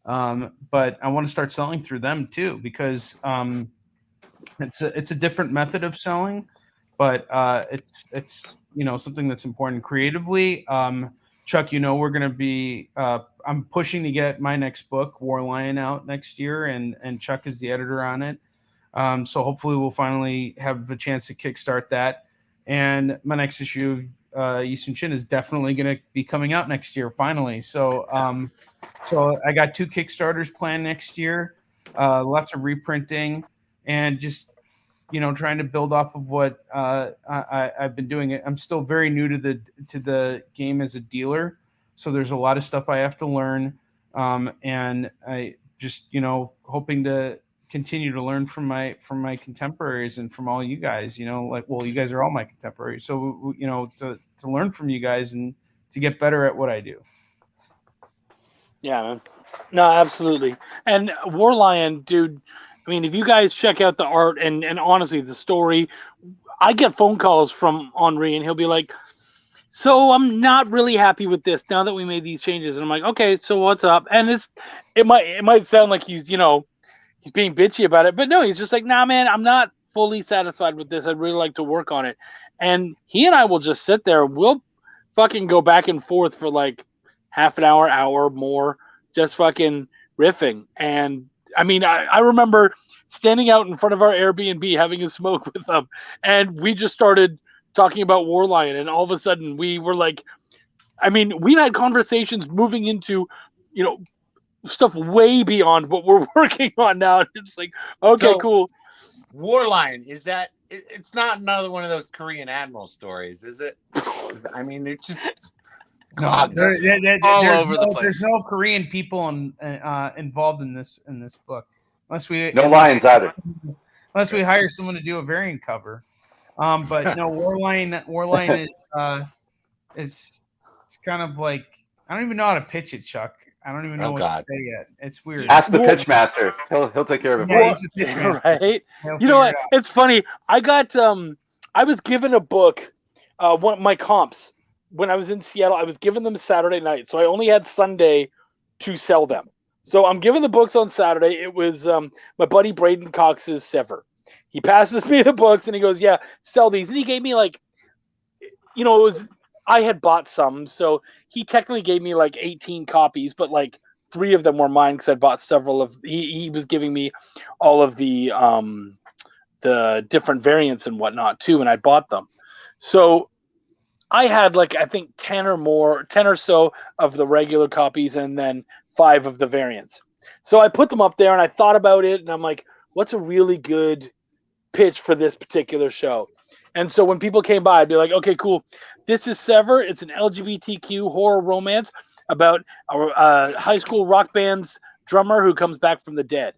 F: But I want to start selling through them too, because it's a different method of selling, but it's something that's important creatively. Chuck, we're going to be I'm pushing to get my next book, War Lion, out next year, and Chuck is the editor on it. So hopefully we'll finally have a chance to kickstart that. And my next issue of Yi Sun Shin is definitely going to be coming out next year, finally. So I got 2 Kickstarters planned next year, lots of reprinting, and just trying to build off of what I've been doing. I'm still very new to the game as a dealer, so there's a lot of stuff I have to learn, and I just hoping to continue to learn from my contemporaries and from all you guys. You guys are all my contemporaries, so to learn from you guys and to get better at what I do.
A: Yeah, man. No, absolutely. And War Lion, dude, I mean, if you guys check out the art and honestly the story, I get phone calls from Henri, and he'll be like, so I'm not really happy with this now that we made these changes. And I'm like, okay, so what's up? And it might sound like he's being bitchy about it, but no, he's just like, nah, man, I'm not fully satisfied with this. I'd really like to work on it. And he and I will just sit there. We'll fucking go back and forth for like half an hour more, just fucking riffing. And I mean, I remember standing out in front of our Airbnb having a smoke with them, and we just started talking about War Lion, and all of a sudden we were like, I mean, we've had conversations moving into, stuff way beyond what we're working on now. It's like, okay, cool.
I: War Lion, is that, it's not another one of those Korean Admiral stories, is it? I mean, it's just
F: all over the place. There's no Korean people involved in this book, unless we
E: lions either.
F: Unless we hire someone to do a variant cover. But no, War Lion is it's kind of like, I don't even know how to pitch it, Chuck. I don't even know what to say yet. It's weird.
E: Ask the pitch master. He'll take care of it.
A: Yeah, right. You know what? It's funny. I got I was given a book, one of my comps when I was in Seattle. I was given them Saturday night, so I only had Sunday to sell them. So I'm giving the books on Saturday. It was my buddy Braden Cox's Sever. He passes me the books and he goes, "Yeah, sell these." And he gave me like, it was, I had bought some, so he technically gave me like 18 copies, but like 3 of them were mine because I bought several of. He was giving me all of the different variants and whatnot too, and I bought them. So I had like, I think 10 or so of the regular copies, and then 5 of the variants. So I put them up there, and I thought about it, and I'm like, what's a really good pitch for this particular show? And so when people came by, I'd be like, okay, cool. This is Sever. It's an LGBTQ horror romance about a high school rock band's drummer who comes back from the dead.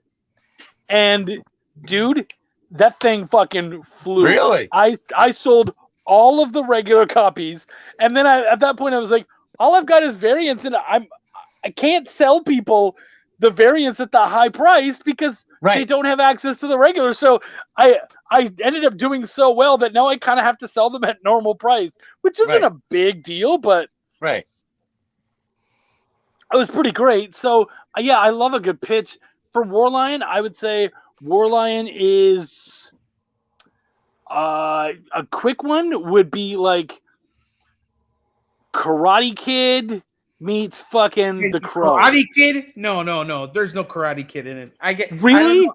A: And dude, that thing fucking flew.
I: Really?
A: I sold all of the regular copies, and then at that point I was like, all I've got is variants, and I can't sell people the variants at the high price because they don't have access to the regular. So I ended up doing so well that now I kind of have to sell them at normal price, which isn't a big deal, but it was pretty great. So yeah, I love a good pitch for War Lion. I would say War Lion is a quick one would be like Karate Kid meets fucking The Crow.
F: Karate Kid? No. There's no Karate Kid in it.
A: Really?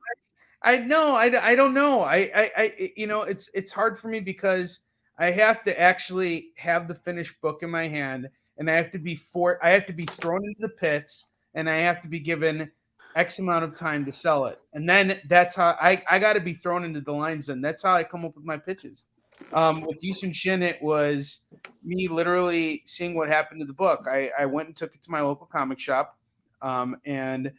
F: I don't know. I you know, it's hard for me because I have to actually have the finished book in my hand, and I have to be thrown into the pits, and I have to be given X amount of time to sell it. And then that's how I got to be thrown into the lines. And that's how I come up with my pitches. With Yusun Shin, it was me literally seeing what happened to the book. I went and took it to my local comic shop, and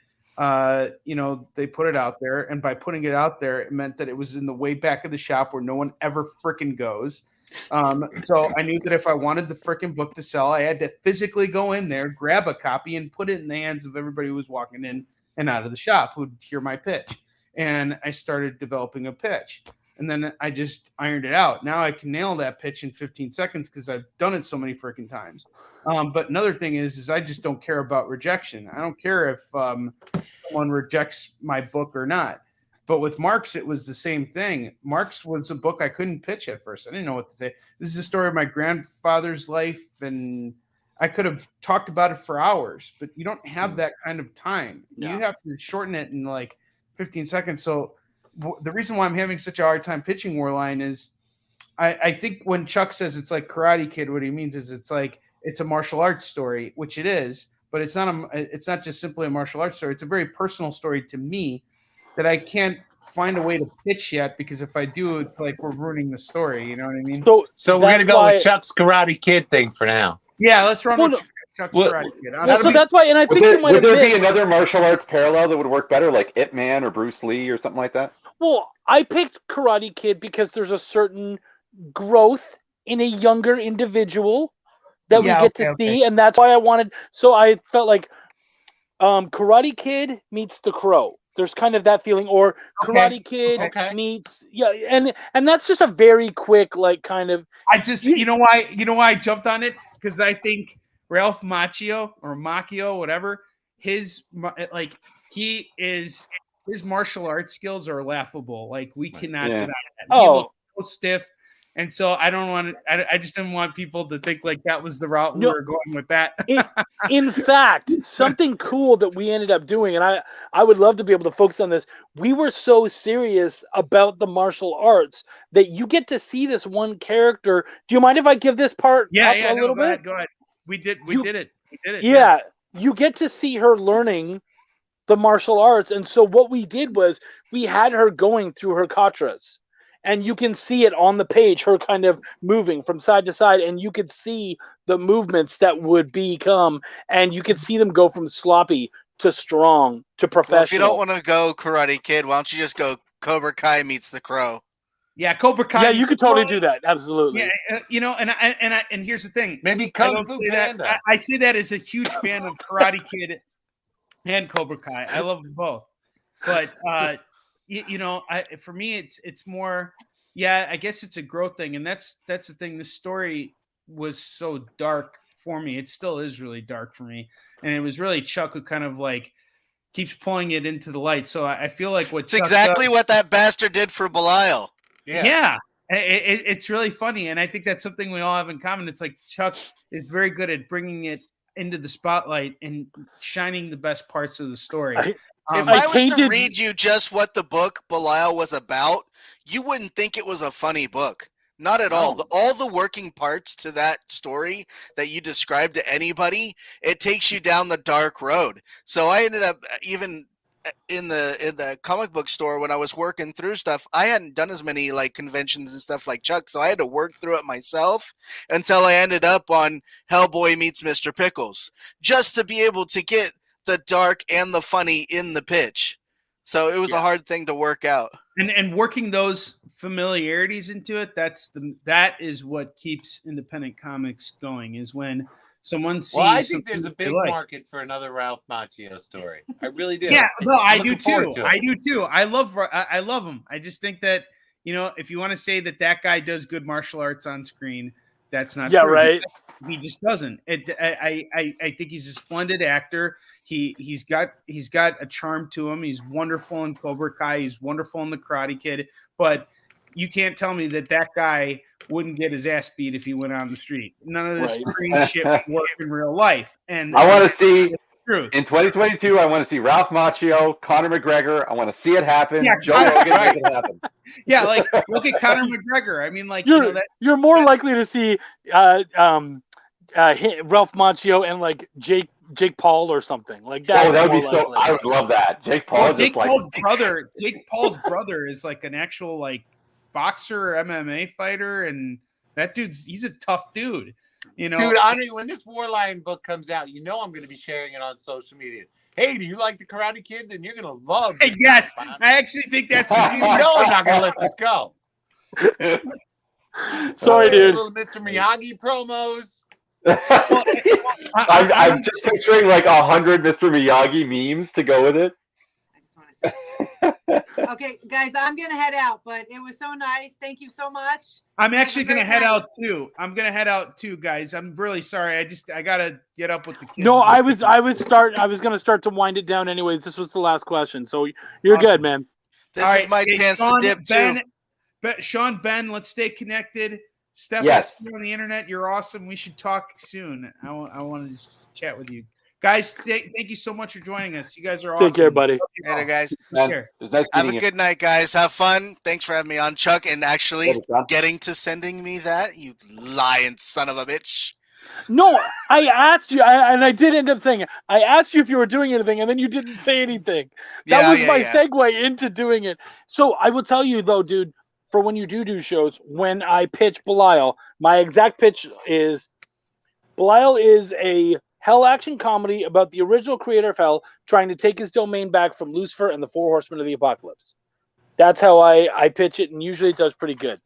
F: you know, they put it out there. And by putting it out there, it meant that it was in the way back of the shop where no one ever frickin' goes. So I knew that if I wanted the frickin' book to sell, I had to physically go in there, grab a copy, and put it in the hands of everybody who was walking in and out of the shop who'd hear my pitch. And I started developing a pitch. And then I just ironed it out. Now I can nail that pitch in 15 seconds because I've done it so many freaking times. But another thing is I just don't care about rejection. I don't care if someone rejects my book or not. But with Marx, it was the same thing. Marx was a book I couldn't pitch at first. I didn't know what to say. This is the story of my grandfather's life, and I could have talked about it for hours, but you don't have that kind of time. No. You have to shorten it in like 15 seconds. So the reason why I'm having such a hard time pitching Warline is I think when Chuck says it's like Karate Kid, what he means is it's a martial arts story, which it is, but it's not just simply a martial arts story. It's a very personal story to me that I can't find a way to pitch yet, because if I do, it's like we're ruining the story. You know what I mean?
I: So we're gonna go with Chuck's Karate Kid thing for now.
F: Yeah, let's run with Chuck's Karate Kid.
A: So that's why, and I think
E: would there be another martial arts parallel that would work better, like Ip Man or Bruce Lee or something like that?
A: Well, I picked Karate Kid because there's a certain growth in a younger individual that we get to see, and that's why I wanted. So I felt like Karate Kid meets The Crow. There's kind of that feeling, or Karate Kid meets and that's just a very quick kind of.
F: I just you know why I jumped on it, because I think Ralph Macchio or Macchio, whatever, his martial arts skills are laughable. Like, we cannot deny that. He looks so stiff. And so I just didn't want people to think like that was the route we were going with that.
A: In fact, something cool that we ended up doing, and I would love to be able to focus on this. We were so serious about the martial arts that you get to see this one character. Do you mind if I give this part a little bit?
F: Go ahead. We did it.
A: Yeah, you get to see her learning the martial arts. And so what we did was we had her going through her katras. And you can see it on the page, her kind of moving from side to side, and you could see the movements that would become, and you could see them go from sloppy to strong to professional. Well, if
H: you don't want to go Karate Kid, why don't you just go Cobra Kai meets The Crow?
F: Yeah, Cobra Kai.
A: Yeah, you could totally do that. Absolutely.
F: Yeah, and here's the thing.
I: Maybe Kung Fu Panda.
F: I see that as a huge fan of Karate Kid and Cobra Kai. I love them both, but. For me, it's more, I guess it's a growth thing. And that's the thing. This story was so dark for me. It still is really dark for me. And it was really Chuck who kind of keeps pulling it into the light. So I feel like
H: it's exactly what that bastard did for Belial.
F: Yeah. It's really funny. And I think that's something we all have in common. It's like Chuck is very good at bringing it into the spotlight and shining the best parts of the story.
H: If I was to read you just what the book Belial was about, you wouldn't think it was a funny book. Not at all. All the working parts to that story that you describe to anybody, it takes you down the dark road. So I ended up, even in the comic book store when I was working through stuff, I hadn't done as many conventions and stuff like Chuck, so I had to work through it myself until I ended up on Hellboy meets Mr. Pickles, just to be able to get the dark and the funny in the pitch. So it was a hard thing to work out.
F: And working those familiarities into it, that is what keeps independent comics going, is when someone sees.
I: Well, I think there's a big market for another Ralph Macchio story. I really do.
F: Yeah, no, I do too. I love him. I just think that, if you want to say that guy does good martial arts on screen, that's not true.
A: Yeah, right.
F: He just doesn't. I think he's a splendid actor. He's got a charm to him. He's wonderful in Cobra Kai. He's wonderful in The Karate Kid. But you can't tell me that guy wouldn't get his ass beat if he went on the street. None of this screen shit would work in real life. And
E: I want to see
F: truth.
E: In 2022. I want to see Ralph Macchio, Conor McGregor. I want to see it happen.
F: Yeah,
E: Joe Rogan make it happen.
F: Yeah, like look at Conor McGregor. I mean, like
A: you're more likely to see Ralph Macchio and like Jake Paul or something like that.
E: Oh, that would be so. I would love that. Jake Paul.
F: Well, Jake Paul's brother is like an actual like boxer, MMA fighter, and that he's a tough dude. You know,
I: dude, Andre, when this Warline book comes out, you know I'm going to be sharing it on social media. Hey, do you like the Karate Kid? Then you're going to love it.
F: Yes, I actually think that's going to be.
I: You know I'm not going to let this go.
A: Sorry, dude.
I: Little Mr. Miyagi promos.
E: I'm just picturing like 100 Mr. Miyagi memes to go with it.
B: I just want to say. Okay, guys, I'm gonna head out, but it was so nice. Thank you so much.
F: I'm actually gonna head out too. Guys. I'm really sorry. I gotta get up with the kids.
A: No, I was gonna start to wind it down anyways. This was the last question, so you're awesome. Good, man.
H: This is my chance to dip too.
F: Sean, Ben, let's stay connected. Steph,
E: yes.
F: On the internet, you're awesome. We should talk soon. I want to chat with you. Guys, thank you so much for joining us. You guys are awesome.
A: Take care, buddy.
H: Later, guys.
E: Nice
H: have a good night, guys. Have fun. Thanks for having me on, Chuck, and actually getting to sending me that. You lying son of a bitch.
A: No, I asked you, and I did end up saying it. I asked you if you were doing anything, and then you didn't say anything. That was my segue into doing it. So I will tell you, though, dude, for when you do shows, when I pitch Belial, my exact pitch is Belial is a Hell action comedy about the original creator of Hell trying to take his domain back from Lucifer and the Four Horsemen of the Apocalypse. That's how I pitch it, and usually it does pretty good.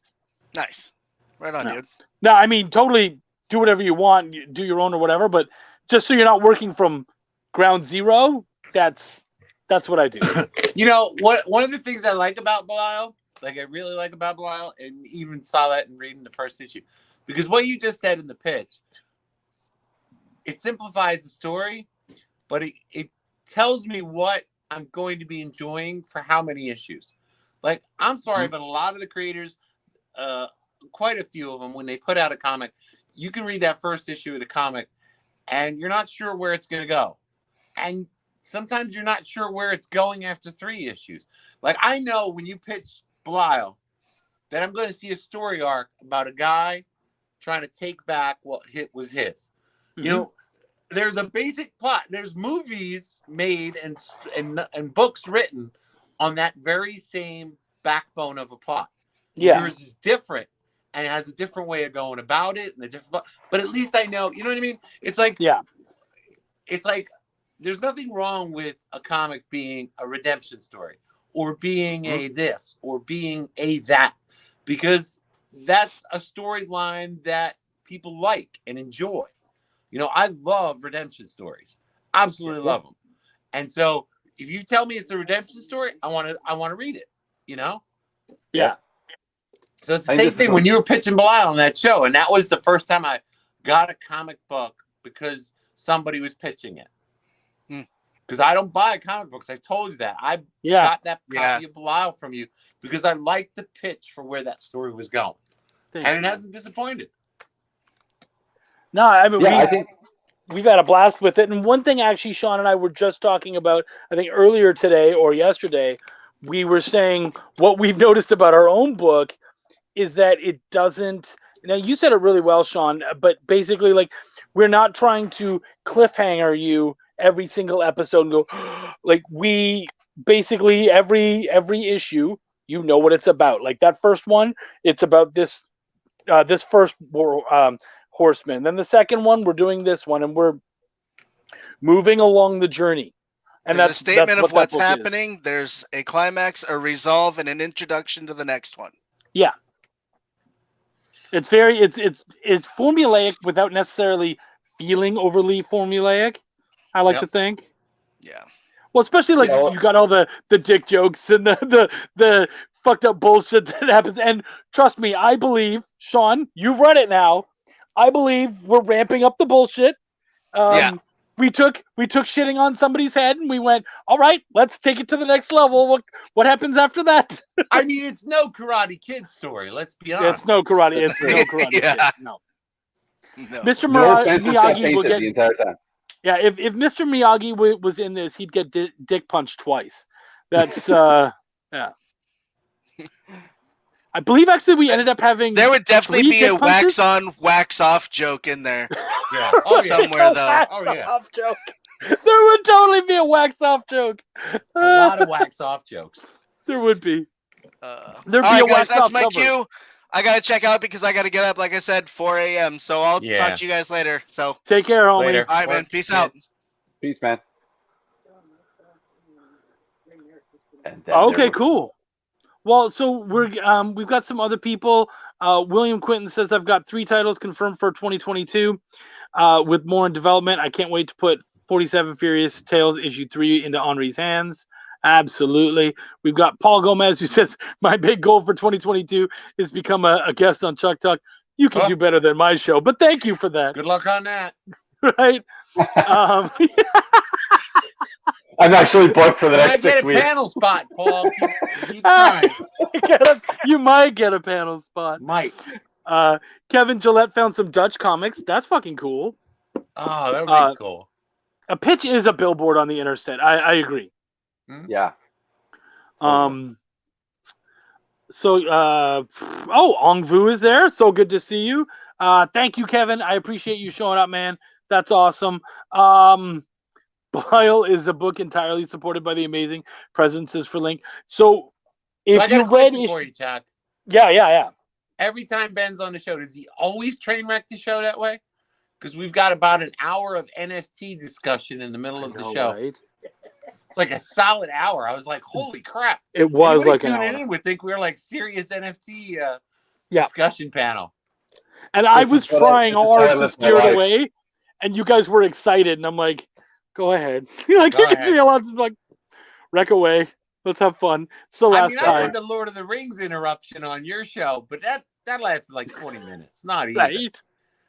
H: Nice. Right on, dude.
A: Now, I mean, totally do whatever you want, do your own or whatever, but just so you're not working from ground zero, that's what I do.
I: You know, one of the things I like about Belial, and even saw that in reading the first issue, because what you just said in the pitch, it simplifies the story, but it tells me what I'm going to be enjoying for how many issues. Like, I'm sorry, but a lot of the creators, quite a few of them, when they put out a comic, you can read that first issue of the comic, and you're not sure where it's going to go. And sometimes you're not sure where it's going after 3 issues. Like, I know when you pitch Belial that I'm going to see a story arc about a guy trying to take back what was his. You know, there's a basic plot. There's movies made and books written on that very same backbone of a plot.
A: Yeah.
I: Yours is different and has a different way of going about it and a different. But at least I know. You know what I mean? It's like It's like there's nothing wrong with a comic being a redemption story or being a this or being a that, because that's a storyline that people like and enjoy. You know, I love redemption stories. Absolutely love them. And so if you tell me it's a redemption story, I want to read it, you know?
A: Yeah.
I: So it's the same thing when you were pitching Belial on that show. And that was the first time I got a comic book because somebody was pitching it. Because I don't buy comic books. I told you that. I got that copy of Belial from you because I liked the pitch for where that story was going. And it hasn't disappointed.
A: No, I mean, I think we've had a blast with it. And one thing, actually, Sean and I were just talking about, I think earlier today or yesterday, we were saying what we've noticed about our own book is that it doesn't. Now, you said it really well, Sean, but basically, like, we're not trying to cliffhanger you every single episode and go, like, we basically every issue, you know what it's about. Like that first one, it's about this first horseman. Then the second one, we're doing this one, and we're moving along the journey. And
H: there's
A: that's
H: a statement
A: of
H: what's happening. There's a climax, a resolve, and an introduction to the next one.
A: Yeah. It's very it's formulaic without necessarily feeling overly formulaic, I like to think.
H: Yeah.
A: Well, especially like you got all the dick jokes and the fucked up bullshit that happens. And trust me, I believe, Sean, you've read it now. I believe we're ramping up the bullshit. we took shitting on somebody's head and we went, all right, let's take it to the next level. What happens after that?
I: I mean, it's no Karate Kid story. Let's be honest.
A: It's no Karate. It's no Karate Kid. No. Mr. Miyagi will get
E: the entire time.
A: Yeah, if Mr. Miyagi was in this, he'd get dick punched twice. That's yeah. I believe actually we ended up having.
H: There would definitely be a
A: punches.
H: wax on, wax off joke in there.
I: Yeah.
H: Somewhere though.
I: Oh yeah.
A: Off joke. There would totally be a wax off joke.
I: A lot of wax off jokes.
A: There would be.
H: There'd be all right, guys, that's my cue. I gotta check out because I gotta get up, like I said, 4 a.m. So I'll talk to you guys later. So
A: take care, homie.
I: Later.
H: All right, man. Peace out.
E: Peace, man.
A: Okay, cool. Well, so we've got some other people. William Quinton says I've got 3 titles confirmed for 2022, with more in development. I can't wait to put 47 Furious Tales issue 3 into Henri's hands. Absolutely. We've got Paul Gomez who says my big goal for 2022 is become a guest on Chuck Talk. You can do better than my show, but thank you for that.
I: Good luck on that.
A: Right?
E: I'm actually booked for the next 6 weeks.
I: I get a panel spot, Paul. Keep trying.
A: You might get a panel spot.
I: Might.
A: Kevin Gillette found some Dutch comics. That's fucking cool.
I: Oh, that would be cool.
A: A pitch is a billboard on the interstate. I agree.
E: Yeah.
A: So Ong Vu is there. So good to see you. Thank you, Kevin. I appreciate you showing up, man. That's awesome. Bile is a book entirely supported by the amazing presences for Link. So if
I: I got a question for you, Chuck.
A: Yeah.
I: Every time Ben's on the show, does he always train wreck the show that way? Because we've got about an hour of NFT discussion in the middle of the show. Right? It's like a solid hour. I was like, holy crap.
A: It was
I: anybody
A: like an hour.
I: In would think we were like serious NFT discussion panel.
A: And I was trying hard to steer it away, and you guys were excited, and I'm like, go ahead. Like, you can see a lot of like, wreck away. Let's have fun. It's the last time.
I: I did the Lord of the Rings interruption on your show, but that lasted like 20 minutes. Not even.
A: Right.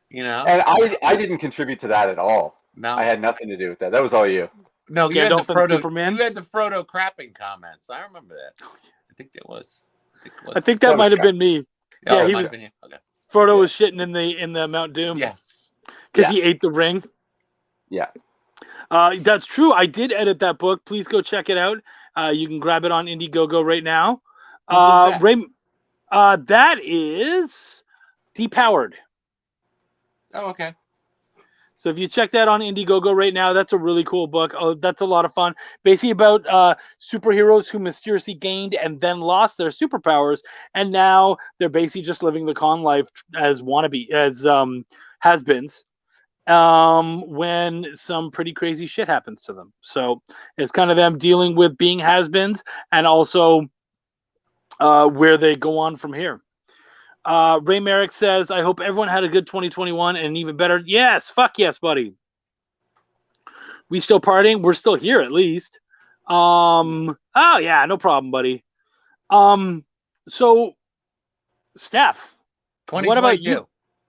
I: You know?
E: And I didn't contribute to that at all.
I: No.
E: I had nothing to do with that. That was all you.
I: No, you had the Frodo.
A: Superman?
I: You had the Frodo crapping comments. I remember that. I think that was.
A: I think that might have been me.
I: Oh,
A: yeah,
I: he was. Been you. Okay.
A: Frodo was shitting in the Mount Doom.
I: Yes.
A: Because he ate the ring.
E: Yeah.
A: That's true. I did edit that book. Please go check it out. You can grab it on Indiegogo right now. That is Depowered.
I: Oh, okay.
A: So if you check that on Indiegogo right now, that's a really cool book. Oh, that's a lot of fun. Basically about superheroes who mysteriously gained and then lost their superpowers, and now they're basically just living the con life as has-beens. When some pretty crazy shit happens to them. So it's kind of them dealing with being has-beens and also where they go on from here. Ray Merrick says, I hope everyone had a good 2021 and even better. Yes, fuck yes, buddy. We still partying? We're still here at least. Oh yeah, no problem, buddy. So Steph, what about you?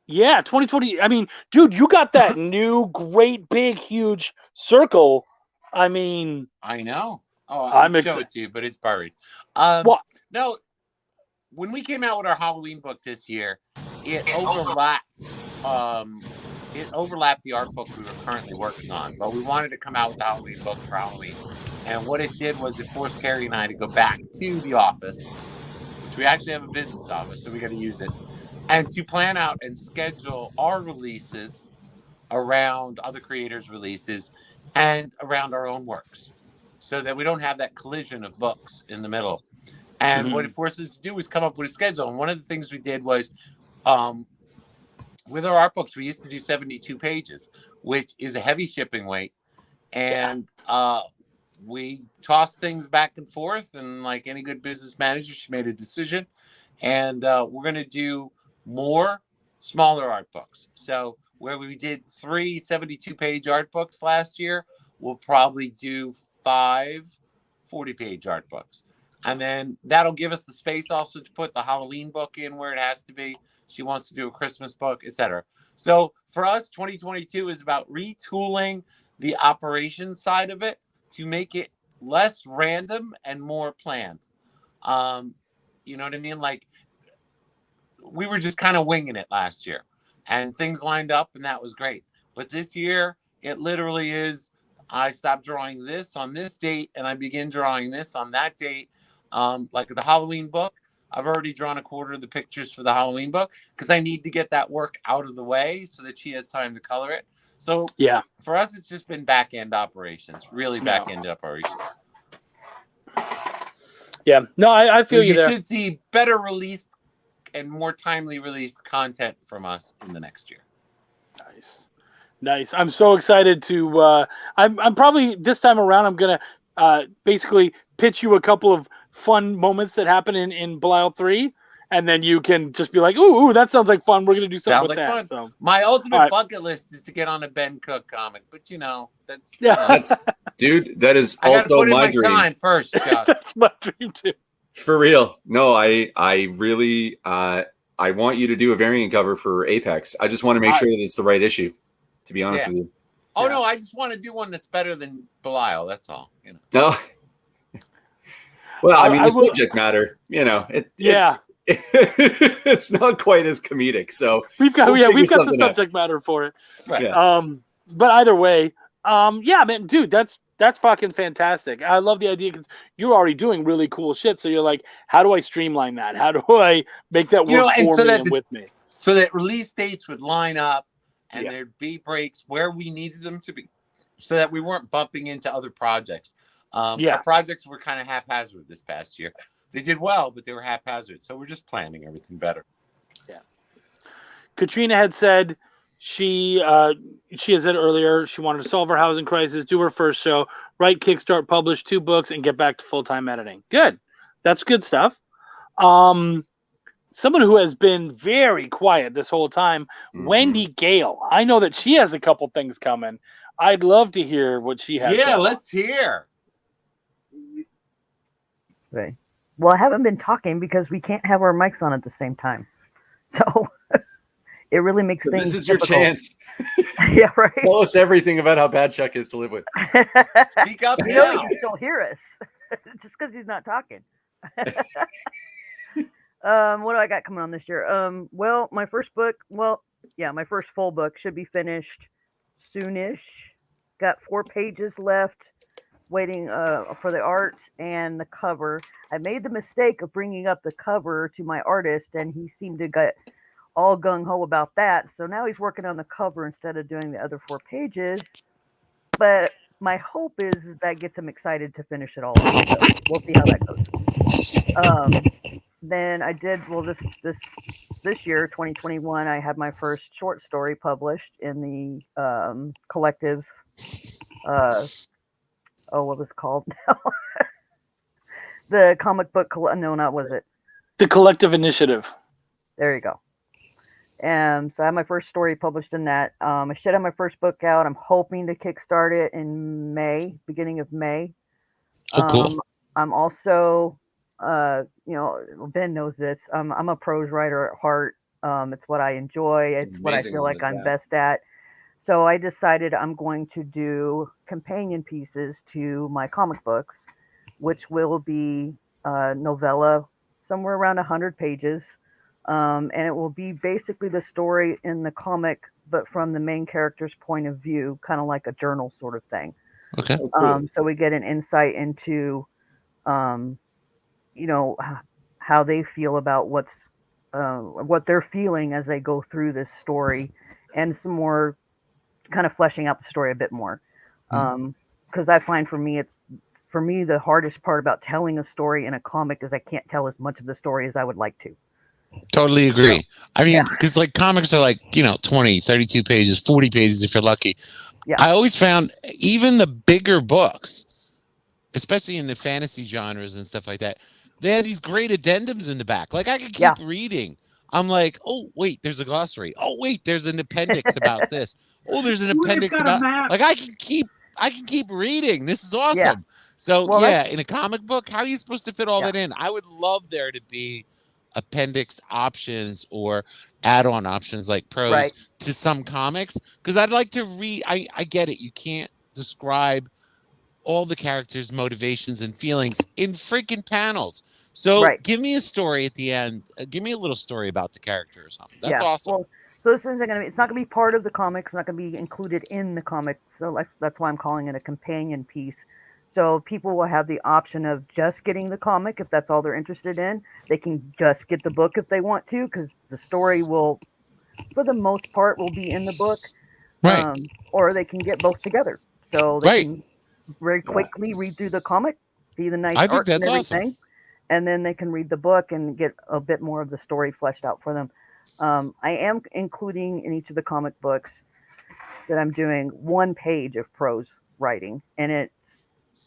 A: Yeah, 2020. I mean, dude, you got that new, great, big, huge circle. I mean,
I: I know. Oh, I'll show it to you, but it's buried. No, when we came out with our Halloween book this year, it overlapped. It overlapped the art book we were currently working on, but we wanted to come out with the Halloween book for Halloween. And what it did was it forced Carrie and I to go back to the office, which we actually have a business office, so we got to use it. And to plan out and schedule our releases around other creators' releases and around our own works so that we don't have that collision of books in the middle. And what it forced us to do was come up with a schedule. And one of the things we did was with our art books, we used to do 72 pages, which is a heavy shipping weight. And we tossed things back and forth. And like any good business manager, she made a decision. And we're going to do more smaller art books. So where we did 3 72-page art books last year, we'll probably do 5 40-page art books. And then that'll give us the space also to put the Halloween book in where it has to be. She wants to do a Christmas book, etc. So for us, 2022 is about retooling the operations side of it to make it less random and more planned. You know what I mean? Like, we were just kind of winging it last year, and things lined up, and that was great. But this year, it literally is, I stopped drawing this on this date, and I begin drawing this on that date. Like the Halloween book, I've already drawn a quarter of the pictures for the Halloween book because I need to get that work out of the way so that she has time to color it. So
A: yeah,
I: for us, it's just been back-end operations, really back-end operations.
A: Yeah, no, I feel you there.
I: You should see better released and more timely released content from us in the next year.
A: Nice. I'm so excited to. I'm probably this time around. I'm gonna basically pitch you a couple of fun moments that happen in Belial 3, and then you can just be like, "Ooh, that sounds like fun. We're gonna do something with that."
I: Fun.
A: So
I: my ultimate bucket list is to get on a Ben Cook comic, but that's
J: that's dude. That is also my dream.
I: Time first, Josh.
A: That's my dream too.
J: For real. No, I really I want you to do a variant cover for Apex. I just want to make sure that it's the right issue, to be honest with you.
I: Oh no, I just want to do one that's better than Belial. That's all.
J: No. Well, I mean, the subject matter, it's not quite as comedic. So
A: we've got the subject matter for it.
I: Right.
J: Yeah.
A: But either way, man, dude, that's fucking fantastic. I love the idea because you're already doing really cool shit. So you're like, how do I streamline that? How do I make that work for me and with me?
I: So that release dates would line up and there'd be breaks where we needed them to be, so that we weren't bumping into other projects. Our projects were kind of haphazard this past year. They did well, but they were haphazard. So we're just planning everything better.
A: Yeah. Katrina had said she had said earlier she wanted to solve her housing crisis, do her first show, write, kickstart, publish 2 books, and get back to full-time editing. Good. That's good stuff. Someone who has been very quiet this whole time, Wendy Gale. I know that she has a couple things coming. I'd love to hear what she has.
I: Yeah, let's hear.
G: Right. Well, I haven't been talking because we can't have our mics on at the same time. So it really makes things
J: this is
G: difficult.
J: your chance.
G: Yeah, right.
J: Tell us everything about how bad Chuck is to live with.
I: Speak up
G: you
I: now.
G: know he can still hear us. Just because he's not talking. What do I got coming on this year? Well, my first book, my first full book should be finished soonish. Got 4 pages left, waiting for the art and the cover. I made the mistake of bringing up the cover to my artist, and he seemed to get all gung-ho about that. So now he's working on the cover instead of doing the other 4 pages. But my hope is that gets him excited to finish it all up. So we'll see how that goes. Then I did, this year, 2021, I had my first short story published in the collective, what was it called now? The comic book, no, not was it?
A: The Collective Initiative.
G: There you go. So I have my first story published in that. I should have my first book out. I'm hoping to kickstart it in May, beginning of May.
I: Oh, cool.
G: I'm also, Ben knows this. I'm a prose writer at heart. It's what I enjoy. It's what I feel like I'm best at. So I decided I'm going to do companion pieces to my comic books, which will be novella, somewhere around 100 pages. And it will be basically the story in the comic, but from the main character's point of view, kind of like a journal sort of thing.
I: Okay.
G: So we get an insight into, how they feel about what they're feeling as they go through this story, and some more kind of fleshing out the story a bit more. Because I find for me, the hardest part about telling a story in a comic is I can't tell as much of the story as I would like to.
I: Totally agree. I mean, because like comics are like, 20, 32 pages, 40 pages if you're lucky.
G: Yeah.
I: I always found even the bigger books, especially in the fantasy genres and stuff like that, they had these great addendums in the back. Like I could keep reading. I'm like, oh, wait, there's a glossary. Oh, wait, there's an appendix about this. Oh, there's an appendix about, like, I can keep reading. This is awesome.
G: Yeah.
I: So in a comic book, how are you supposed to fit all that in? I would love there to be appendix options or add-on options like prose to some comics, because I'd like to read. I get it. You can't
K: describe all the characters' motivations and feelings in freaking panels. So give me a story at the end. Give me a little story about the character or something. That's awesome.
G: Well, so this isn't going to be, it's not going to be part of the comic. It's not going to be included in the comic. So that's why I'm calling it a companion piece. So people will have the option of just getting the comic if that's all they're interested in. They can just get the book if they want to, because the story will, for the most part, will be in the book.
K: Right.
G: Or they can get both together. So they can very quickly read through the comic, see the nice art and everything, awesome. And then they can read the book and get a bit more of the story fleshed out for them. I am including in each of the comic books that I'm doing 1 page of prose writing, and it's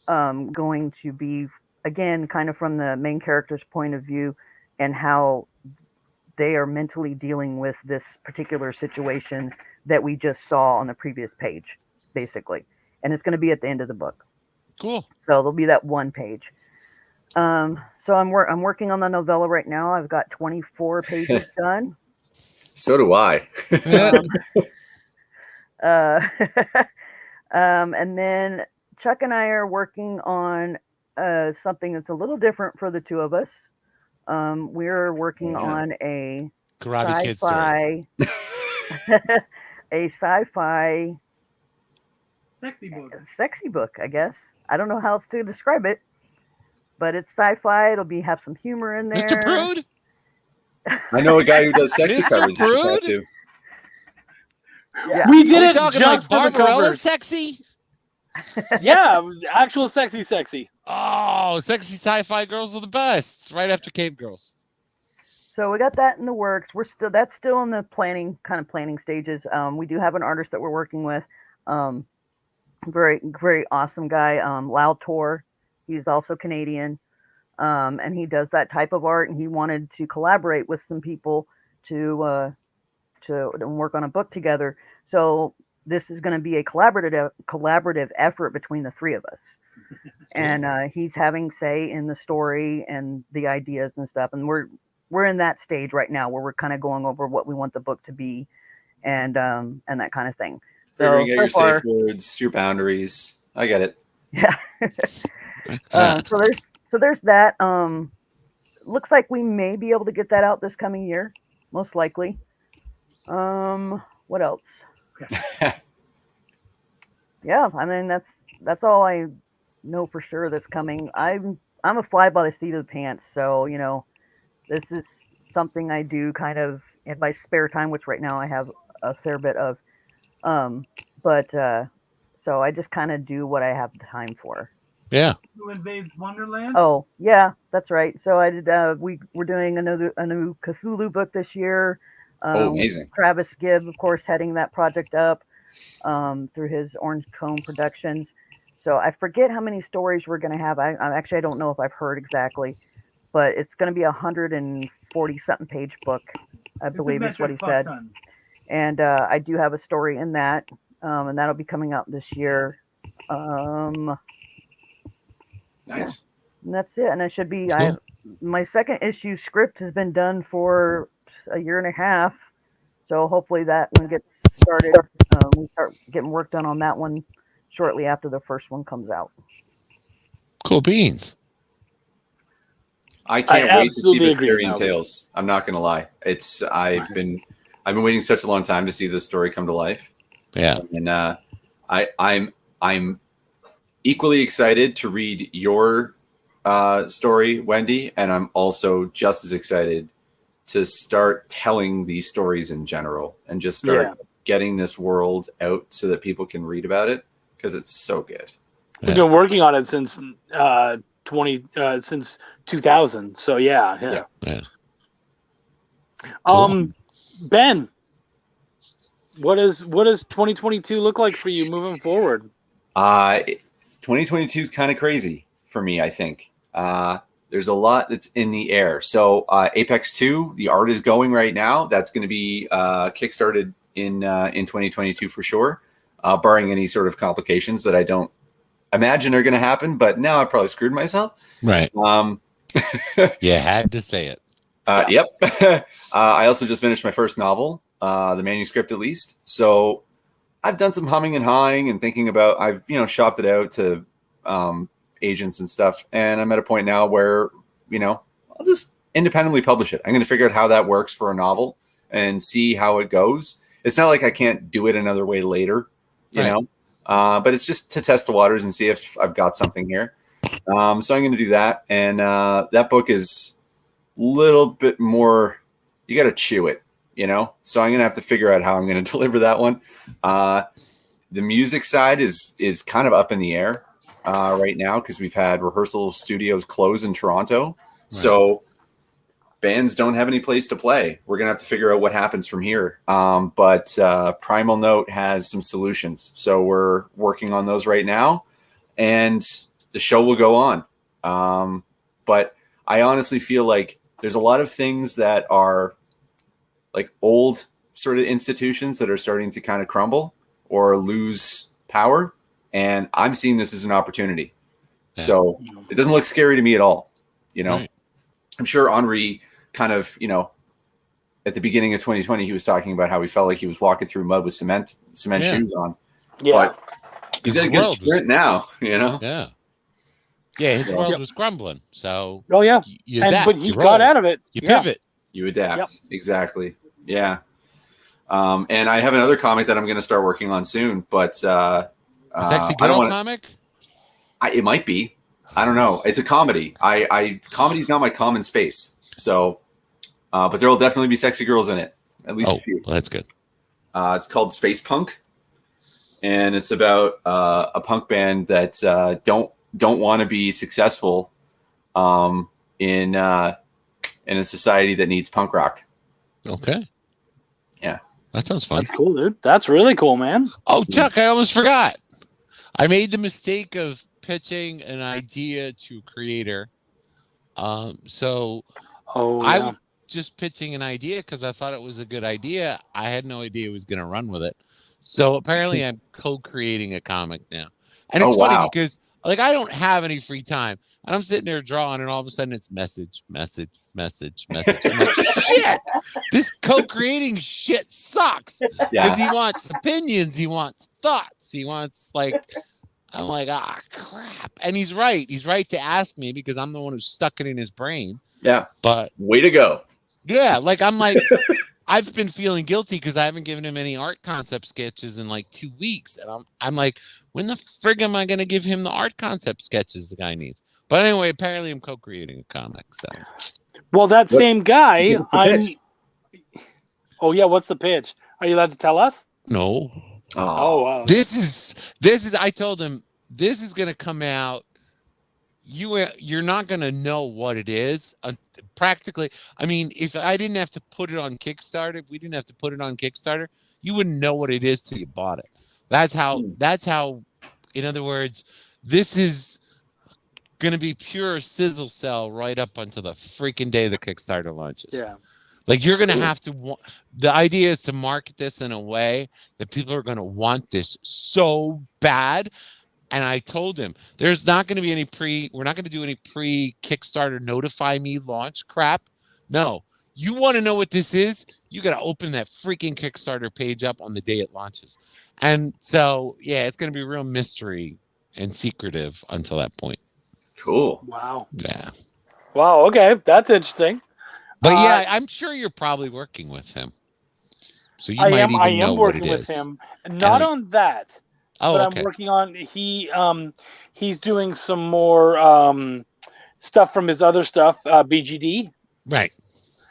G: going to be, again, kind of from the main character's point of view and how they are mentally dealing with this particular situation that we just saw on the previous page, basically. And it's going to be at the end of the book.
K: Cool. So
G: there'll be that 1 page. So I'm working on the novella right now. I've got 24 pages done.
J: So do I.
G: And then Chuck and I are working on something that's a little different for the two of us. We're working on a
K: Karate Kid story.
G: A sci-fi
A: sexy
G: book, I guess. I don't know how else to describe it, but it's sci-fi. It'll have some humor in there.
K: Mr. Prude?
J: I know a guy who does sexy covers.
K: Prude?
A: We did it
K: talking
A: just
K: like
A: for the
K: Barbarella
A: covers.
K: Sexy?
A: Yeah, it was actual sexy.
K: Oh, sexy sci-fi girls are the best. Right after Cave Girls.
G: So we got that in the works. That's still in the planning stages. We do have an artist that we're working with. Very, very awesome guy, Lau Tor. He's also Canadian. And he does that type of art, and he wanted to collaborate with some people to work on a book together. So this is going to be a collaborative effort between the 3 of us. And he's having say in the story and the ideas and stuff. And we're in that stage right now where we're kind of going over what we want the book to be and that kind of thing.
J: Figuring out your safe words, your boundaries. I get it.
G: Yeah. So there's that. Looks like we may be able to get that out this coming year, most likely. What else? Yeah, I mean that's all I know for sure that's coming. I'm a fly by the seat of the pants, so this is something I do kind of in my spare time, which right now I have a fair bit of. So I just kind of do what I have time for.
K: Yeah.
A: Who invades Wonderland?
G: Oh, yeah, that's right. So I did. We're doing a new Cthulhu book this year.
J: Amazing!
G: Travis Gibb, of course, heading that project up through his Orange Comb Productions. So I forget how many stories we're going to have. I don't know if I've heard exactly, but it's going to be 140-something page book, I believe is what he said. And I do have a story in that, and that'll be coming out this year.
J: Nice.
G: And that's it. And I should be.
K: Cool.
G: My second issue script has been done for a year and a half, so hopefully that one gets started. We start getting work done on that one shortly after the first one comes out.
K: Cool beans.
J: I can't wait to see this Fairy Tales. I'm not gonna lie. I've been waiting such a long time to see this story come to life.
K: Yeah.
J: And I'm equally excited to read your story, Wendy, and I'm also just as excited to start telling these stories in general and just start getting this world out so that people can read about it because it's so good.
A: We've been working on it since 2000. So yeah.
K: Cool.
A: Ben, what does 2022 look like for you moving forward?
J: 2022 is kind of crazy for me, I think. There's a lot that's in the air. So Apex 2, the art is going right now. That's going to be kickstarted in 2022 for sure, barring any sort of complications that I don't imagine are going to happen. But now I probably screwed myself.
K: Right. You had to say it.
J: Yep. I also just finished my first novel, the manuscript at least. So I've done some humming and hawing and thinking about. I've shopped it out to agents and stuff, and I'm at a point now where I'll just independently publish it. I'm going to figure out how that works for a novel and see how it goes. It's not like I can't do it another way later, you know, but it's just to test the waters and see if I've got something here. So I'm going to do that. And that book is a little bit more, you got to chew it, so I'm going to have to figure out how I'm going to deliver that one. The music side is kind of up in the air right now because we've had rehearsal studios close in Toronto. Right. So bands don't have any place to play. We're going to have to figure out what happens from here. But Primal Note has some solutions. So we're working on those right now. And the show will go on. But I honestly feel like there's a lot of things that are like old sort of institutions that are starting to kind of crumble or lose power. And I'm seeing this as an opportunity. Yeah. So it doesn't look scary to me at all. Right. I'm sure Henri kind of, at the beginning of 2020, he was talking about how he felt like he was walking through mud with cement shoes on. Yeah. But he's in a good sprint now,
K: Yeah. Yeah, his world was crumbling. So
A: you adapt. But he got out of it.
K: You pivot.
J: You adapt. Yep. Exactly. Yeah. And I have another comic that I'm going to start working on soon, but
K: Sexy Girl comic?
J: It might be. I don't know. It's a comedy. Comedy's not my common space. So, but there will definitely be sexy girls in it. At least a few.
K: Well, that's good.
J: It's called Space Punk, and it's about a punk band that don't want to be successful in a society that needs punk rock.
K: Okay.
J: Yeah.
K: That sounds fun.
A: That's cool, dude. That's really cool, man.
K: Oh, Chuck, I almost forgot. I made the mistake of pitching an idea to a creator. I was just pitching an idea because I thought it was a good idea. I had no idea it was going to run with it. So apparently I'm co-creating a comic now. And it's funny because I don't have any free time. And I'm sitting there drawing and all of a sudden it's message. I'm like, shit, this co-creating shit sucks. Because he wants opinions. He wants thoughts. He wants I'm like, crap. And he's right. He's right to ask me because I'm the one who stuck it in his brain.
J: Yeah.
K: But
J: way to go.
K: Yeah. I've been feeling guilty because I haven't given him any art concept sketches in 2 weeks. And I'm like, when the frig am I going to give him the art concept sketches the guy needs? But anyway, apparently I'm co-creating a comic. So,
A: well, that same guy, oh yeah, what's the pitch? Are you allowed to tell us?
K: No.
A: Oh wow.
K: This is. I told him this is going to come out. You're not going to know what it is. Practically, I mean, if I didn't have to put it on Kickstarter, if we didn't have to put it on Kickstarter, you wouldn't know what it is till you bought it. That's how. In other words, this is going to be pure sizzle cell right up until the freaking day the Kickstarter launches.
A: Yeah.
K: You're going to have to. The idea is to market this in a way that people are going to want this so bad. And I told him there's not going to be we're not going to do any pre-Kickstarter notify me launch crap. No, you want to know what this is? You got to open that freaking Kickstarter page up on the day it launches. And so, yeah, it's going to be real mystery and secretive until that point.
J: Cool.
A: Wow.
K: Yeah.
A: Wow. Okay. That's interesting.
K: But yeah, I'm sure you're probably working with him. So you might even know what it is. I am working with him.
A: Not on that.
K: Oh,
A: but
K: okay.
A: I'm working on he's doing some more stuff from his other stuff, BGD.
K: Right.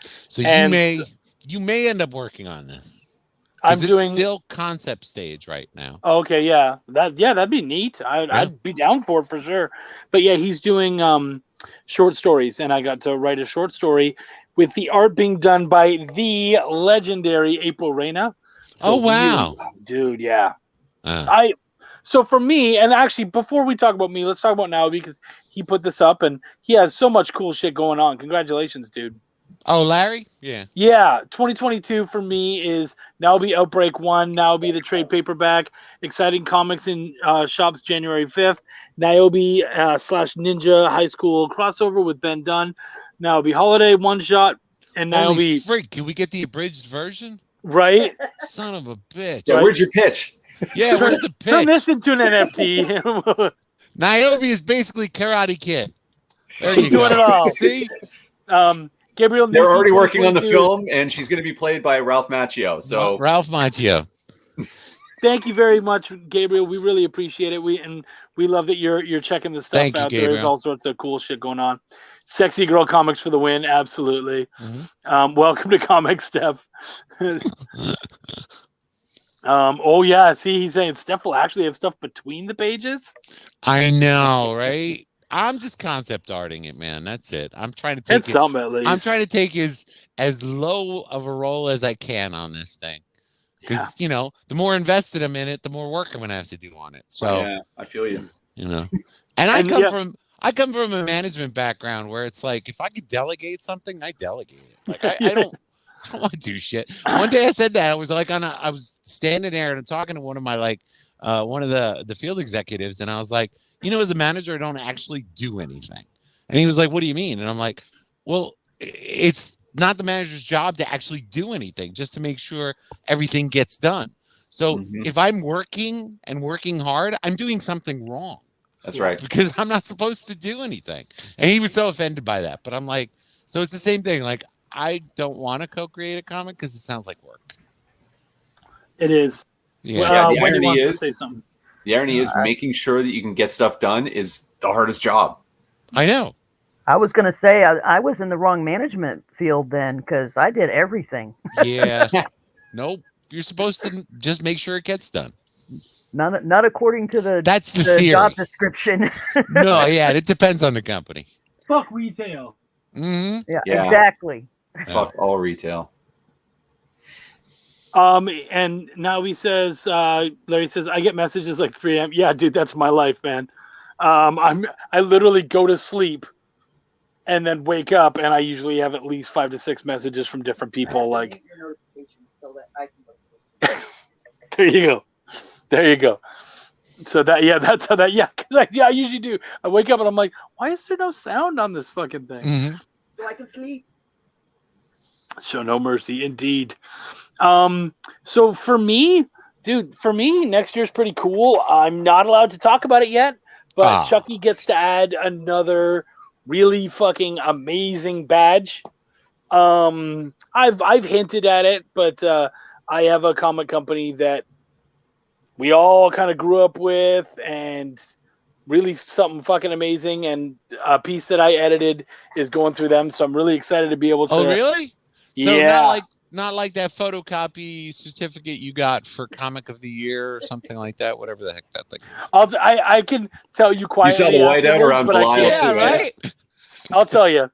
K: So you may end up working on this. It's still concept stage right now.
A: Okay, yeah. That'd be neat. I'd be down for it for sure. But yeah, he's doing short stories, and I got to write a short story with the art being done by the legendary April Reyna.
K: So wow.
A: Dude, yeah. So for me, and actually before we talk about me, let's talk about now because he put this up and he has so much cool shit going on. Congratulations, dude.
K: Oh, Larry? Yeah.
A: Yeah. 2022 for me is now will be Outbreak 1. Now will be the trade paperback. Exciting Comics in shops January 5th. Niobe / Ninja High School crossover with Ben Dunn. Now will be Holiday one shot. And now will be
K: freak. Can we get the abridged version?
A: Right?
K: Son of a bitch.
J: Yeah, where's your pitch?
K: Yeah, where's the pitch?
A: Turn this into an NFT.
K: Niobe is basically Karate Kid. There
A: She's
K: you go.
A: doing it all.
K: See?
A: Gabriel,
J: they're already working on the film, and she's going to be played by Ralph Macchio. So
K: Ralph Macchio.
A: Thank you very much, Gabriel. We really appreciate it. We love that you're checking this stuff out. There's all sorts of cool shit going on. Sexy girl comics for the win, absolutely.
K: Mm-hmm.
A: Welcome to Comic Steph. Oh yeah, see, he's saying Steph will actually have stuff between the pages.
K: I know, right? I'm just concept arting it, man. That's it. I'm trying to take
A: at least.
K: I'm trying to take as low of a role as I can on this thing. Because the more invested I'm in it, the more work I'm gonna have to do on it. So
J: yeah, I feel you.
K: And I come from a management background where it's like if I could delegate something, I delegate it. Like I don't want to do shit. One day I said that I was like I was standing there and I'm talking to one of my one of the field executives, and I was like, as a manager, I don't actually do anything. And he was like, what do you mean? And I'm like, well, it's not the manager's job to actually do anything, just to make sure everything gets done. So if I'm working and working hard, I'm doing something wrong.
J: That's right.
K: Because I'm not supposed to do anything. And he was so offended by that. But I'm like, so it's the same thing. Like, I don't want to co-create a comic because it sounds like work.
A: It is.
J: Yeah. The irony is making sure that you can get stuff done is the hardest job.
K: I know.
G: I was going to say I was in the wrong management field then because I did everything.
K: Yeah. Nope. You're supposed to just make sure it gets done.
G: Not according to the job description.
K: No, yeah, it depends on the company.
A: Fuck retail.
K: Mm-hmm.
G: Yeah, exactly.
J: Fuck all retail.
A: And now he says, Larry says, I get messages like 3 a.m. Yeah, dude, that's my life, man. I literally go to sleep and then wake up, and I usually have at least 5 to 6 messages from different people. Like,
B: so that I can go to sleep.
A: There you go. So that's how that. Yeah, because I usually do. I wake up and I'm like, why is there no sound on this fucking thing?
K: Mm-hmm.
B: So I can sleep.
A: Show no mercy, indeed. So for me, next year's pretty cool. I'm not allowed to talk about it yet, but Chucky gets to add another really fucking amazing badge. I've hinted at it, but I have a comic company that we all kind of grew up with, and really something fucking amazing. And a piece that I edited is going through them, so I'm really excited to be able to.
K: Oh, really? So
A: yeah.
K: Not like that photocopy certificate you got for Comic of the Year or something like that. Whatever the heck that thing is.
A: I can tell you quietly.
J: You saw the whiteout around Belial.
K: Yeah, right.
A: I'll tell you.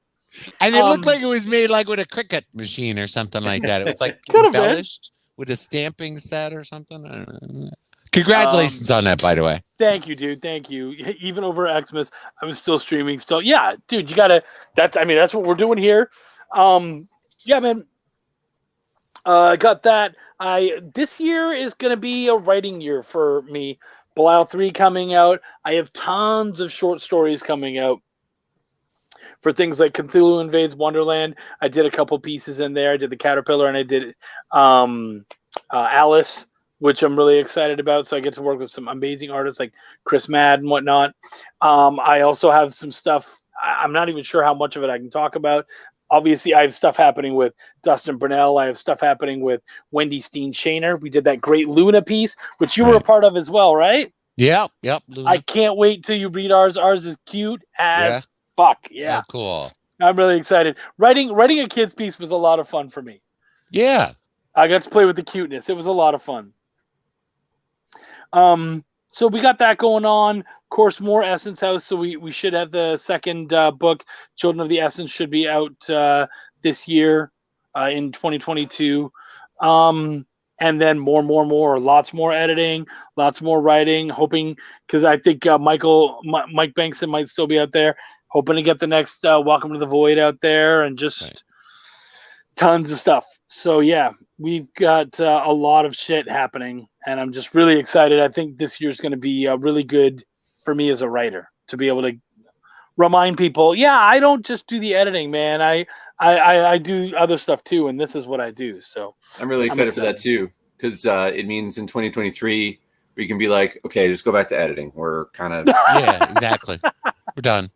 K: And it looked like it was made like with a Cricut machine or something like that. It was like embellished with a stamping set or something. I don't know. Congratulations on that, by the way.
A: Thank you, dude. Thank you. Even over Xmas, I was still streaming. Still, yeah, dude. You gotta. That's what we're doing here. Yeah, man. I got that. This year is gonna be a writing year for me. Belial 3 coming out. I have tons of short stories coming out for things like Cthulhu Invades Wonderland. I did a couple pieces in there. I did the Caterpillar, and I did Alice, which I'm really excited about. So I get to work with some amazing artists like Chris Madd and whatnot. I also have some stuff. I'm not even sure how much of it I can talk about. Obviously, I have stuff happening with Dustin Brunell. I have stuff happening with Wendy Steen Shaner. We did that great Luna piece, which you were a part of as well, right?
K: Yep. Luna.
A: I can't wait till you read ours. Ours is cute as fuck. Yeah.
K: Oh, cool.
A: I'm really excited. Writing a kid's piece was a lot of fun for me.
K: Yeah.
A: I got to play with the cuteness. It was a lot of fun. So we got that going on. Of course, more Essence House. So we should have the second book, Children of the Essence, should be out this year in 2022. And then more, lots more editing, lots more writing, hoping, because I think Mike Bankson might still be out there, hoping to get the next Welcome to the Void out there, and just tons of stuff. So yeah, we've got a lot of shit happening, and I'm just really excited. I think this year's going to be really good for me as a writer, to be able to remind people, yeah, I don't just do the editing, man. I do other stuff too, and this is what I do. So
J: I'm really excited for that too, because it means in 2023 we can be like, okay, just go back to editing. We're kind of
K: yeah, exactly. We're done.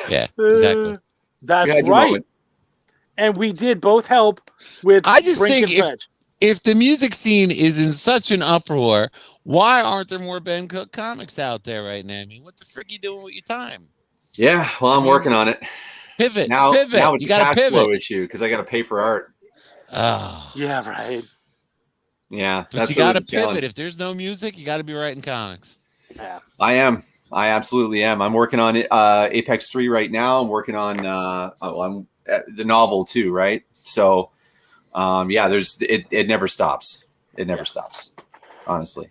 K: Yeah, exactly.
A: That's right. And we did both help with.
K: I just think if the music scene is in such an uproar, why aren't there more Ben Cook comics out there right now? I mean, what the frick are you doing with your time?
J: Yeah, well, I'm working on it.
K: Pivot.
J: Now it's
K: you got
J: a
K: to
J: cash flow
K: pivot.
J: issue because I got to pay for art.
K: Oh.
A: Yeah, right.
J: Yeah,
K: but that's you got to pivot. If there's no music, you got to be writing comics.
A: Yeah,
J: I am. I absolutely am. I'm working on Apex 3 right now. I'm working on I'm the novel too, right? So, yeah, it never stops. It never stops, honestly.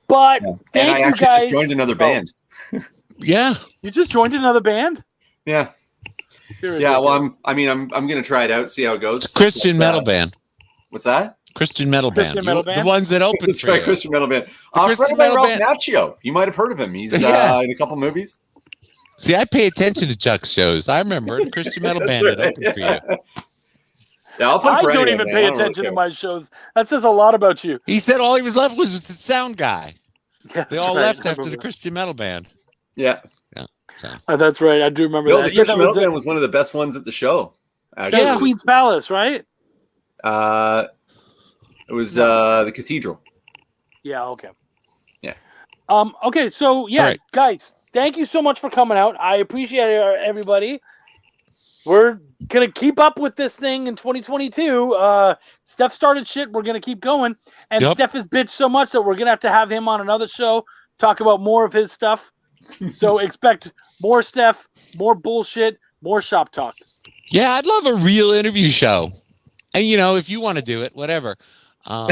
A: But
J: and I actually just joined another band.
K: Yeah,
A: you just joined another band?
J: Yeah. Yeah, well, I'm gonna try it out, see how it goes.
K: Christian metal band.
J: What's that?
K: Christian metal band. The ones that open
J: That's
K: for
J: right,
K: you.
J: Christian metal band.
K: Christian metal
J: Ralph
K: band.
J: Macchio. You might have heard of him. He's in a couple movies.
K: See, I pay attention to Chuck's shows. I remember the Christian metal band that opened for you.
J: Yeah, I'll play for
A: I don't even pay attention to my shows. That says a lot about you.
K: He said all he was left was the sound guy.
A: Yeah,
K: they all left after the Christian metal band.
J: Yeah.
K: Yeah.
A: So. That's right. I do remember that.
J: The Christian metal band was one of the best ones at the show.
A: Actually. Yeah, Queen's Palace, right?
J: It was the Cathedral.
A: Yeah. Okay.
J: Yeah.
A: Okay. So yeah, guys, thank you so much for coming out. I appreciate it, everybody. We're gonna keep up with this thing in 2022. Steph started shit. We're gonna keep going, and Steph has bitched so much that we're gonna have to have him on another show, talk about more of his stuff. So expect more Steph, more bullshit, more shop talk.
K: Yeah, I'd love a real interview show, and if you want to do it, whatever. Not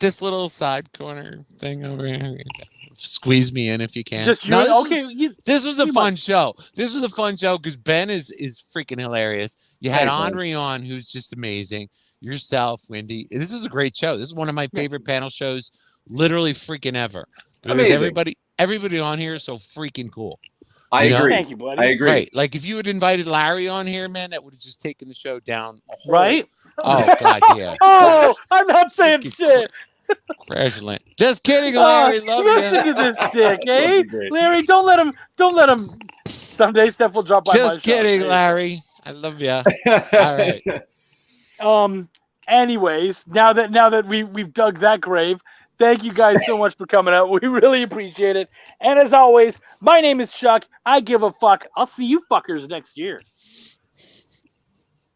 K: this little side corner thing over here. Squeeze me in if you can.
A: This
K: was a fun show. This was a fun show because Ben is freaking hilarious. You had Henri on, who's just amazing. Yourself, Wendy. This is a great show. This is one of my favorite panel shows, literally freaking ever. Amazing. Everybody on here is so freaking cool.
J: I agree.
A: Thank you, buddy.
J: I agree.
K: Right. Like if you had invited Larry on here, man, that would have just taken the show down.
A: Right?
K: Oh God, yeah.
A: Oh, I'm not saying shit.
K: Crash land. Just kidding, Larry. Love you.
A: Look at this dick, eh? Larry, don't let him. Someday Steph will drop by.
K: Just kidding, Larry. I love you. All
A: right. Anyways, now that we've dug that grave, thank you guys so much for coming out. We really appreciate it. And as always, my name is Chuck. I give a fuck. I'll see you fuckers next year.